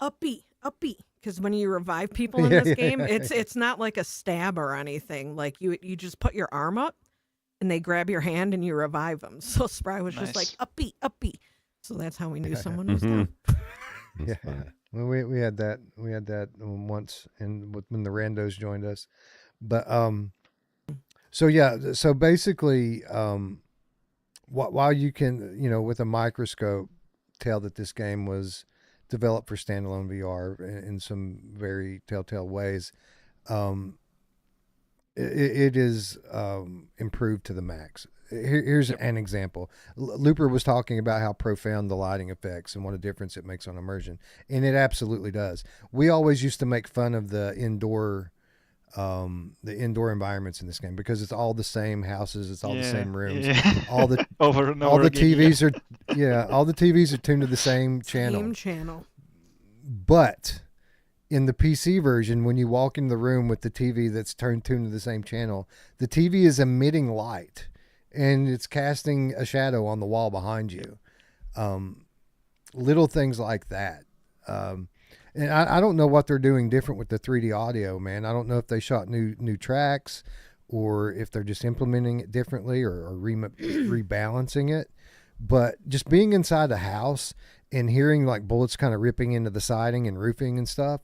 uppy, because when you revive people in Yeah, this yeah, game, yeah, it's not like a stab or anything. Like you just put your arm up, and they grab your hand and you revive them. So Spry was just like Nice. uppy. So that's how we knew someone was Mhm. down. Yeah, That's fun. well, we had that once, and when the randos joined us, but so yeah, so basically, while you can, you know, with a microscope, tell that this game was developed for standalone VR in some very telltale ways, it is improved to the max. Here's an example. Looper was talking about how profound the lighting effects and what a difference it makes on immersion, and it absolutely does. We always used to make fun of the indoor environments in this game because it's all the same houses, it's all the same rooms, Yeah. all the Over and all over the again, yeah. TVs are all the TVs are tuned to the same channel. Same channel. But in the PC version, when you walk in the room with the TV that's tuned to the same channel, the TV is emitting light and it's casting a shadow on the wall behind you. Little things like that. And I don't know what they're doing different with the 3D audio, man. I don't know if they shot new tracks or if they're just implementing it differently or rebalancing it. But just being inside a house and hearing like bullets kind of ripping into the siding and roofing and stuff,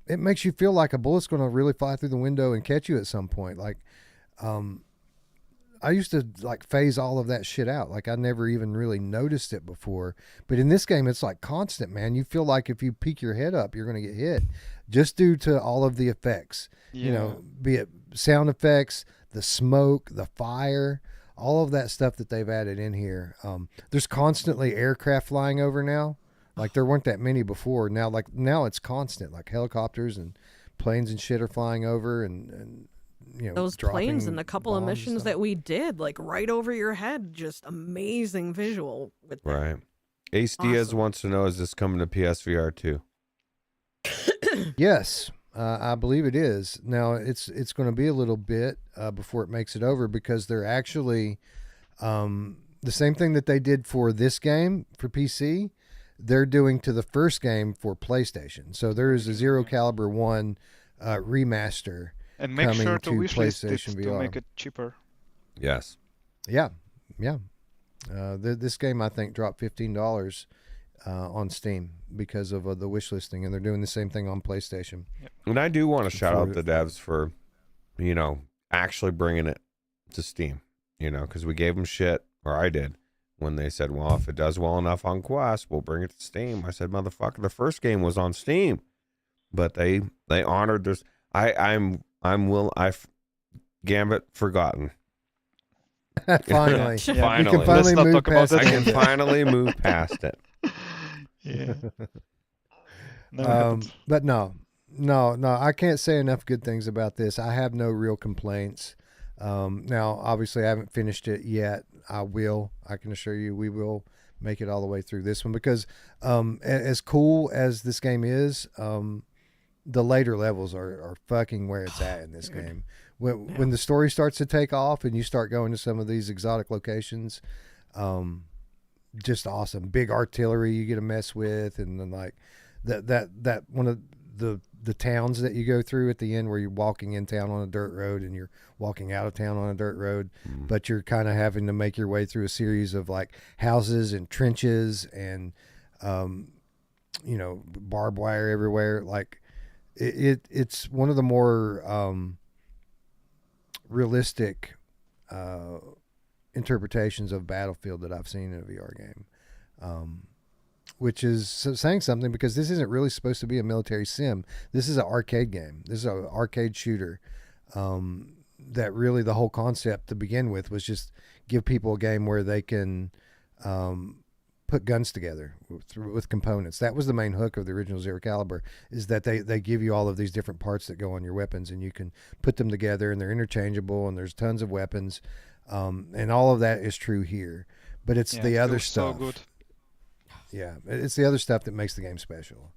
it makes you feel like a bullet's going to really fly through the window and catch you at some point. Like, I used to like phase all of that shit out. Like I never even really noticed it before. But in this game, it's like constant, man. You feel like if you peek your head up, you're going to get hit just due to all of the effects, you know, be it sound effects, the smoke, the fire, all of that stuff that they've added in here. There's constantly aircraft flying over now. Like there weren't that many before. Now it's constant. Like helicopters and planes and shit are flying over, and you know, Those dropping planes and a couple of bombs and missions stuff. that we did, like right over your head, just amazing visual with that. Right. Ace Diaz Awesome. wants to know, is this coming to PSVR too? Yes, I believe it is. Now it's going to be a little bit before it makes it over because they're actually the same thing that they did for this game for PC. They're doing to the first game for PlayStation. So there is a Zero Caliber 1 remaster. And make coming sure to to wishlist it PlayStation to VR. make it cheaper. Yes. Yeah. This game I think dropped $15 on Steam because of the wish listing, and they're doing the same thing on PlayStation. And I do want to shout out For- the devs for, you know, actually bringing it to Steam, you know, because we gave them shit, or I did, when they said, well, if it does well enough on Quest, we'll bring it to Steam. I said, motherfucker, the first game was on Steam, but they honored this. Gambit forgotten. Finally. Finally. You can finally Let's not move talk about past I it. can finally move past it. Yeah. Never happened. But no, I can't say enough good things about this. I have no real complaints. Now, obviously, I haven't finished it yet. I will. I can assure you, we will make it all the way through this one because, as cool as this game is, the later levels are fucking where it's at in this game. When the story starts to take off and you start going to some of these exotic locations, just awesome. Big artillery you get to mess with, and then like that one of the towns that you go through at the end where you're walking in town on a dirt road and you're walking out of town on a dirt road, but you're kind of having to make your way through a series of like houses and trenches and barbed wire everywhere. Like it's one of the more realistic interpretations of Battlefield that I've seen in a VR game, which is saying something because this isn't really supposed to be a military sim. This is an arcade game. This is an arcade shooter. That really the whole concept to begin with was just give people a game where they can put guns together with components. That was the main hook of the original Zero Caliber, is that they give you all of these different parts that go on your weapons and you can put them together and they're interchangeable and there's tons of weapons. And all of that is true here, but it's the other stuff. So good. Yeah, it's the other stuff that makes the game special.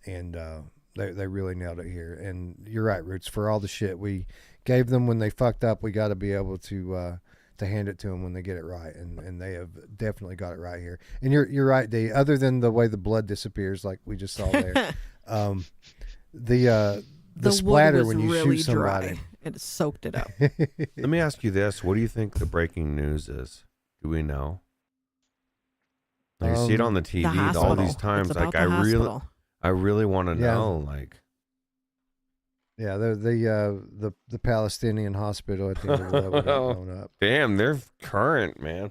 They really nailed it here. And you're right, Ruuts, for all the shit we gave them when they fucked up, we got to be able to hand it to them when they get it right, and they have definitely got it right here. And you're right, D. Other than the way the blood disappears, like we just saw there, the splatter wood was when you really shoot somebody, dry. It soaked it up. Let me ask you this: what do you think the breaking news is? Do we know? I see it on the TV The all these hospital. times. It's Like about the hospital. I really want to know. Like, yeah, the Palestinian hospital at the end of the level got blown up. damn, they're current, man.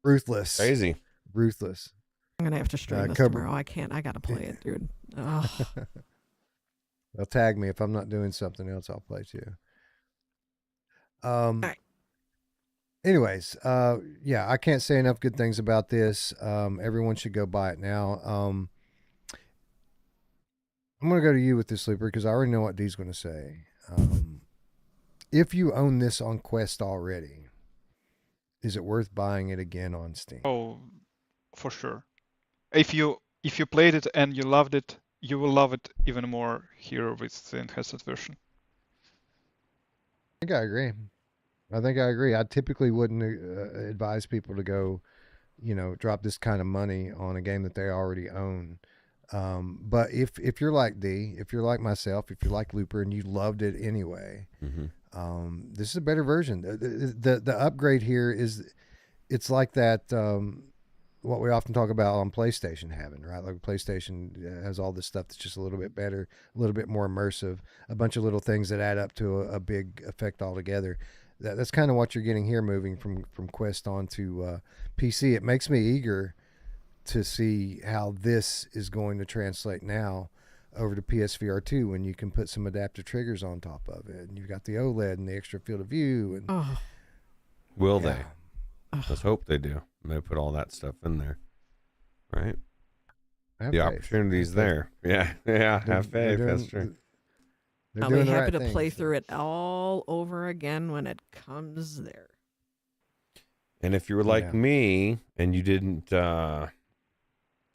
Ruthless, Crazy. ruthless. I'm gonna have to stream this tomorrow. I can't. I gotta play it, dude. Ugh. They'll tag me if I'm not doing something else. I'll play too. right. Anyways, yeah, I can't say enough good things about this. Everyone should go buy it now. I'm going to go to you with this, Sleeper, because I already know what Dee's going to say. If you own this on Quest already, is it worth buying it again on Steam? Oh, for sure. If you played it and you loved it, you will love it even more here with the enhanced version. I think I agree. I typically wouldn't advise people to go, drop this kind of money on a game that they already own. But if you're like D, if you're like myself, if you're like Looper and you loved it anyway, this is a better version. The upgrade here it's like that, what we often talk about on PlayStation having, right? Like PlayStation has all this stuff that's just a little bit better, a little bit more immersive, a bunch of little things that add up to a big effect altogether. That's kind of what you're getting here, moving from Quest onto PC. It makes me eager to see how this is going to translate now over to PSVR 2 when you can put some adaptive triggers on top of it, and you've got the OLED and the extra field of view. And Will they? Let's hope they do. They put all that stuff in there, right? The opportunity's there. Yeah, have faith. That's true. I'll be happy to play through it all over again when it comes there. And if you were like me and you didn't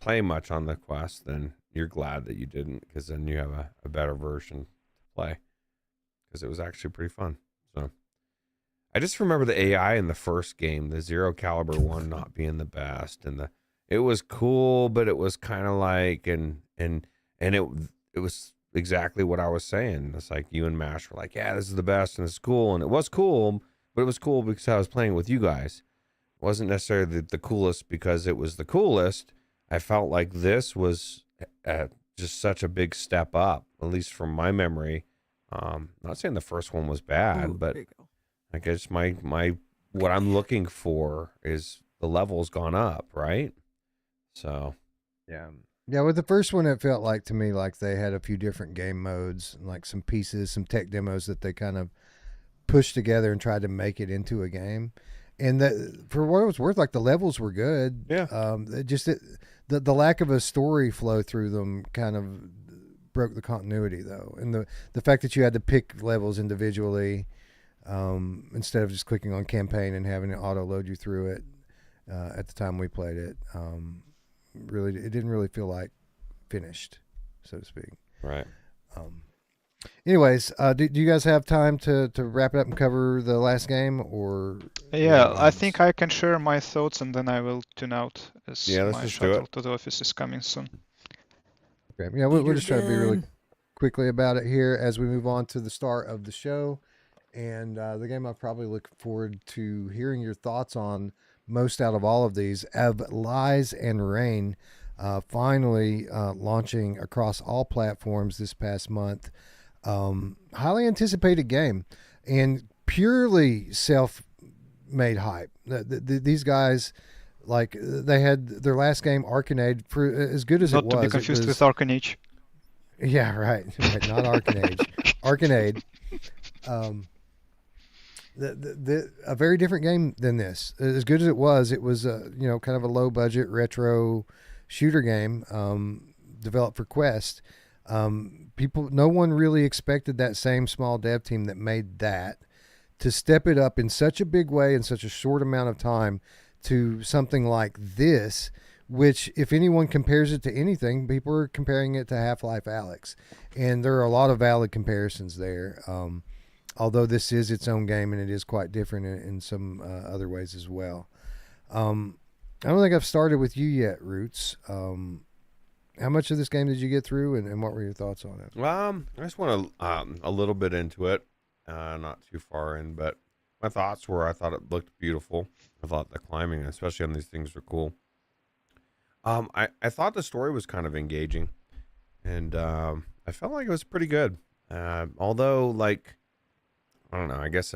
play much on the Quest, then you're glad that you didn't, because then you have a better version to play, because it was actually pretty fun. So I just remember the AI in the first game, the Zero Caliber one, not being the best, and it was cool, but it was kind of like and it was exactly what I was saying. It's like you and Mash were like, yeah, this is the best and it's cool, and it was cool, but it was cool because I was playing with you guys. It wasn't necessarily the coolest because it was the coolest. I felt like this was just such a big step up, at least from my memory. Not saying the first one was bad, but I guess my what I'm looking for is the level's gone up, right? So Yeah. Yeah, with the first one, it felt like to me like they had a few different game modes, like some pieces, some tech demos that they kind of pushed together and tried to make it into a game. And for what it was worth, like the levels were good. yeah, The lack of a story flow through them kind of broke the continuity though, and the fact that you had to pick levels individually instead of just clicking on campaign and having it auto load you through it at the time we played it. Really, it didn't really feel like finished, so to speak. right. Um, anyways, do you guys have time to wrap it up and cover the last game, or Yeah, I think I can share my thoughts and then I will tune out as Yeah, let's my just do shuttle it. to the office is coming soon. Okay. Yeah, we'll just try to be really Peter's quickly about it here as we move on to the start of the show. And the game I probably look forward to hearing your thoughts on most out of all of these of Lies and Rain, finally launching across all platforms this past month. Highly anticipated game and purely self-made hype. These guys, like they had their last game, Arcanade, for as good as Not it to was. be confused it was, with Arcanage. Yeah, right. Not Arcanage. Arcanade. A very different game than this. As good as it was kind of a low budget retro shooter game developed for Quest. No one really expected that same small dev team that made that to step it up in such a big way in such a short amount of time to something like this, which if anyone compares it to anything, people are comparing it to Half-Life Alyx. And there are a lot of valid comparisons there. Although this is its own game and it is quite different in some other ways as well. I don't think I've started with you yet, Ruuts. How much of this game did you get through, and what were your thoughts on it? I just want to a little bit into it, not too far in, but my thoughts were I thought it looked beautiful. I thought the climbing, especially on these things, were cool. I thought the story was kind of engaging, and I felt like it was pretty good. Although, like, I don't know. I guess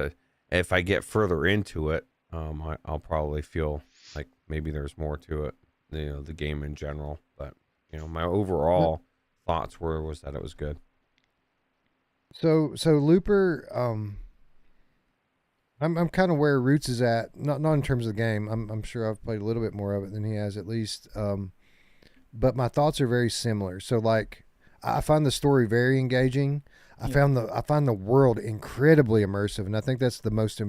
if I get further into it, I'll probably feel like maybe there's more to it. The game in general, but my overall thoughts was that it was good. So Looper, I'm kind of where Ruuts is at. Not in terms of the game. I'm sure I've played a little bit more of it than he has, at least. But my thoughts are very similar. So like, I find the story very engaging. I find the world incredibly immersive, and I think that's the most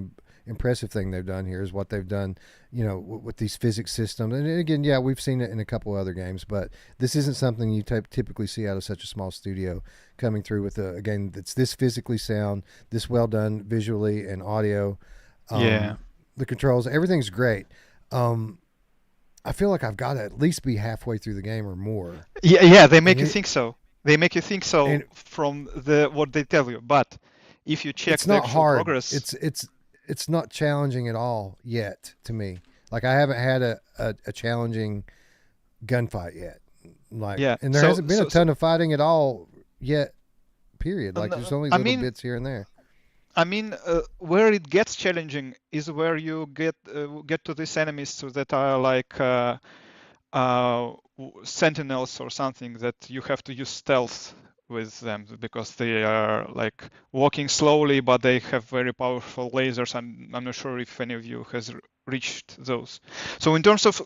impressive thing they've done here is what they've done, with these physics systems. And again, yeah, we've seen it in a couple other games, but this isn't something you typically see out of such a small studio coming through with a game that's this physically sound, this well done visually and audio. Yeah. The controls, everything's great. I feel like I've got to at least be halfway through the game or more. Yeah, they make you think so. They make you think so and from what they tell you. But if you check it's the not actual hard. progress, It's not challenging at all yet to me. Like I haven't had a challenging gunfight yet. And there hasn't been a ton of fighting at all yet. Period. Like there's only little bits here and there. I mean, where it gets challenging is where you get to these enemies that are like sentinels or something that you have to use stealth with them because they are like walking slowly, but they have very powerful lasers. I'm not sure if any of you has reached those. So in terms of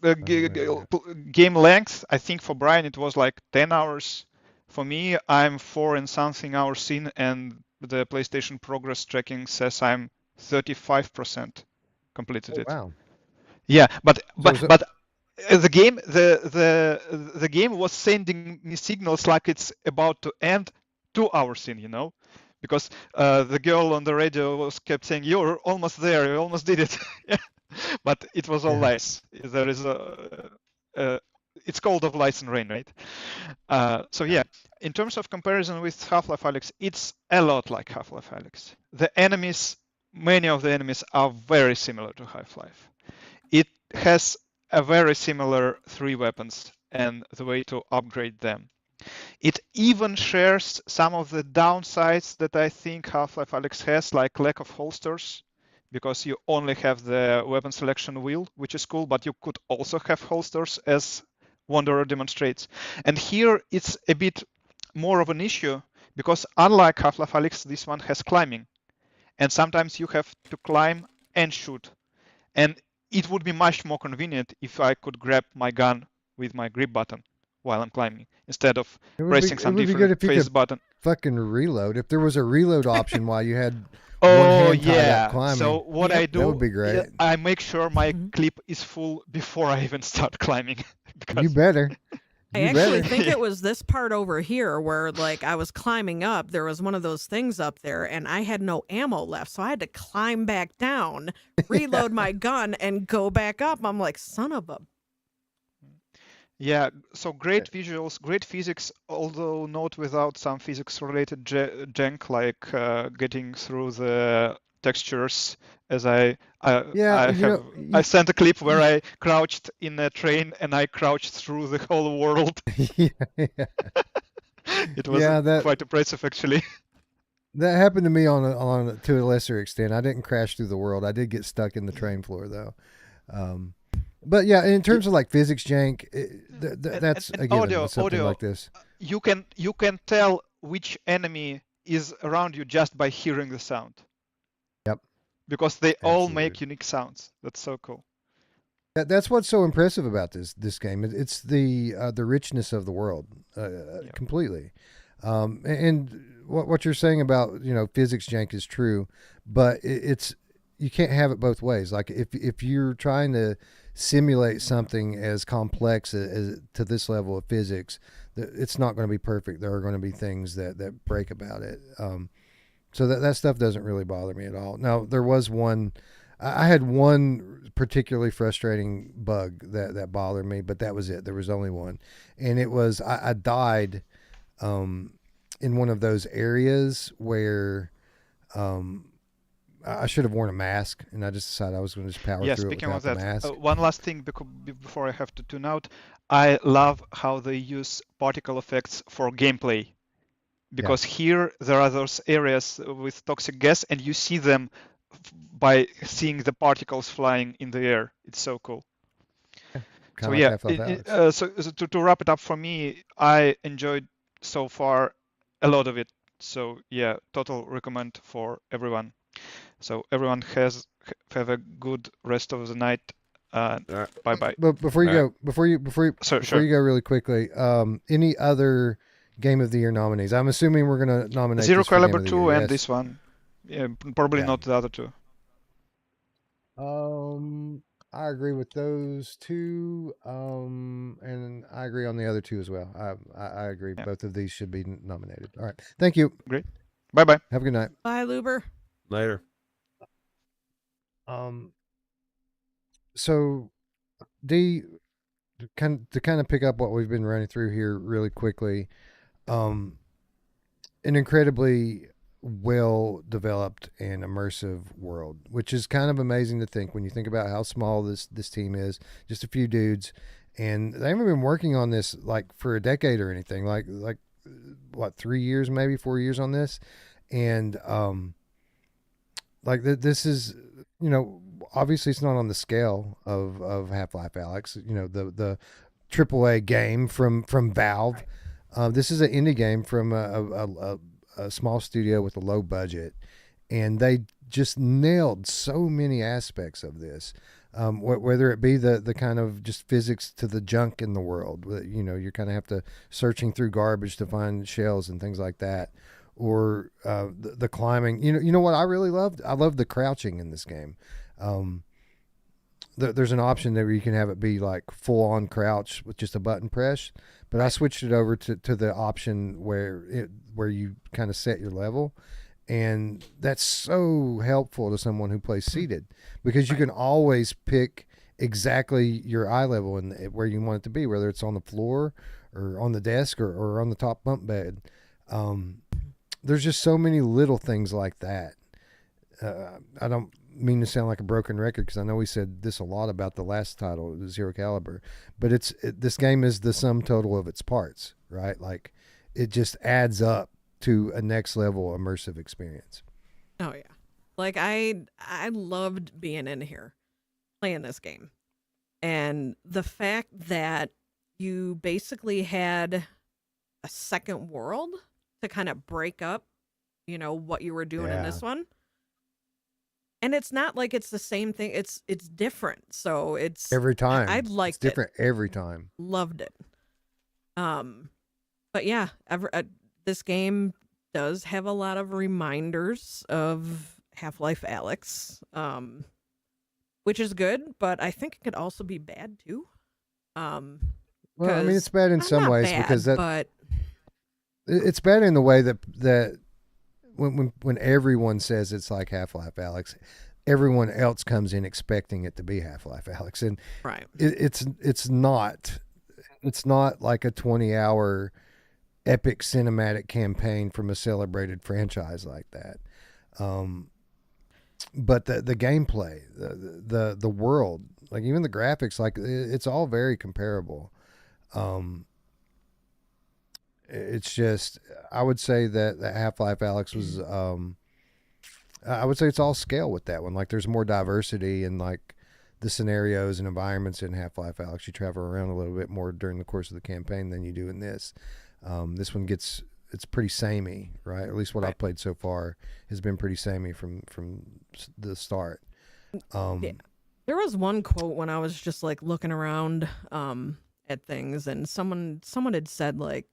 game length, I think for Brian it was like 10 hours. For me, I'm 4 and something hours in, and the PlayStation progress tracking says I'm 35% completed it. Wow. Yeah, but the game the game was sending me signals like it's about to end 2 hours in, because the girl on the radio kept saying you're almost there, you almost did it. But it was all lies. There is it's called of Lies and Rain, right? So yeah, in terms of comparison with Half-Life Alyx, it's a lot like Half-Life Alyx. Many of the enemies are very similar to Half-Life. It has a very similar 3 weapons and the way to upgrade them. It even shares some of the downsides that I think Half-Life Alyx has, like lack of holsters, because you only have the weapon selection wheel, which is cool, but you could also have holsters, as Wanderer demonstrates. And here it's a bit more of an issue, because unlike Half-Life Alyx, this one has climbing. And sometimes you have to climb and shoot. And it would be much more convenient if I could grab my gun with my grip button while I'm climbing, instead of pressing some It would be good different if you face could button. fucking reload. If there was a reload option while you had one Oh hand tied up yeah. climbing, So what Yep. I do, that would be great. I make sure my Mhm. clip is full before I even start climbing. You because better. I You actually better. think it was this part over here where, like, I was climbing up. There was one of those things up there, and I had no ammo left, so I had to climb back down, reload my gun, and go back up. I'm like, son of a. yeah, so great visuals, great physics, although not without some physics-related jank, like getting through the textures. As Yeah, I you have know, I sent a clip where I crouched in a train and I crouched through the whole world. yeah, yeah. It was Yeah, that quite impressive, actually. that happened to me on to a lesser extent. I didn't crash through the world. I did get stuck in the train floor though. But yeah, in terms of like physics jank, that's And a given audio, with something audio. like this. You can tell which enemy is around you just by hearing the sound, Yep, because they all absolutely. make unique sounds. That's so cool. That's what's so impressive about this game. It's the richness of the world, Yeah. completely. And what you're saying about physics jank is true, but it's you can't have it both ways. Like if you're trying to simulate something as complex as to this level of physics, it's not going to be perfect. There are going to be things that break about it. So that stuff doesn't really bother me at all. Now there was one. I had one particularly frustrating bug that bothered me, but that was it. There was only one, and it was I died in one of those areas where I should have worn a mask, and I just decided I was going to just power Yeah, through it speaking without of the that, mask. one last thing before I have to tune out. I love how they use particle effects for gameplay, Yeah, because here there are those areas with toxic gas, and you see them by seeing the particles flying in the air. It's so cool. kind So of like yeah, Half-Life Alyx. so to wrap it up for me, I enjoyed so far a lot of it. So yeah, total recommend for everyone. So everyone have a good rest of the night. All right. Bye bye. But before you All right. go, So before sure. you go, really quickly, any other Game of the Year nominees? I'm assuming we're going to nominate Zero this for Game Caliber of the 2 Year. and Yes. this one. Yeah, probably Yeah. not the other two. I agree with those two. And I agree on the other two as well. I agree. Yeah, Both of these should be nominated. All right. Thank you. great. Bye bye. Have a good night. Bye, Luber. Later. So D, to kind of pick up what we've been running through here really quickly, an incredibly well developed and immersive world, which is kind of amazing to think when you think about how small this team is, just a few dudes, and they haven't been working on this like for a decade or anything, like what, 3 years, maybe 4 years on this, and this is, obviously it's not on the scale of Half-Life Alyx, the AAA game from Valve. This is an indie game from a small studio with a low budget, and they just nailed so many aspects of this. Whether it be the kind of just physics to the junk in the world, you kind of have to searching through garbage to find shells and things like that, or the climbing. You know what I really loved? I loved the crouching in this game. There's an option there where you can have it be like full on crouch with just a button press, but I switched it over to the option where you kind of set your level, and that's so helpful to someone who plays seated, because you can always pick exactly your eye level and where you want it to be, whether it's on the floor or on the desk or on the top bunk bed. There's just so many little things like that. I don't mean to sound like a broken record, because I know we said this a lot about the last title, Zero Caliber, but this game is the sum total of its parts, right? Like, it just adds up to a next level immersive experience. Oh, yeah. Like I loved being in here playing this game. And the fact that you basically had a second world to kind of break up, what you were doing in Yeah. this one. And it's not like it's the same thing. It's different. So Every I time. It's liked it. different every time. Loved it. But yeah, this game does have a lot of reminders of Half-Life Alyx, which is good, but I think it could also be bad too. Well, I mean, it's bad in not some ways bad, because but it's bad in the way that when everyone says it's like Half-Life Alyx, everyone else comes in expecting it to be Half-Life Alyx, and right. it's not. It's not like a 20-hour epic cinematic campaign from a celebrated franchise like that. But the gameplay, the world, like even the graphics, like it's all very comparable. It's just, I would say that the Half-Life Alyx was, I would say it's all scale with that one. Like there's more diversity in like the scenarios and environments in Half-Life Alyx. You travel around a little bit more during the course of the campaign than you do in this. This one it's pretty samey, right? At least what I've played so far has been pretty samey from the start. Yeah. There was one quote when I was just like looking around at things, and someone had said like,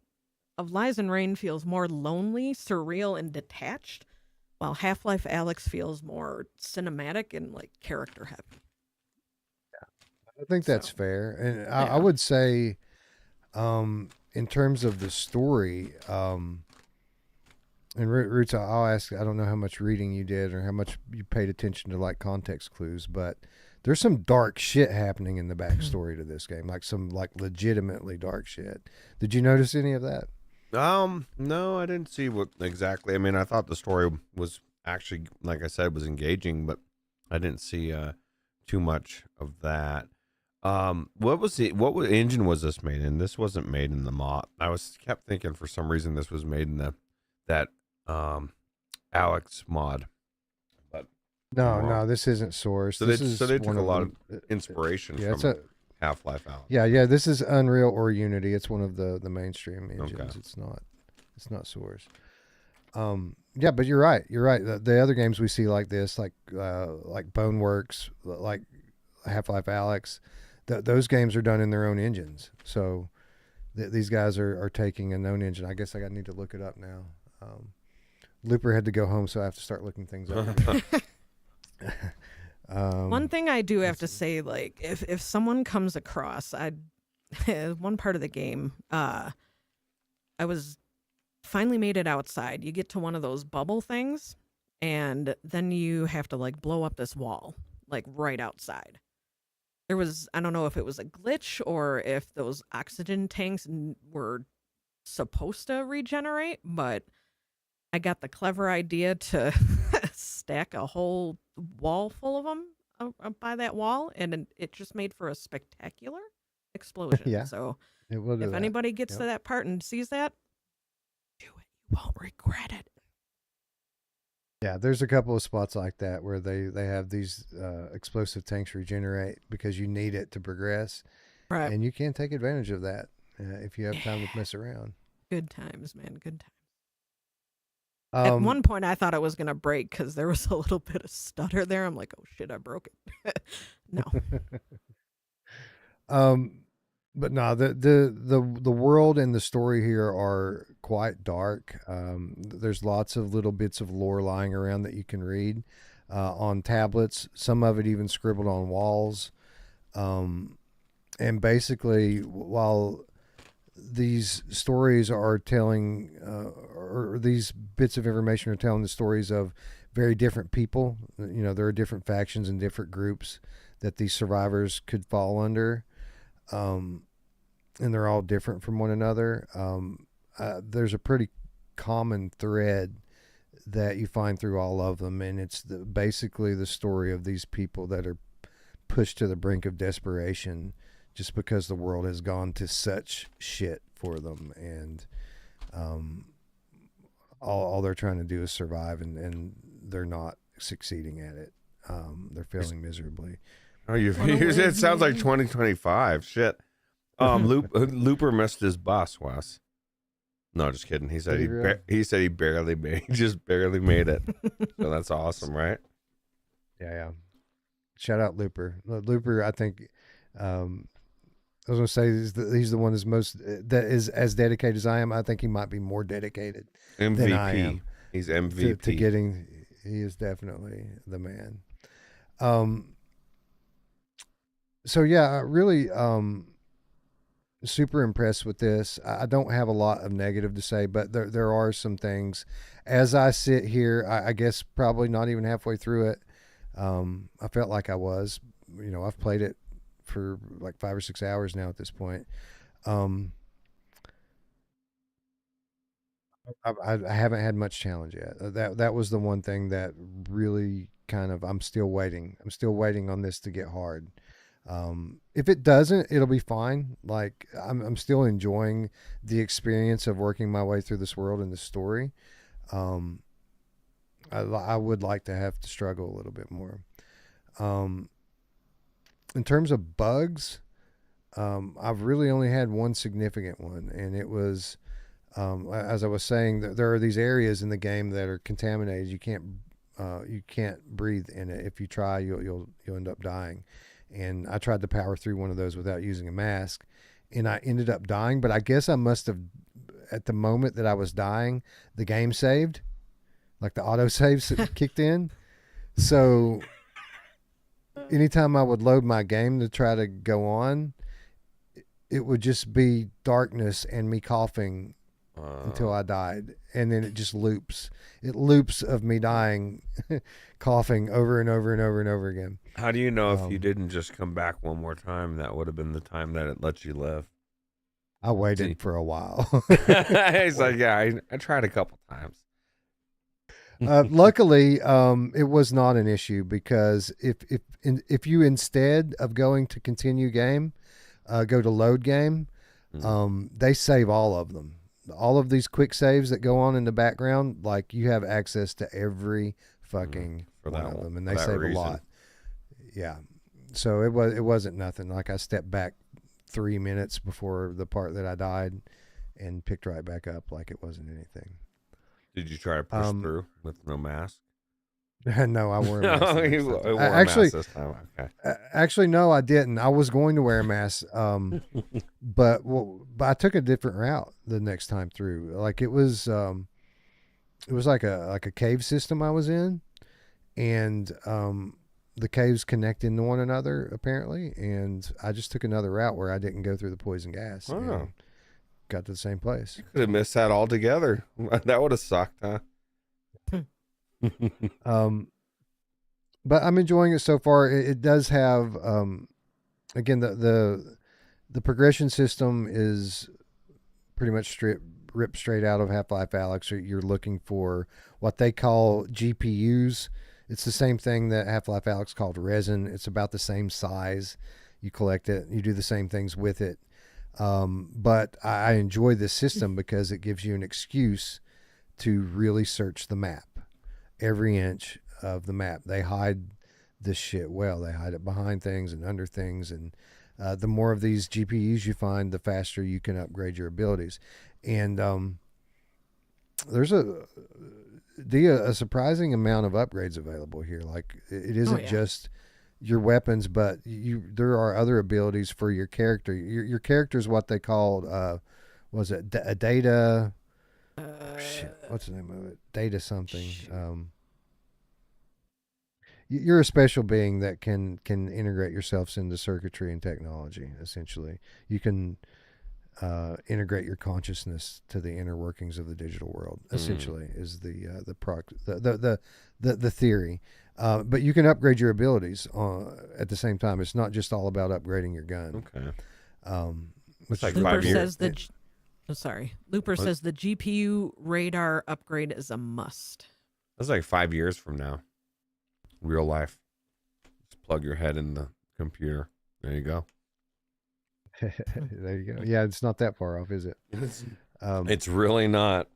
"Of Lies and Rain feels more lonely, surreal, and detached, while Half-Life Alyx feels more cinematic and like character heavy." I think that's So, fair, and I yeah. would say, in terms of the story, and Roots, I'll ask. I don't know how much reading you did or how much you paid attention to like context clues, but there's some dark shit happening in the backstory to this game, like some like legitimately dark shit. Did you notice any of that? No, I didn't see what exactly. I mean, I thought the story was actually, like I said, was engaging, but I didn't see too much of that. What engine was this made in? This wasn't made in the mod. Kept thinking for some reason this was made in that Alex mod, but I'm wrong. No, this isn't Source. So This is they took one a of lot them. of inspiration Yeah, it's from a Half-Life Alyx. yeah. This is Unreal or Unity. It's one of the mainstream engines. Okay. It's not Source. Yeah, but you're right. You're right. The other games we see like this, like Boneworks, like Half-Life Alyx, those games are done in their own engines. So these guys are taking a known engine. I guess I need to look it up now. Looper had to go home, so I have to start looking things up. One thing I do have to say, like, if someone comes across, one part of the game, I was finally made it outside. You get to one of those bubble things, and then you have to like blow up this wall, like right outside. I don't know if it was a glitch or if those oxygen tanks were supposed to regenerate, but I got the clever idea to stack a whole wall full of them up by that wall, and it just made for a spectacular explosion. Yeah, So it will do if that. anybody gets Yep. to that part and sees that, do it. You won't regret it. Yeah, there's a couple of spots like that where they have these explosive tanks regenerate because you need it to progress, Right. and you can take advantage of that if you have time to mess around. Good times, man. Good times. At one point, I thought it was going to break because there was a little bit of stutter there. I'm like, oh shit, I broke it. No. But no, the world and the story here are quite dark. There's lots of little bits of lore lying around that you can read on tablets. Some of it even scribbled on walls. And basically, while these stories are telling, or these bits of information are telling the stories of very different people. There are different factions and different groups that these survivors could fall under. And they're all different from one another. There's a pretty common thread that you find through all of them, and it's basically the story of these people that are pushed to the brink of desperation just because the world has gone to such shit for them, and all they're trying to do is survive, and they're not succeeding at it. They're failing miserably. Oh, you Run away it sounds like me. 2025. Shit. Looper missed his bus, Wes. No, just kidding. He said Did he really? he said he barely made he just barely made it. So that's awesome, right? Yeah. Shout out Looper. Looper, I think. I was gonna say he's the one that's most that is as dedicated as I am. I think he might be more dedicated than I am. MVP. He's MVP. To getting. He is definitely the man. So yeah, really super impressed with this. I don't have a lot of negative to say, but there are some things. As I sit here, I guess probably not even halfway through it. I felt like I was. I've played it for like 5 or 6 hours now at this point. I haven't had much challenge yet. That was the one thing that really kind of I'm still waiting on this to get hard. If it doesn't, it'll be fine. Like I'm still enjoying the experience of working my way through this world and the story. I would like to have to struggle a little bit more. In terms of bugs, I've really only had one significant one, and it was, as I was saying, there are these areas in the game that are contaminated. You can't breathe in it. If you try, you'll end up dying. And I tried to power through one of those without using a mask, and I ended up dying. But I guess I must have, at the moment that I was dying, the game saved, like the auto saves kicked in. So anytime I would load my game to try to go on, it would just be darkness and me coughing until I died. And then it just loops. It loops of me dying, coughing over and over and over and over again. How do you know if you didn't just come back one more time, that would have been the time that it let you live? I waited for a while. He's like, yeah, I tried a couple times. Luckily, it was not an issue, because if you, instead of going to continue game, go to load game, they save all of them. All of these quick saves that go on in the background, like you have access to every fucking one of them, and they save a lot. Yeah, so it wasn't nothing. Like I stepped back 3 minutes before the part that I died, and picked right back up like it wasn't anything. Did you try to push through with no mask? No, I wore a mask. No, you wore a mask this time. Okay. Actually, no, I didn't. I was going to wear a mask, but I took a different route the next time through. Like it was like a cave system I was in, and the caves connect into one another apparently, and I just took another route where I didn't go through the poison gas. Oh. And got to the same place. You could have missed that altogether. That would have sucked, huh? But I'm enjoying it so far. It does have, again, the progression system is pretty much ripped straight out of Half-Life Alyx. You're looking for what they call GPUs. It's the same thing that Half-Life Alyx called resin. It's about the same size. You collect it. You do the same things with it. But I enjoy this system because it gives you an excuse to really search the map. Every inch of the map. They hide this shit well. They hide it behind things and under things. And the more of these GPUs you find, the faster you can upgrade your abilities. And there's a surprising amount of upgrades available here. Like it isn't just your weapons, but there are other abilities for your character. Your character is what they called, was it a data? Shit, what's the name of it? Data something. You're a special being that can integrate yourselves into circuitry and technology. Essentially, you can integrate your consciousness to the inner workings of the digital world. Essentially, is the theory. But you can upgrade your abilities at the same time. It's not just all about upgrading your gun. Okay. Which like is 5 years. Looper says the GPU radar upgrade is a must. That's like 5 years from now. Real life. Just plug your head in the computer. There you go. There you go. Yeah, it's not that far off, is it? It's really not.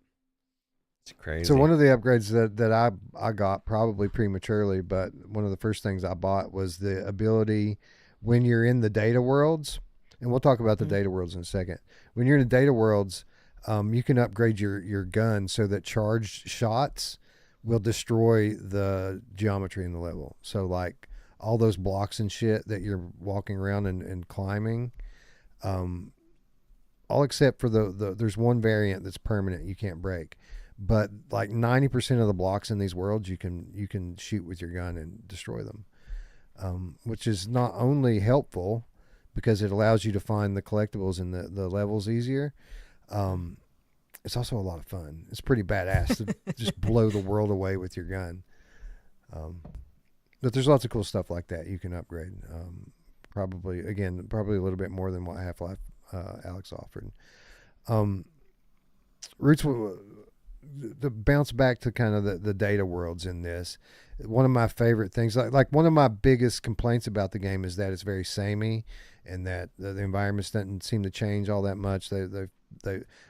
It's crazy. So one of the upgrades that I got probably prematurely, but one of the first things I bought was the ability when you're in the data worlds, and we'll talk about the Mhm. data worlds in a second. When you're in the data worlds, you can upgrade your gun so that charged shots will destroy the geometry in the level. So like all those blocks and shit that you're walking around and climbing, um, all except for there's one variant that's permanent you can't break, but like 90% of the blocks in these worlds you can shoot with your gun and destroy them, which is not only helpful because it allows you to find the collectibles in the levels easier. It's also a lot of fun. It's pretty badass to just blow the world away with your gun. But there's lots of cool stuff like that you can upgrade. Probably a little bit more than what Half-Life Alex offered. Roots, to bounce back to kind of the data worlds in this, one of my favorite things, like one of my biggest complaints about the game is that it's very samey, and that the environments doesn't seem to change all that much. They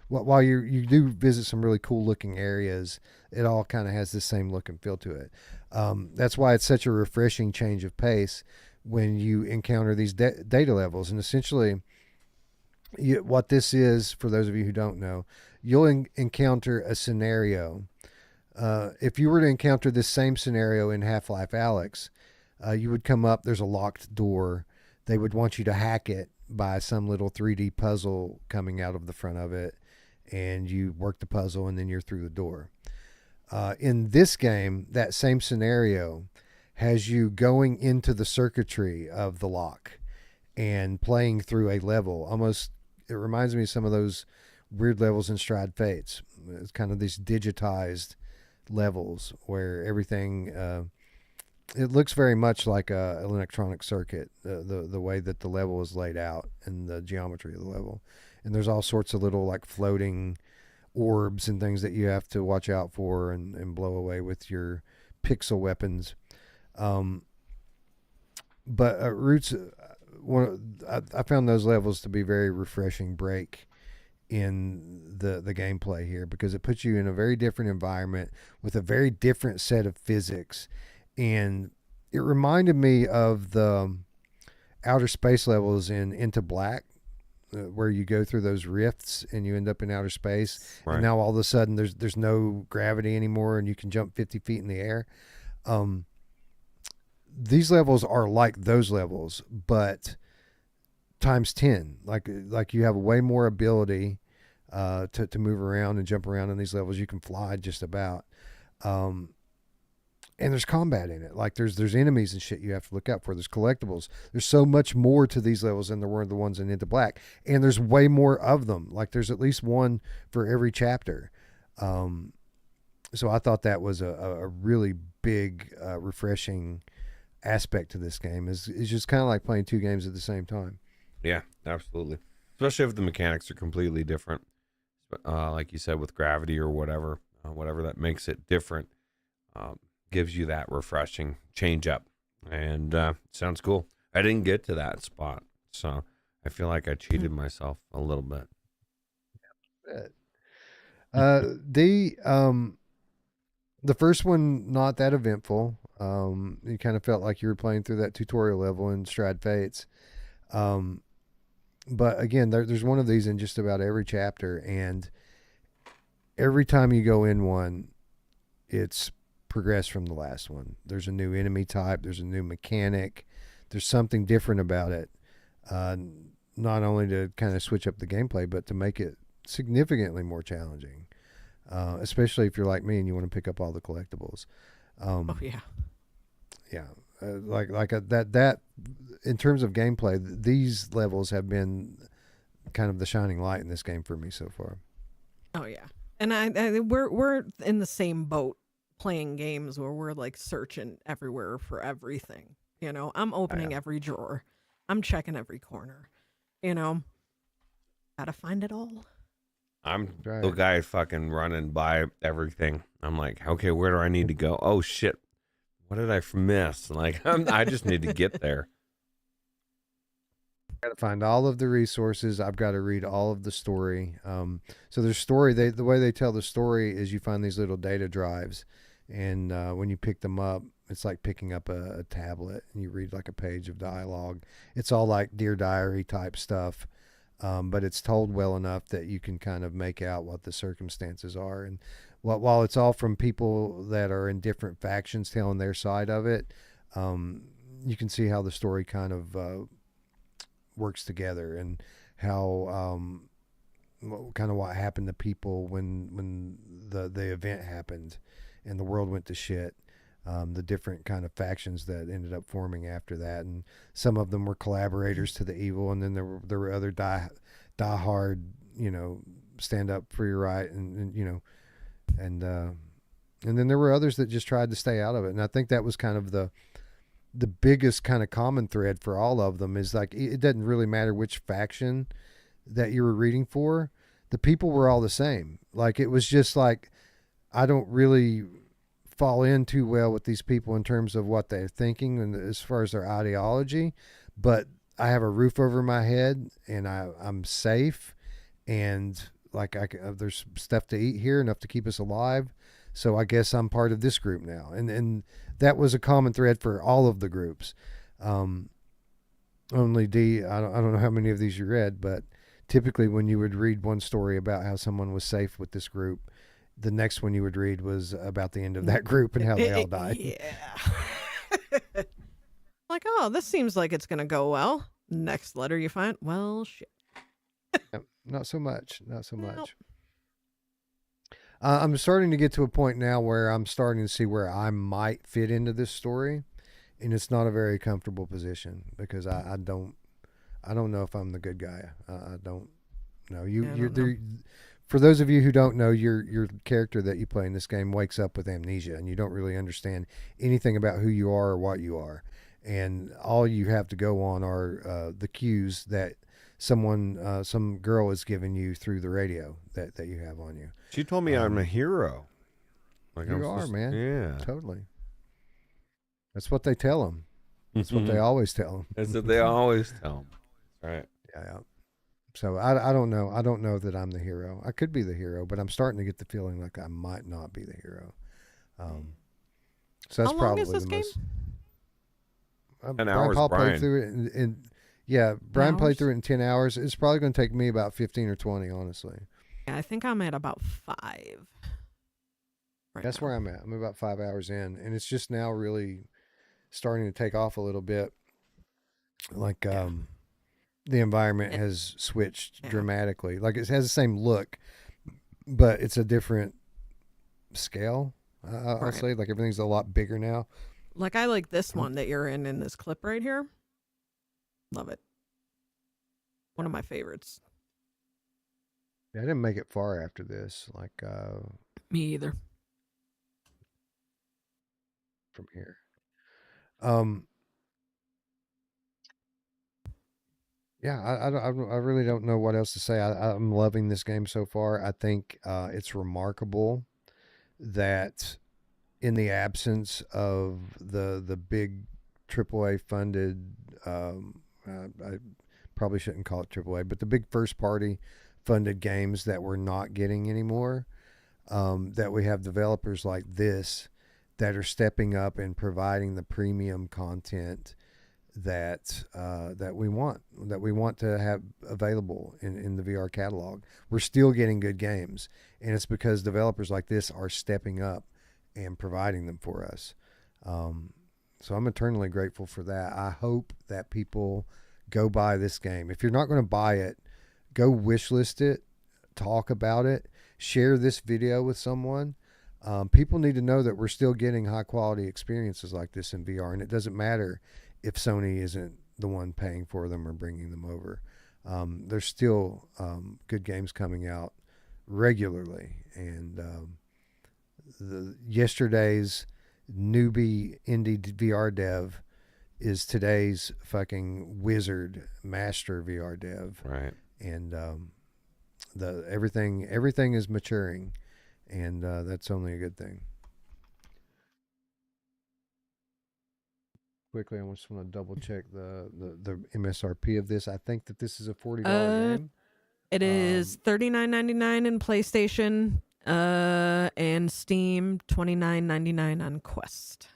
while you do visit some really cool looking areas, it all kind of has the same look and feel to it. That's why it's such a refreshing change of pace when you encounter these data levels. And essentially, what this is, for those of you who don't know, you'll encounter a scenario. If you were to encounter this same scenario in Half-Life Alyx, you would come up, there's a locked door. They would want you to hack it by some little 3D puzzle coming out of the front of it, and you work the puzzle, and then you're through the door. In this game, that same scenario has you going into the circuitry of the lock and playing through a level. Almost, it reminds me of some of those weird levels in Stride Fates. It's kind of these digitized levels where everything, it looks very much like an electronic circuit, the way that the level is laid out and the geometry of the level. And there's all sorts of little like floating orbs and things that you have to watch out for and blow away with your pixel weapons. But Roots, I found those levels to be very refreshing break in the gameplay here, because it puts you in a very different environment with a very different set of physics. And it reminded me of the outer space levels in Into Black, where you go through those rifts and you end up in outer space. Right. And now all of a sudden there's no gravity anymore and you can jump 50 feet in the air. These levels are like those levels, but times 10. Like you have way more ability to move around and jump around in these levels. You can fly just about. And there's combat in it. Like there's enemies and shit you have to look out for. There's collectibles. There's so much more to these levels than there were the ones in Into Black. And there's way more of them. Like there's at least one for every chapter. So I thought that was a really big, refreshing aspect to this game. Is just kind of like playing two games at the same time. Yeah, absolutely. Especially if the mechanics are completely different. Like you said, with gravity or whatever that makes it different. Gives you that refreshing change up, and sounds cool. I didn't get to that spot, so I feel like I cheated myself a little bit. The first one, not that eventful. You kind of felt like you were playing through that tutorial level in Stride Fates. But again, there's one of these in just about every chapter, and every time you go in one, it's progress from the last one. There's a new enemy type, there's a new mechanic, there's something different about it, not only to kind of switch up the gameplay, but to make it significantly more challenging, especially if you're like me and you want to pick up all the collectibles. Oh yeah. That in terms of gameplay, these levels have been kind of the shining light in this game for me so far. Oh yeah. And we're in the same boat, playing games where we're like searching everywhere for everything. You know, I'm opening every drawer. I'm checking every corner. You know, gotta find it all. I'm Right. the guy fucking running by everything. I'm like, okay, where do I need to go? Oh shit, what did I miss? Like, I just need to get there. got to find all of the resources. I've got to read all of the story. So there's story. The way they tell the story is you find these little data drives, and when you pick them up, it's like picking up a tablet, and you read like a page of dialogue. It's all like Dear Diary type stuff, but it's told well enough that you can kind of make out what the circumstances are. And while it's all from people that are in different factions telling their side of it, you can see how the story kind of works together, and how kind of what happened to people when the event happened and the world went to shit. The different kind of factions that ended up forming after that, and some of them were collaborators to the evil, and then there were other die hard, stand up for your right, and and then there were others that just tried to stay out of it. And I think that was kind of the biggest kind of common thread for all of them, is like it doesn't really matter which faction that you were reading for. The people were all the same. Like it was just like, I don't really fall in too well with these people in terms of what they're thinking and as far as their ideology, but I have a roof over my head, and I'm safe, and like there's stuff to eat here, enough to keep us alive. So I guess I'm part of this group now, and that was a common thread for all of the groups. Only D, I don't know how many of these you read, but typically when you would read one story about how someone was safe with this group, the next one you would read was about the end of that group and how they all died. Yeah. Like, oh, this seems like it's gonna go well. Next letter you find, well, shit. Not so much. Not so Nope. much. I'm starting to get to a point now where I'm starting to see where I might fit into this story, and it's not a very comfortable position because I don't know if I'm the good guy. I don't know. For those of you who don't know, your character that you play in this game wakes up with amnesia, and you don't really understand anything about who you are or what you are, and all you have to go on are the cues that some girl is giving you through the radio that you have on you. She told me I'm a hero. Like You are, man. Yeah. Totally. That's what they tell them. That's what they always tell them. That's what they always tell them. Right. Yeah. So I don't know. I don't know that I'm the hero. I could be the hero, but I'm starting to get the feeling like I might not be the hero. So that's How long probably is this the game? most. 10 hours, Paul Brian. played through it, and yeah, Brian played hours? through it in 10 hours. It's probably going to take me about 15 or 20, honestly. Yeah, I think I'm at about 5. Right That's now. where I'm at. I'm about 5 hours in, and it's just now really starting to take off a little bit. Like the environment has switched dramatically. Like it has the same look, but it's a different scale. I'll Right. say, like everything's a lot bigger now. Like I like this one that you're in this clip right here. Love it. One of my favorites. Yeah, I didn't make it far after this. Like Me either. from here. Yeah, I really don't know what else to say. I'm loving this game so far. I think it's remarkable that in the absence of the big AAA funded, I probably shouldn't call it AAA, but the big first party funded games that we're not getting anymore, that we have developers like this that are stepping up and providing the premium content that we want to have available in the VR catalog. We're still getting good games, and it's because developers like this are stepping up and providing them for us. So I'm eternally grateful for that. I hope that people go buy this game. If you're not going to buy it, go wishlist it, talk about it, share this video with someone. People need to know that we're still getting high quality experiences like this in VR, and it doesn't matter if Sony isn't the one paying for them or bringing them over. There's still good games coming out regularly, and yesterday's newbie indie VR dev is today's fucking wizard master VR dev. Right. And everything is maturing, and that's only a good thing. quickly. I just want to double check the MSRP of this. I think that this is a $40 game. It is $39.99 in PlayStation, and Steam $29.99 on Quest.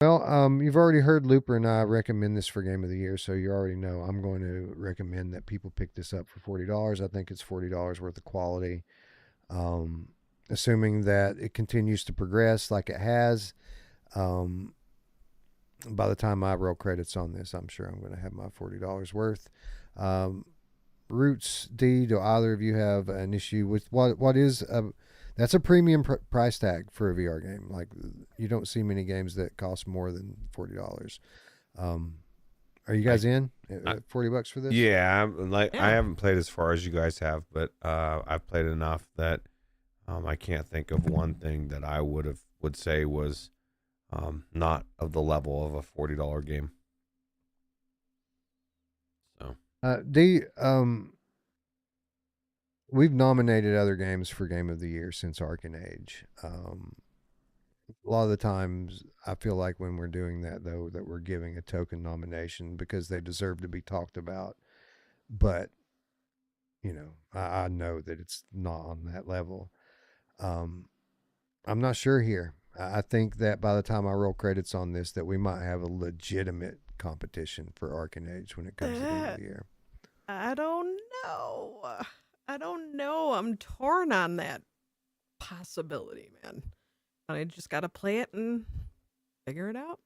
Well, you've already heard Looper and I recommend this for Game of the Year, so you already know I'm going to recommend that people pick this up for $40. I think it's $40 worth of quality. Assuming that it continues to progress like it has, by the time I roll credits on this, I'm sure I'm going to have my $40 worth. Ruuts, D, do either of you have an issue with what is that's a premium price tag for a VR game? Like, you don't see many games that cost more than $40. Are you guys in at $40 for this? Yeah, I Yeah. haven't played as far as you guys have, but I've played enough that I can't think of one thing that I would say was not of the level of a $40 game. So D, we've nominated other games for Game of the Year since Arc and Age. A lot of the times, I feel like when we're doing that, though, that we're giving a token nomination because they deserve to be talked about. But, you know, I know that it's not on that level. I'm not sure here. I think that by the time I roll credits on this, that we might have a legitimate competition for Arc and Age when it comes to Game of the Year. I don't know. I'm torn on that possibility, man. I just got to play it and figure it out.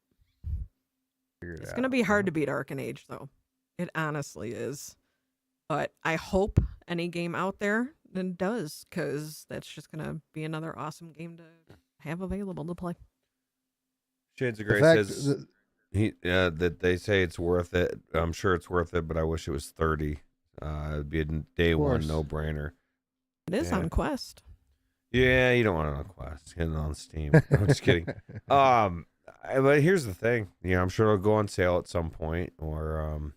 It's going to be hard to beat Arc and Age, though. It honestly is. But I hope any game out there then does, because that's just going to be another awesome game to have available to play. Shades of Grey says that they say it's worth it. I'm sure it's worth it, but I wish it was 30. It'd be a day one no-brainer. It is on Quest. Yeah, you don't want it on Quest. Get it on Steam. I'm just kidding. But here's the thing. I'm sure it'll go on sale at some point, or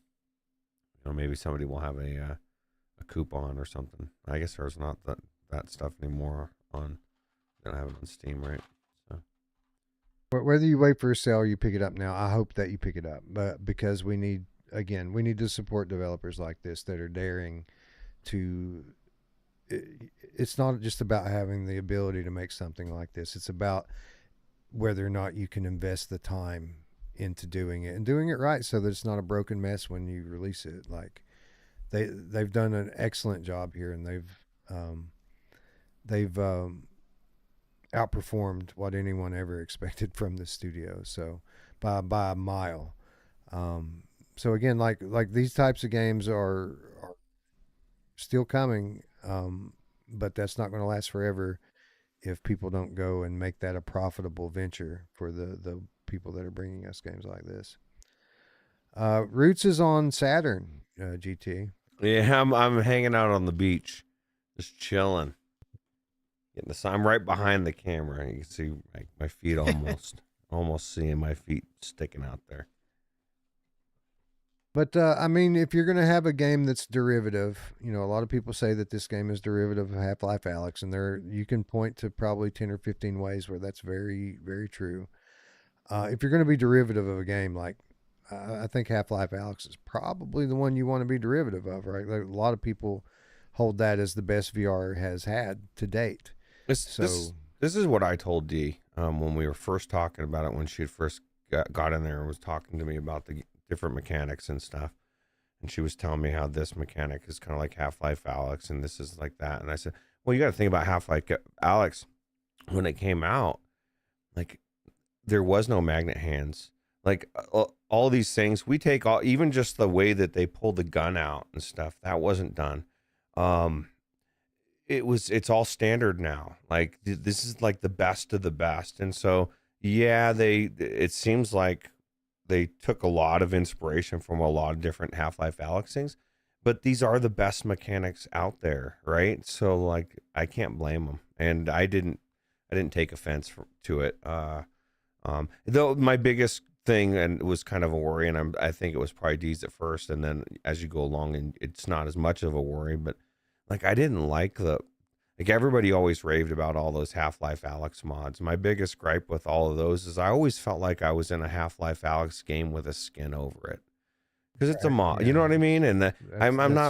maybe somebody will have a coupon or something. I guess there's not that stuff anymore on. They don't have it on Steam, right? So whether you wait for a sale or you pick it up now, I hope that you pick it up. But because we need to support developers like this that are daring to. It's not just about having the ability to make something like this. It's about whether or not you can invest the time into doing it and doing it right, so that it's not a broken mess when you release it. Like they've done an excellent job here, and they've outperformed what anyone ever expected from the studio. So by a mile. So again, like these types of games are still coming. But that's not going to last forever if people don't go and make that a profitable venture for the people that are bringing us games like this. Ruuts is on Saturn, GT. yeah, I'm hanging out on the beach, just chilling. Getting the sun. I'm right behind the camera. You can see my feet almost seeing my feet sticking out there. But, I mean, if you're going to have a game that's derivative, a lot of people say that this game is derivative of Half-Life Alyx, and you can point to probably 10 or 15 ways where that's very, very true. If you're going to be derivative of a game, like, I think Half-Life Alyx is probably the one you want to be derivative of, right? Like, a lot of people hold that as the best VR has had to date. This is what I told Dee when we were first talking about it, when she had first got in there and was talking to me about the different mechanics and stuff, and she was telling me how this mechanic is kind of like Half-Life Alyx and this is like that, and I said, well, you got to think about Half-Life Alyx when it came out. Like, there was no magnet hands, like all these things we take, even just the way that they pulled the gun out and stuff, that wasn't done. It's all standard now. Like, this is like the best of the best, and so it seems like they took a lot of inspiration from a lot of different Half-Life Alyx things, but these are the best mechanics out there, right? So, like, I can't blame them, and I didn't take offense to it. Though my biggest thing, and it was kind of a worry, and I think it was probably D's at first, and then as you go along, and it's not as much of a worry, but like, I didn't like Like everybody always raved about all those Half-Life Alex mods. My biggest gripe with all of those is I always felt like I was in a Half-Life Alex game with a skin over it. Because it's a Right, mod, you yeah. know what I mean? And That's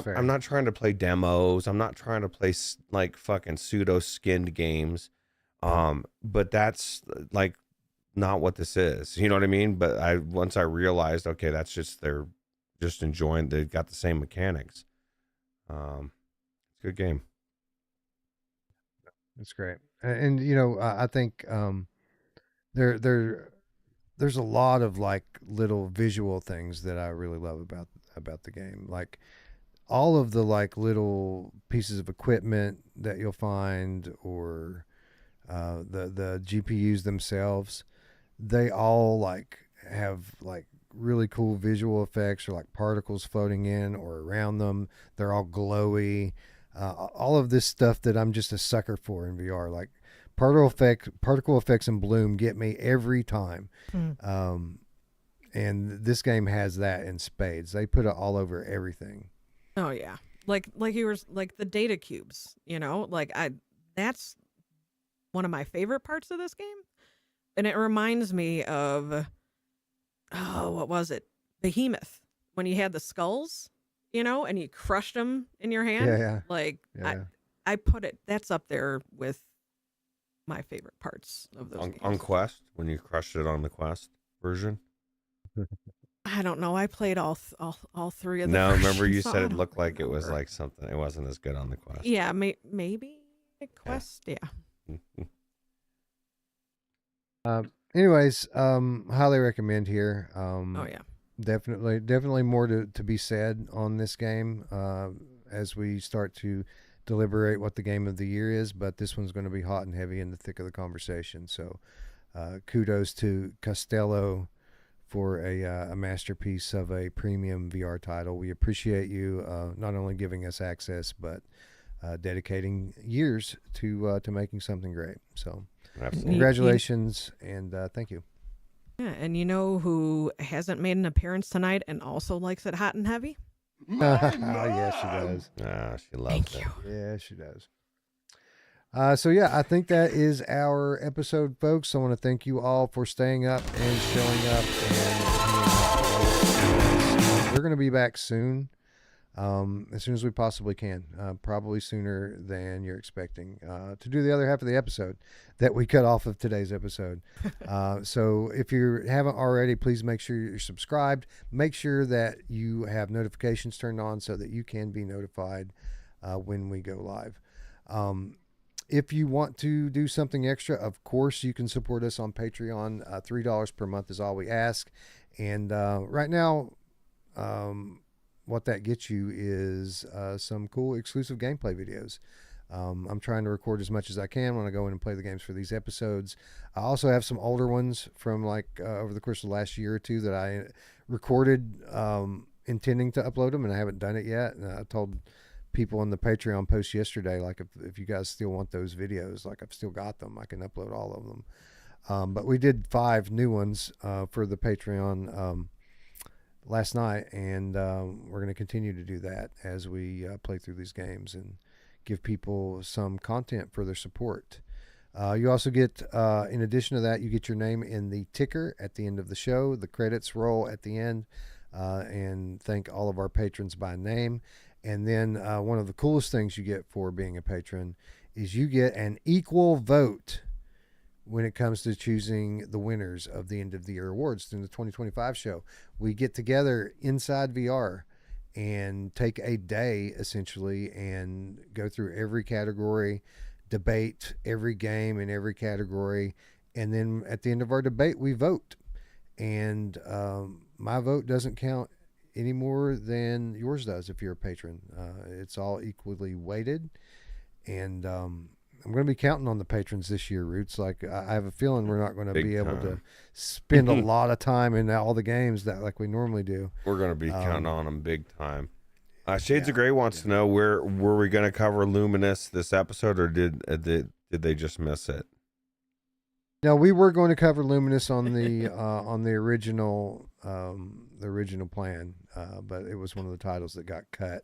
fair. I'm not trying to play demos. I'm not trying to play like fucking pseudo skinned games. But that's like not what this is. You know what I mean? But once I realized, okay, that's just they're just enjoying. They've got the same mechanics. It's a good game. That's great. And you know, I think there there's a lot of like little visual things that I really love about the game. Like all of the like little pieces of equipment that you'll find, or the GPUs themselves, they all like have like really cool visual effects, or like particles floating in or around them. They're all glowy. All of this stuff that I'm just a sucker for in VR, like particle effects and bloom get me every time. And this game has that in spades. They put it all over everything. Oh yeah, like you were like the data cubes. You know, that's one of my favorite parts of this game, and it reminds me of what was it, Behemoth, when you had the skulls, you know, and you crushed them in your hand. Yeah. Like Yeah. I put it. That's up there with my favorite parts of those games. On Quest, when you crushed it on the Quest version. I don't know. I played all three of them. No, remember you said it looked like it was like something. It wasn't as good on the Quest. Yeah, maybe the Quest. Yeah. Anyways, highly recommend here. Oh yeah. Definitely more to be said on this game as we start to deliberate what the game of the year is. But this one's going to be hot and heavy in the thick of the conversation. So kudos to Costello for a masterpiece of a premium VR title. We appreciate you not only giving us access, but dedicating years to making something great. So Absolutely. congratulations and thank you. Yeah, and you know who hasn't made an appearance tonight and also likes it hot and heavy? Yes, she does. She loves Thank it. you. Yeah, she does. So yeah, I think that is our episode, folks. I want to thank you all for staying up and showing up and hanging out. We're going to be back soon, as soon as we possibly can. Probably sooner than you're expecting, to do the other half of the episode that we cut off of today's episode. So if you haven't already, please make sure you're subscribed. Make sure that you have notifications turned on so that you can be notified when we go live. If you want to do something extra, of course, you can support us on Patreon. $3 per month is all we ask. And right now, what that gets you is some cool exclusive gameplay videos. I'm trying to record as much as I can when I go in and play the games for these episodes. I also have some older ones from like over the course of the last year or two that I recorded intending to upload them, and I haven't done it yet. And I told people in the Patreon post yesterday, like if you guys still want those videos, like I've still got them, I can upload all of them. But we did 5 new ones for the Patreon last night, and we're going to continue to do that as we play through these games and give people some content for their support. You also get, in addition to that, you get your name in the ticker at the end of the show. The credits roll at the end, and thank all of our patrons by name. And then one of the coolest things you get for being a patron is you get an equal vote when it comes to choosing the winners of the end of the year awards in the 2025 show. We get together inside VR and take a day essentially and go through every category, debate every game in every category, and then at the end of our debate we vote. And my vote doesn't count any more than yours does if you're a patron. It's all equally weighted, and I'm going to be counting on the patrons this year, Ruuts. Like I have a feeling we're not going to be able to spend a lot of time in all the games that like we normally do. We're going to be counting on them big time. Shades of Grey wants to know, were we going to cover Luminous this episode, or did they just miss it? No, we were going to cover Luminous on the original plan, but it was one of the titles that got cut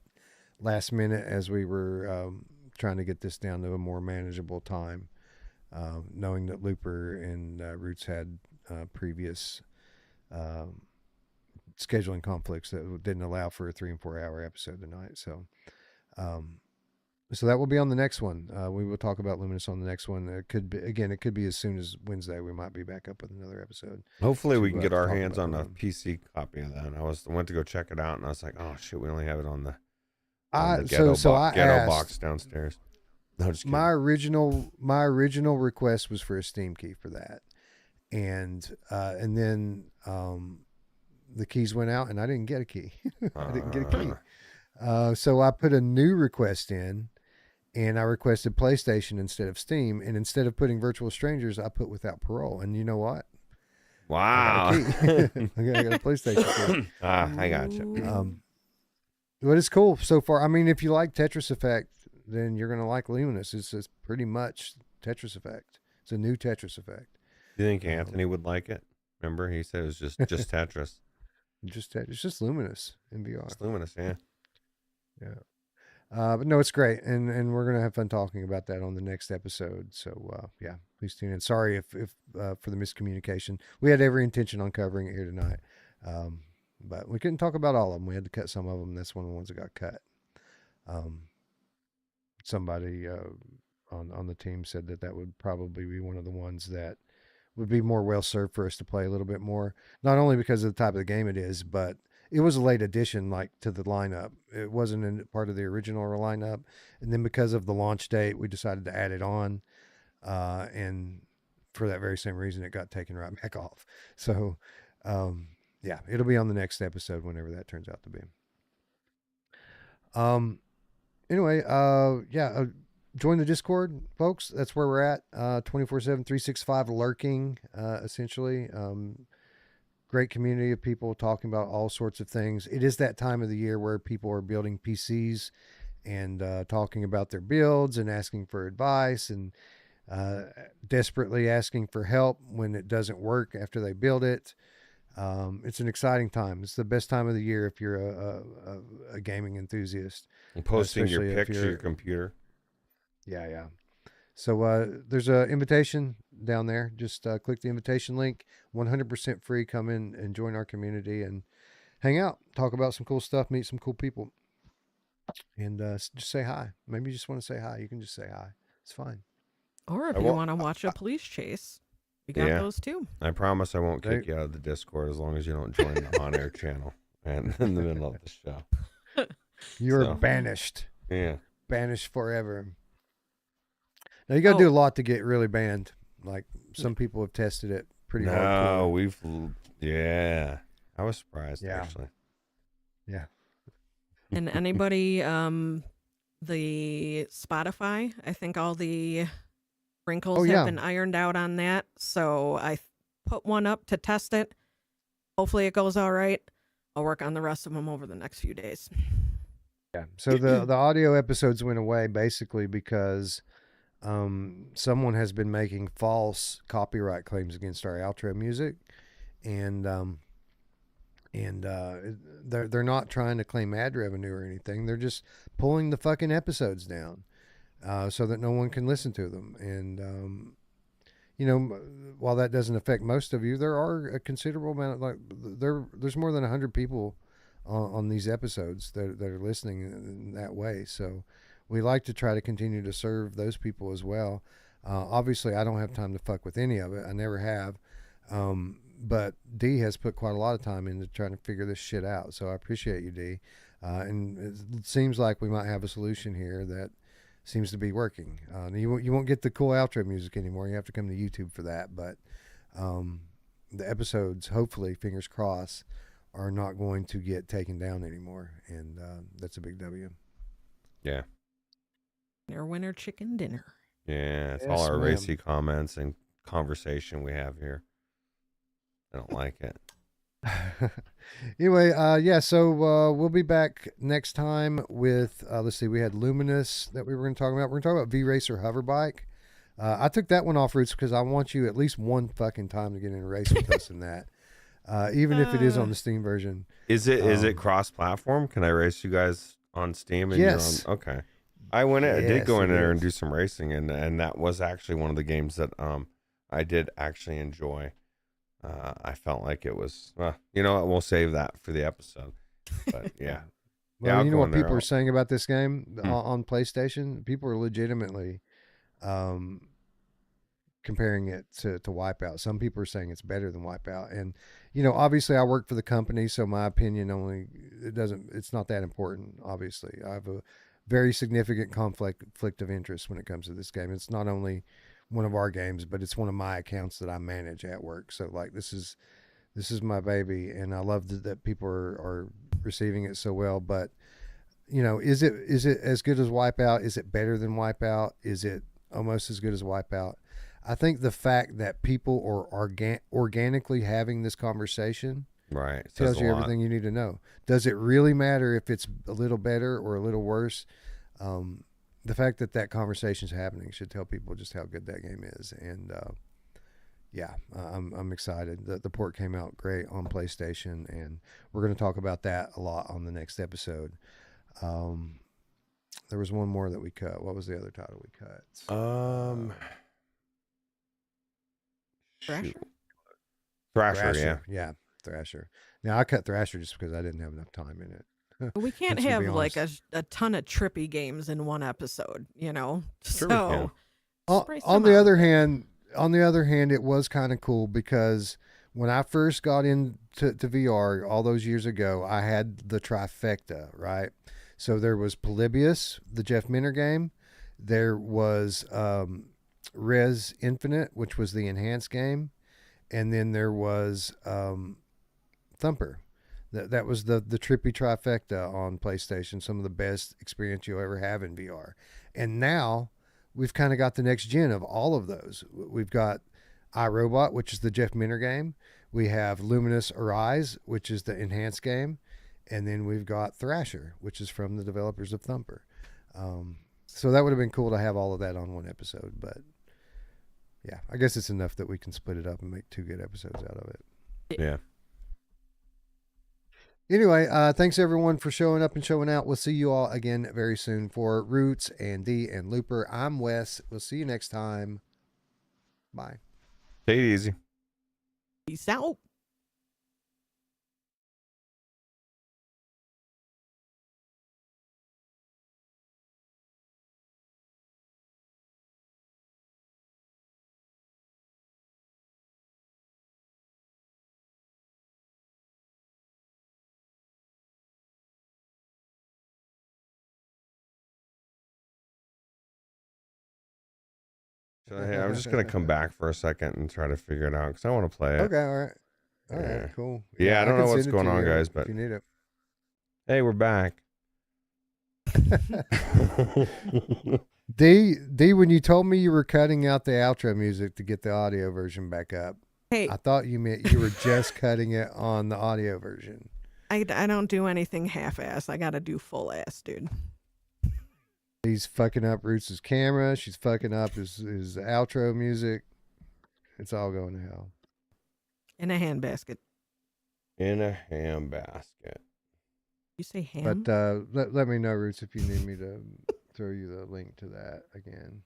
last minute as we were trying to get this down to a more manageable time, knowing that Looper and Ruuts had previous scheduling conflicts that didn't allow for a 3 and 4 hour episode tonight. So, so that will be on the next one. We will talk about Luminous on the next one. It could be, again, it could be as soon as Wednesday. We might be back up with another episode. Hopefully we can get our talk hands about on a them. PC copy of that. I went to go check it out, and I was like, oh shit, we only have it on the I ghetto, I ghetto asked, box downstairs. No, just kidding. my original request was for a Steam key for that, and then the keys went out, and I didn't get a key. I didn't get a key. So I put a new request in, and I requested PlayStation instead of Steam, and instead of putting Virtual Strangers, I put Without Parole. And you know what? Wow. I got a key. I got a PlayStation key. I got you. But it's cool so far. I mean, if you like Tetris Effect, then you're gonna like Luminous. It's pretty much Tetris Effect. It's a new Tetris Effect. Do you think Anthony would like it? Remember, he said it was just Tetris. It's just Luminous in VR. It's Luminous, yeah. Yeah. But no, it's great, and we're gonna have fun talking about that on the next episode. So yeah, please tune in. Sorry if for the miscommunication. We had every intention on covering it here tonight, but we couldn't talk about all of them. We had to cut some of them. That's one of the ones that got cut. Somebody on the team said that would probably be one of the ones that would be more well served for us to play a little bit more. Not only because of the type of the game it is, but it was a late addition, like, to the lineup. It wasn't in part of the original lineup, and then because of the launch date, we decided to add it on, and for that very same reason, it got taken right back off. So, yeah, it'll be on the next episode whenever that turns out to be. Anyway, yeah, join the Discord, folks. That's where we're at. 24/7, 365 lurking, essentially. Great community of people talking about all sorts of things. It is that time of the year where people are building PCs and talking about their builds and asking for advice and desperately asking for help when it doesn't work after they build it. It's an exciting time. It's the best time of the year if you're a gaming enthusiast. And posting your Especially if picture, you're- your computer. Yeah. So there's an invitation down there. Just click the invitation link. 100% free. Come in and join our community and hang out. Talk about some cool stuff. Meet some cool people. And just say hi. Maybe you just want to say hi. You can just say hi. It's fine. Or if I you won't- want to watch a police chase, we got Yeah. those too. I promise I won't kick you out of the Discord as long as you don't join the on-air channel and in the middle of the show. You're So- banished. Yeah. Banished forever. Now you got to do a lot to get really banned. Like some people have tested it pretty No, hardcore. yeah. I was surprised, Yeah. actually. Yeah. And anybody, the Spotify, I think all the wrinkles Oh, have yeah. been ironed out on that. So I put one up to test it. Hopefully it goes all right. I'll work on the rest of them over the next few days. Yeah. So the audio episodes went away basically because someone has been making false copyright claims against our outro music, and they're not trying to claim ad revenue or anything. They're just pulling the fucking episodes down so that no one can listen to them. And you know, while that doesn't affect most of you, there are a considerable amount of, there's more than 100 people on these episodes that are listening in that way. So we like to try to continue to serve those people as well. Obviously, I don't have time to fuck with any of it. I never have. But D has put quite a lot of time into trying to figure this shit out. So I appreciate you, D. And it seems like we might have a solution here that seems to be working. You won't get the cool outro music anymore. You have to come to YouTube for that. But the episodes, hopefully, fingers crossed, are not going to get taken down anymore. And that's a big W. Yeah. Your winter chicken dinner. Yeah. It's Yes, all our ma'am. racy comments and conversation we have here. I don't like it. Anyway, yeah, so we'll be back next time with, let's see, we had Luminous that we were going to talk about. We're going to talk about V-Racer Hoverbike. I took that one off, Roots, because I want you at least one fucking time to get in a race with us in that. Even if it is on the Steam version. Is it cross-platform? Can I race you guys on Steam? And Yes. You're on? Okay. I did go Yes, in it there and is. do some racing, and that was actually one of the games that I did actually enjoy. I felt like it was, you know what, we'll save that for the episode. But yeah, Well, yeah, I'll you know go in what there. people are saying about this game Hmm. on PlayStation? People are legitimately um, comparing it to Wipeout. Some people are saying it's better than Wipeout, and obviously, I work for the company, so my opinion it's not that important. Obviously, I have a very significant conflict of interest when it comes to this game. It's not only one of our games, but it's one of my accounts that I manage at work. So, like, this is my baby, and I love that people are receiving it so well. But is it as good as Wipeout? Is it better than Wipeout? Is it almost as good as Wipeout? I think the fact that people are organically having this conversation Right, it says tells a you lot. everything you need to know. Does it really matter if it's a little better or a little worse? The fact that conversation is happening should tell people just how good that game is. And yeah, I'm excited. The port came out great on PlayStation, and we're going to talk about that a lot on the next episode. Um, there was one more that we cut. What was the other title we cut? Shoot. Thrasher? Thrasher, Yeah, Thrasher. Now I cut Thrasher just because I didn't have enough time in it. We can't Just to have be like honest. a ton of trippy games in one episode, you know? Sure we can. So On spray on some the out. other hand, it was kind of cool because when I first got into VR all those years ago, I had the trifecta, right? So there was Polybius, the Jeff Minter game. There was Res Infinite, which was the enhanced game, and then there was Thumper. That was the trippy trifecta on PlayStation. Some of the best experience you'll ever have in VR. And now we've kind of got the next gen of all of those. We've got iRobot, which is the Jeff Minter game. We have Luminous Arise, which is the enhanced game. And then we've got Thrasher, which is from the developers of Thumper. So that would have been cool to have all of that on one episode. But yeah, I guess it's enough that we can split it up and make 2 good episodes out of it. Yeah. Anyway, thanks everyone for showing up and showing out. We'll see you all again very soon. For Ruuts and D and Looper, I'm Wes. We'll see you next time. Bye. Take it easy. Peace out. So, hey, I'm just gonna come back for a second and try to figure it out because I want to play it. Okay, all right. All Yeah. right, cool. Yeah, I don't can know what's send it going to on, you guys, if but you need it. hey, we're back. D, when you told me you were cutting out the outro music to get the audio version back up, Hey, I thought you meant you were just cutting it on the audio version. I don't do anything half-ass. I got to do full ass, dude. He's fucking up Roots' camera. She's fucking up his outro music. It's all going to hell. In a handbasket. In a ham basket. You say ham? But let me know, Roots, if you need me to throw you the link to that again.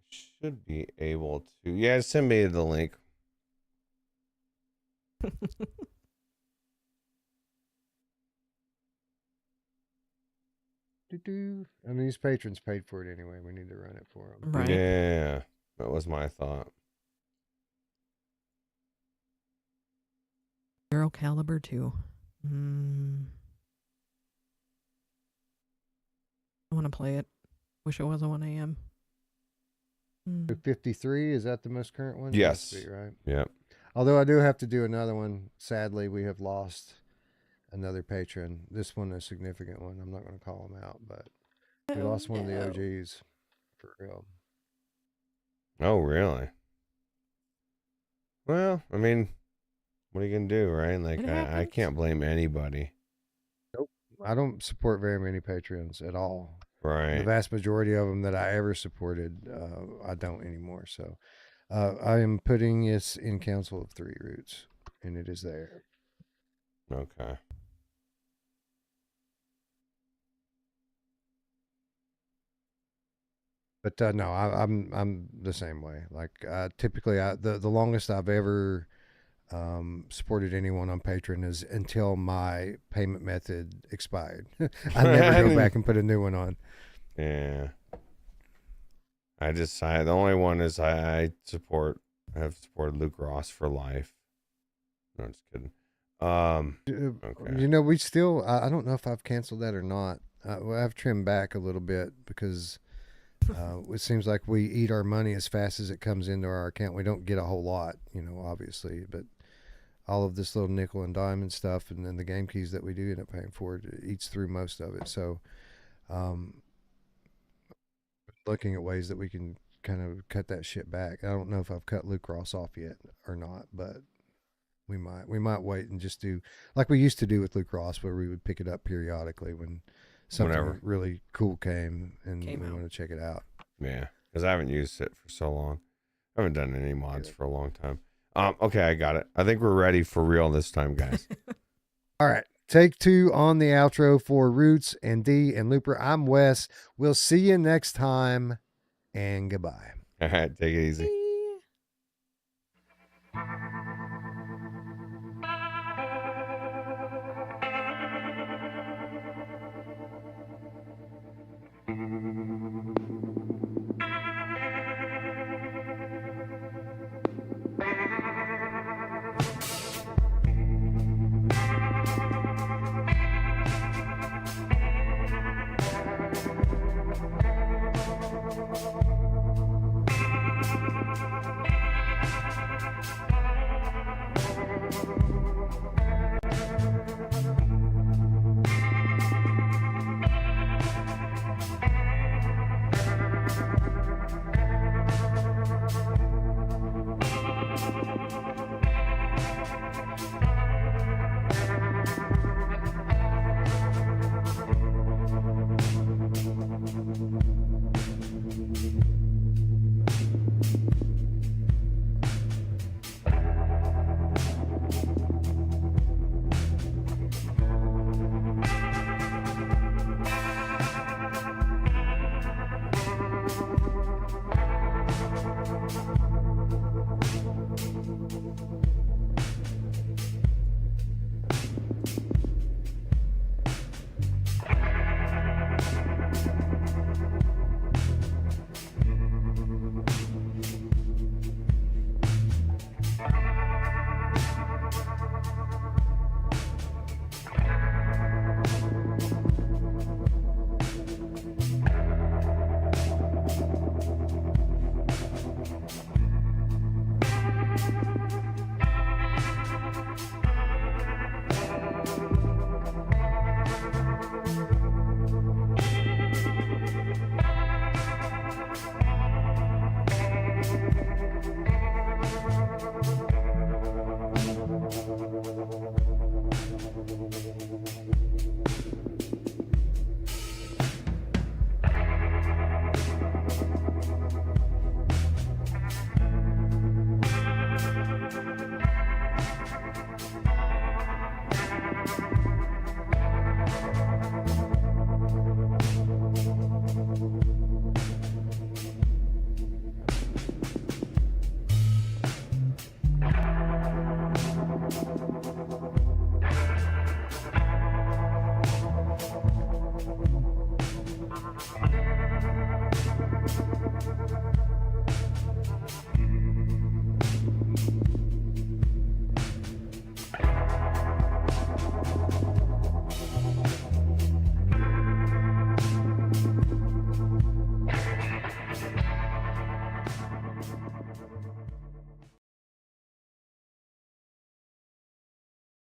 Should be able to. Yeah, send me the link. I mean, these patrons paid for it anyway. We need to run it for them. Right. Yeah, that was my thought. Zero caliber 2. I want to play it. Wish it was a 1 a.m. 53, is that the most current one? Yes. Must be, right? Yep. Although I do have to do another one. Sadly, we have lost another patron. This one, a significant one. I'm not going to call him out, but we lost one of the OGs for real. Oh, really? Well, I mean, what are you gonna do, right? Like, It I happens. can't blame anybody. I don't support very many patrons at all. The Right. vast majority of them that I ever supported, I don't anymore. So I am putting this in Council of 3 Roots, and it is there. Okay. But no, I'm the same way. Like typically, the longest I've ever supported anyone on Patreon is until my payment method expired. I never go back and put a new one on. Yeah. The only one is I have supported Luke Ross for life. No, I'm just kidding. Okay. You know, we still, I don't know if I've canceled that or not. Well, I've trimmed back a little bit because it seems like we eat our money as fast as it comes into our account. We don't get a whole lot, you know, obviously, but all of this little nickel and dime and stuff, and then the game keys that we do end up paying for, it eats through most of it. So, looking at ways that we can kind of cut that shit back. I don't know if I've cut Luke Ross off yet or not, but we might wait and just do like we used to do with Luke Ross, where we would pick it up periodically when something Whenever. really cool came and Came we out. want to check it out. Yeah, because I haven't used it for so long. I haven't done any mods for a long time. Okay, I got it. I think we're ready for real this time, guys. All right. Take 2 on the outro for Ruuts and D and Looper. I'm Wes. We'll see you next time, and goodbye. All right, take it easy. Bye.